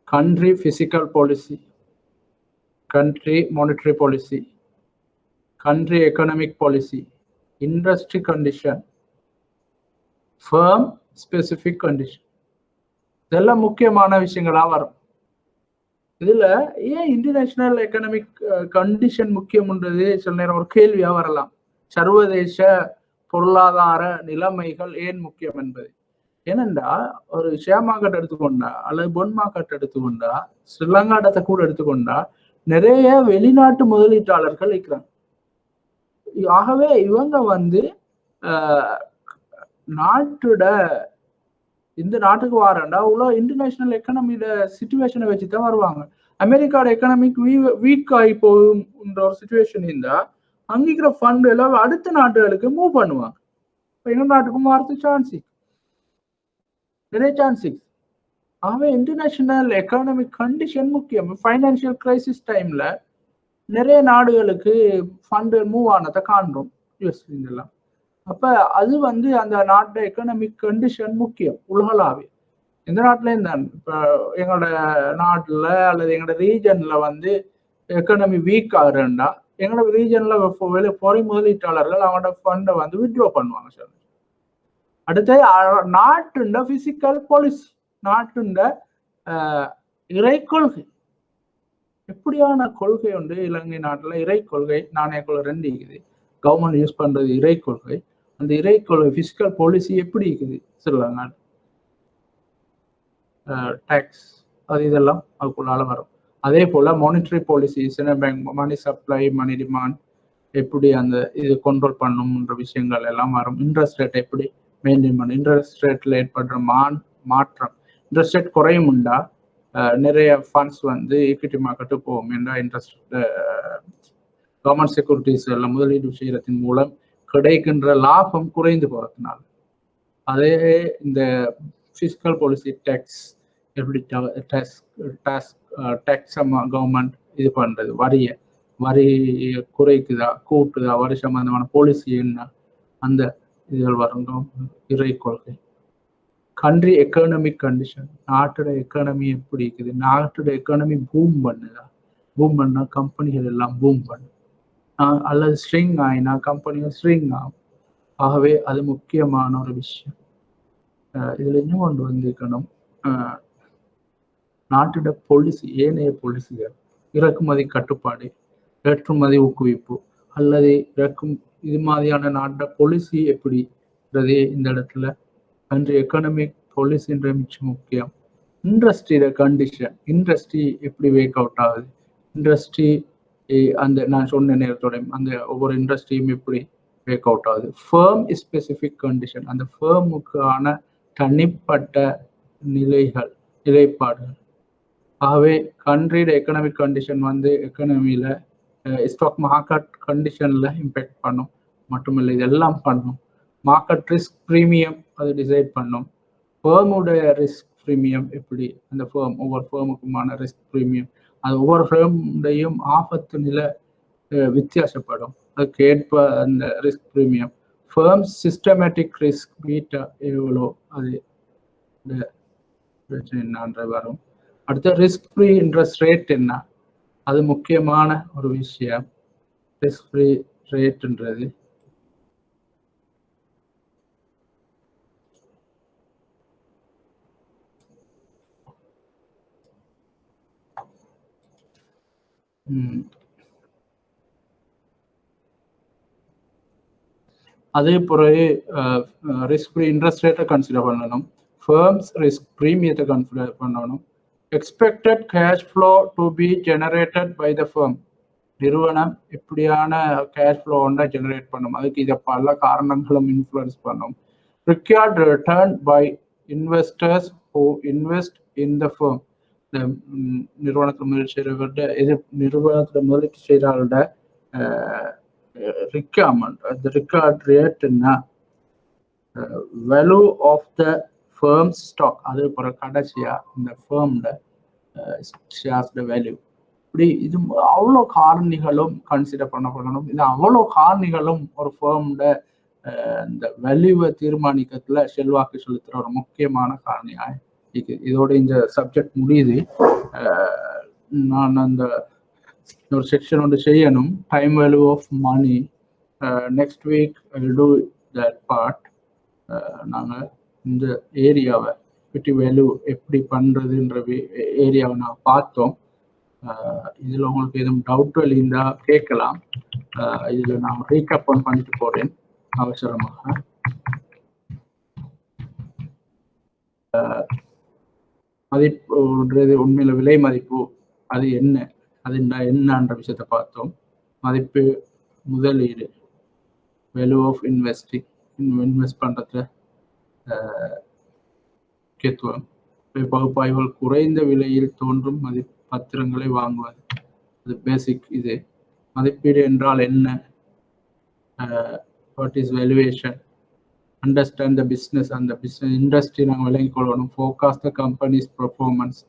country fiscal policy, country monetary policy, country economic policy, industry condition, firm specific condition. இதெல்லாம் முக்கியமான விஷயங்களா வரும். இதுல ஏன் இன்டர்நேஷனல் எக்கனாமிக் கண்டிஷன் முக்கியம்ன்றது சில நேரம் ஒரு கேள்வியா வரலாம். சர்வதேச பொருளாதார நிலைமைகள் ஏன் முக்கியம் என்பது. ஏனென்றா ஒரு ஷேர் மார்க்கெட் எடுத்துக்கொண்டா அல்லது பொன் மார்க்கெட் எடுத்துக்கொண்டா ஸ்ரீலங்காட்டத்தை கூட எடுத்துக்கொண்டா நிறைய வெளிநாட்டு முதலீட்டாளர்கள் இருக்கிறாங்க. ஆகவே இவங்க வந்து நாட்டோட இந்த நாட்டுக்கு வாரண்டா உள்ள இன்டர்நேஷனல் எக்கனாமியோட சிச்சுவேஷனை வச்சுதான் வருவாங்க. அமெரிக்காவோட எக்கனாமிக் வீக் ஆகி போகும்ன்ற ஒரு சிச்சுவேஷன் இருந்தா அங்கிக்கிற ஃபண்ட் எல்லாம் அடுத்த நாடுகளுக்கு மூவ் பண்ணுவாங்க. எங்க நாட்டுக்கும் வரது சான்ஸ் நிறைய சான்ஸ். ஆகவே இன்டர்நேஷனல் எக்கனாமிக் கண்டிஷன் முக்கியம். ஃபைனான்சியல் கிரைசிஸ் டைம்ல நிறைய நாடுகளுக்கு ஃபண்ட் மூவ் ஆனதை காண்றோம் யூஎஸ்லாம். அப்ப அது வந்து அந்த நாட்டோட எக்கனாமிக் கண்டிஷன் முக்கியம் உலகளாவே. எந்த நாட்டிலையும் தான் இப்ப எங்களோட நாட்டுல அல்லது எங்களோட ரீஜன்ல வந்து எக்கனாமி வீக் ஆகுறா எங்களோட ரீஜன்ல ஃபாரின் முதலீட்டாளர்கள் அவங்களோட ஃபண்டை வந்து வித்ட்ரா பண்ணுவாங்க சார். அடுத்து நாட்டுண்ட பிசிக்கல் பாலிசி, நாட்டுண்ட இறை கொள்கை. எப்படியான கொள்கை உண்டு இலங்கை நாட்டுல? இறை கொள்கை, நாணய கொள்கை ரெண்டு இருக்குது. கவர்மெண்ட் யூஸ் பண்றது இறை கொள்கை. அந்த இறை கொள்கை பிசிக்கல் பாலிசி எப்படி இருக்குது ஸ்ரீலங்கா? டேக்ஸ் அது இதெல்லாம் அதுக்குள்ளால வரும். அதே போல monetary policy, central bank money supply money demand எப்படி அந்த இது கண்ட்ரோல் பண்ணும்ன்ற விஷயங்கள் எல்லாம் வரும். இன்ட்ரெஸ்ட் ரேட் எப்படி மெயின்டைன் பண்ணும், இன்ட்ரெஸ்ட் ரேட்ல ஏற்படுற மாற்றம், இன்ட்ரெஸ்ட் ரேட் குறையும் உண்டா நிறைய ஃபண்ட்ஸ் வந்து ஈக்விட்டி மார்க்கெட்டு போகும். ஏன்னா இன்ட்ரெஸ்ட் கவர்மெண்ட் செக்யூரிட்டிஸ் எல்லாம் முதலீடு செய்யறதன் மூலம் கிடைக்கின்ற லாபம் குறைந்து போறதுனால. அதே இந்த ஃபிஸ்கல் பாலிசி டேக்ஸ் எப்படி டேக்ஸ் கவர்மெண்ட் இது பண்றது, வரி குறைக்குதா கூட்டுதா, வரி சம்பந்தமான பாலிசி என்ன, அந்த இதுகள் வரும். இறை கொள்கை. கண்ட்ரி எக்கனாமிக் கண்டிஷன், நாட்டோட எக்கானமி எப்படி இருக்குது, நாட்டோட எக்கானமி பூம் பண்ணுதா, பூம் பண்ணா கம்பெனிகள் எல்லாம் பூம் பண்ணு, அல்லது ஸ்ட்ரிங் ஆயினா கம்பெனிகள் ஸ்ட்ரிங் ஆகும். ஆகவே அது முக்கியமான ஒரு விஷயம். இதுல இன்னும் கொண்டு வந்திருக்கணும், நாட்டோட பாலிசி, ஏனைய பாலிசிகள், இறக்குமதி கட்டுப்பாடு, ஏற்றுமதி ஊக்குவிப்பு அல்லது இது மாதிரியான நாட்டோட பாலிசி எப்படின்றதே இந்த இடத்துல கண்ட்ரி எக்கனாமிக் பாலிசின்ற மிச்சம் முக்கியம். இண்டஸ்ட்ரியோட கண்டிஷன், இண்டஸ்ட்ரி எப்படி வேக் அவுட் ஆகுது, இண்டஸ்ட்ரி அந்த நான் சொன்ன நேரத்தோட அந்த ஒவ்வொரு இண்டஸ்ட்ரியும் எப்படி வேக் அவுட் ஆகுது. ஃபேர்ம் ஸ்பெசிஃபிக் கண்டிஷன், அந்த ஃபேர்முக்கான தனிப்பட்ட நிலைப்பாடுகள். ஆகவே கண்ட்ரியோட எக்கனாமிக் கண்டிஷன் வந்து எக்கனாமியில ஸ்டாக் மார்க்கெட் கண்டிஷன்ல இம்பேக்ட் பண்ணும். மட்டுமில்லை இதெல்லாம் பண்ணும். மார்க்கெட் ரிஸ்க் ப்ரீமியம் அது டிசைட் பண்ணும். ஃபேர்முடைய ரிஸ்க் ப்ரீமியம் எப்படி, அந்த ஃபேர்ம் ஒவ்வொரு ஃபேர்முக்குமான ரிஸ்க் ப்ரீமியம் அது ஒவ்வொரு ஃபேர்முடையும் ஆபத்து நிலை வித்தியாசப்படும். அதுக்கு ஏற்ப அந்த risk premium. Firm systematic risk beta எவ்வளோ, அது பிரச்சனை என்னன்ற வரும். அடுத்த ரிஸ்க் ஃப்ரீ இன்ட்ரெஸ்ட் ரேட் என்ன, அது முக்கியமான ஒரு விஷயம். ரிஸ்க் ஃப்ரீ ரேட்ன்றது அதே பிறகு ரிஸ்க் ஃப்ரீ இன்ட்ரெஸ்ட் ரேட்டை கன்சிடர் பண்ணணும், ஃபர்ம்ஸ் ரிஸ்க் ப்ரீமியத்தை கன்சிடர் பண்ணணும், expected cash flow to be generated by the firm, நிறுவனம் எப்படியான கேஷ் ஃப்ளோ ஒன்றை ஜெனரேட் பண்ணும், அதுக்கு இதை பல காரணங்களும் இன்ஃப்ளூயன்ஸ் பண்ணும், required return by investors who invest in the firm, இந்த நிறுவனத்தில் முதலீடு செய்கிறவர்கிட்ட நிறுவனத்தில் முதலீடு செய்கிறாரோட requirement, the required rate என்ன, value of the firm's stock, அது ஒரு கடைசியா இந்த ஃபர்ம்ல ஷேர்ஸ் வேல்யூ, இப்படி இது அவ்வளோ காரணிகளும் கன்சிடர் பண்ணப்படணும். இது அவ்வளோ காரணிகளும் ஒரு ஃபர்ம்ல இந்த வேல்யூவை தீர்மானிக்கிறதுல செல்வாக்கு செலுத்துற ஒரு முக்கியமான காரணியா இது. இதோட இந்த சப்ஜெக்ட் முடியுது. நான் அந்த ஒரு செக்ஷன் ஒன்று செய்யணும், time value of money. Next week I will do that part. நாங்கள் இந்த ஏரியாவை எக்விட்டி வேல்யூ எப்படி பண்ணுறதுன்ற ஏரியாவை நான் பார்த்தோம். இதில் உங்களுக்கு எதுவும் டவுட்கள் இருந்தால் கேட்கலாம். இதில் நான் ரீகப் பண்ணிட்டு போகிறேன் அவசரமாக. மதிப்புன்றது உண்மையில விலை மதிப்பு அது என்ன, அது என்னன்ற விஷயத்தை பார்த்தோம். மதிப்பு முதலீடு, வேல்யூ ஆஃப் இன்வெஸ்டிங், இன்வெஸ்ட் பண்ணுறதுல முக்கியத்துவம், பகுப்பாய்வுகள், குறைந்த விலையில் தோன்றும் பத்திரங்களை வாங்குவது, அது பேசிக். இது மதிப்பீடு என்றால் என்ன, what is valuation, understand the business, அந்த பிஸ்னஸ் இண்டஸ்ட்ரி நாங்கள் விளங்கிக் கொள்ளணும், forecast the companies performance,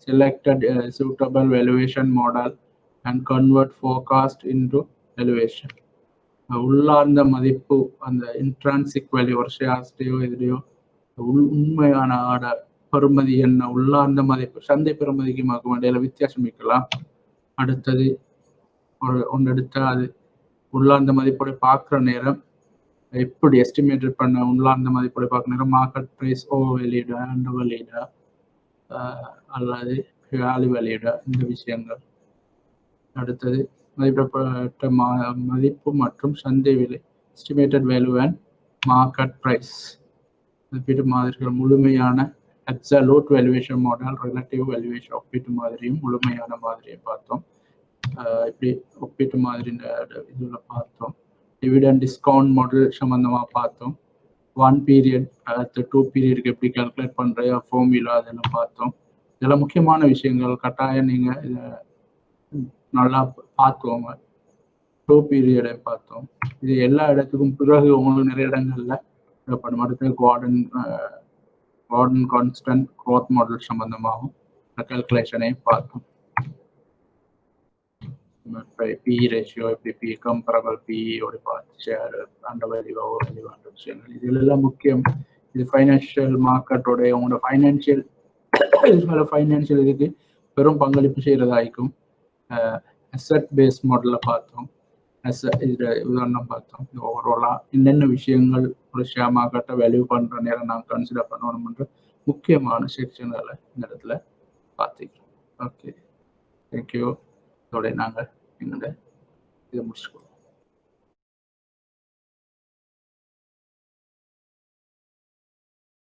selected suitable valuation model and convert forecast into valuation. உள்ளார்ந்த மதிப்பு, அந்த இன்ட்ரான்சிக் வேல்யூ, ஒரு ஷேர்ஸ்டையோ இதுலையோ உண்மையான பெறுமதி என்ன, உள்ளார்ந்த மதிப்பு, சந்தை பெறுமதிக்கு மாக்கும் இடையில வித்தியாசம் இருக்கலாம். அடுத்தது ஒன்று எடுத்தால் அது உள்ளார்ந்த மதிப்போட பார்க்குற நேரம் எப்படி எஸ்டிமேட்டட் பண்ண, உள்ளார்ந்த மதிப்போட பார்க்குற நேரம் மார்க்கெட் ப்ரைஸ் ஓவர் வேல்யூடா அண்டர் வேல்யூடா அல்லது வேல்யூ வேல்யூடா, இந்த விஷயங்கள். அடுத்தது மதிப்பிடப்பட்ட மதிப்பு மற்றும் சந்தை விலை, estimated value and market price. மதிப்பீட்டு மாதிரிகள் முழுமையான absolute valuation model, relative valuation ஒப்பீட்டு மாதிரியும் முழுமையான மாதிரியை பார்த்தோம். இப்படி ஒப்பீட்டு மாதிரி இதில் பார்த்தோம். டிவிடெண்ட் டிஸ்கவுண்ட் மாடல் சம்பந்தமாக பார்த்தோம். 1 பீரியட் அடுத்து 2 பீரியடுக்கு எப்படி கால்குலேட் பண்ணுற ஃபார்முலா அதெல்லாம் பார்த்தோம். இதெல்லாம் முக்கியமான விஷயங்கள், கட்டாயம் நீங்கள் இதை நல்லா பார்த்துவோங்க. 2 பீரியடை பார்த்தோம். இது எல்லா இடத்துக்கும் பிறகு உங்களுக்கு நிறைய இடங்கள்ல தேவைப்படும். அடுத்து கார்டன் கான்ஸ்டன்ட் க்ரோத் மாடல் சம்பந்தமாகவும் கால்குலேஷனை பார்த்தோம். பி ரேஷியோ எப்படி, பி கம்பரபிள் பியோட பார்த்து share under value over value அந்த விஷயங்கள் இதெல்லாம் முக்கியம். இது ஃபைனான்ஷியல் மார்க்கெட்டோடைய உங்களோட ஃபைனான்ஷியல் இதுக்கு பெரும் பங்களிப்பு செய்கிறதாയിരിക്കും. அசட் பேஸ் மாடலில் பார்த்தோம், இதில் உதாரணம் பார்த்தோம். இது ஓவராலாக என்னென்ன விஷயங்கள் ஒரு ஷேர் மார்க்கெட்டை வேல்யூ பண்ணுற நேரம் நாங்கள் கன்சிடர் பண்ணணும்ன்ற முக்கியமான செக்ஷன்களை இந்த இடத்துல பார்த்துக்கிறோம். Okay, thank you. இதோட நாங்கள் எங்களோட இதை முடிச்சுக்கோம்.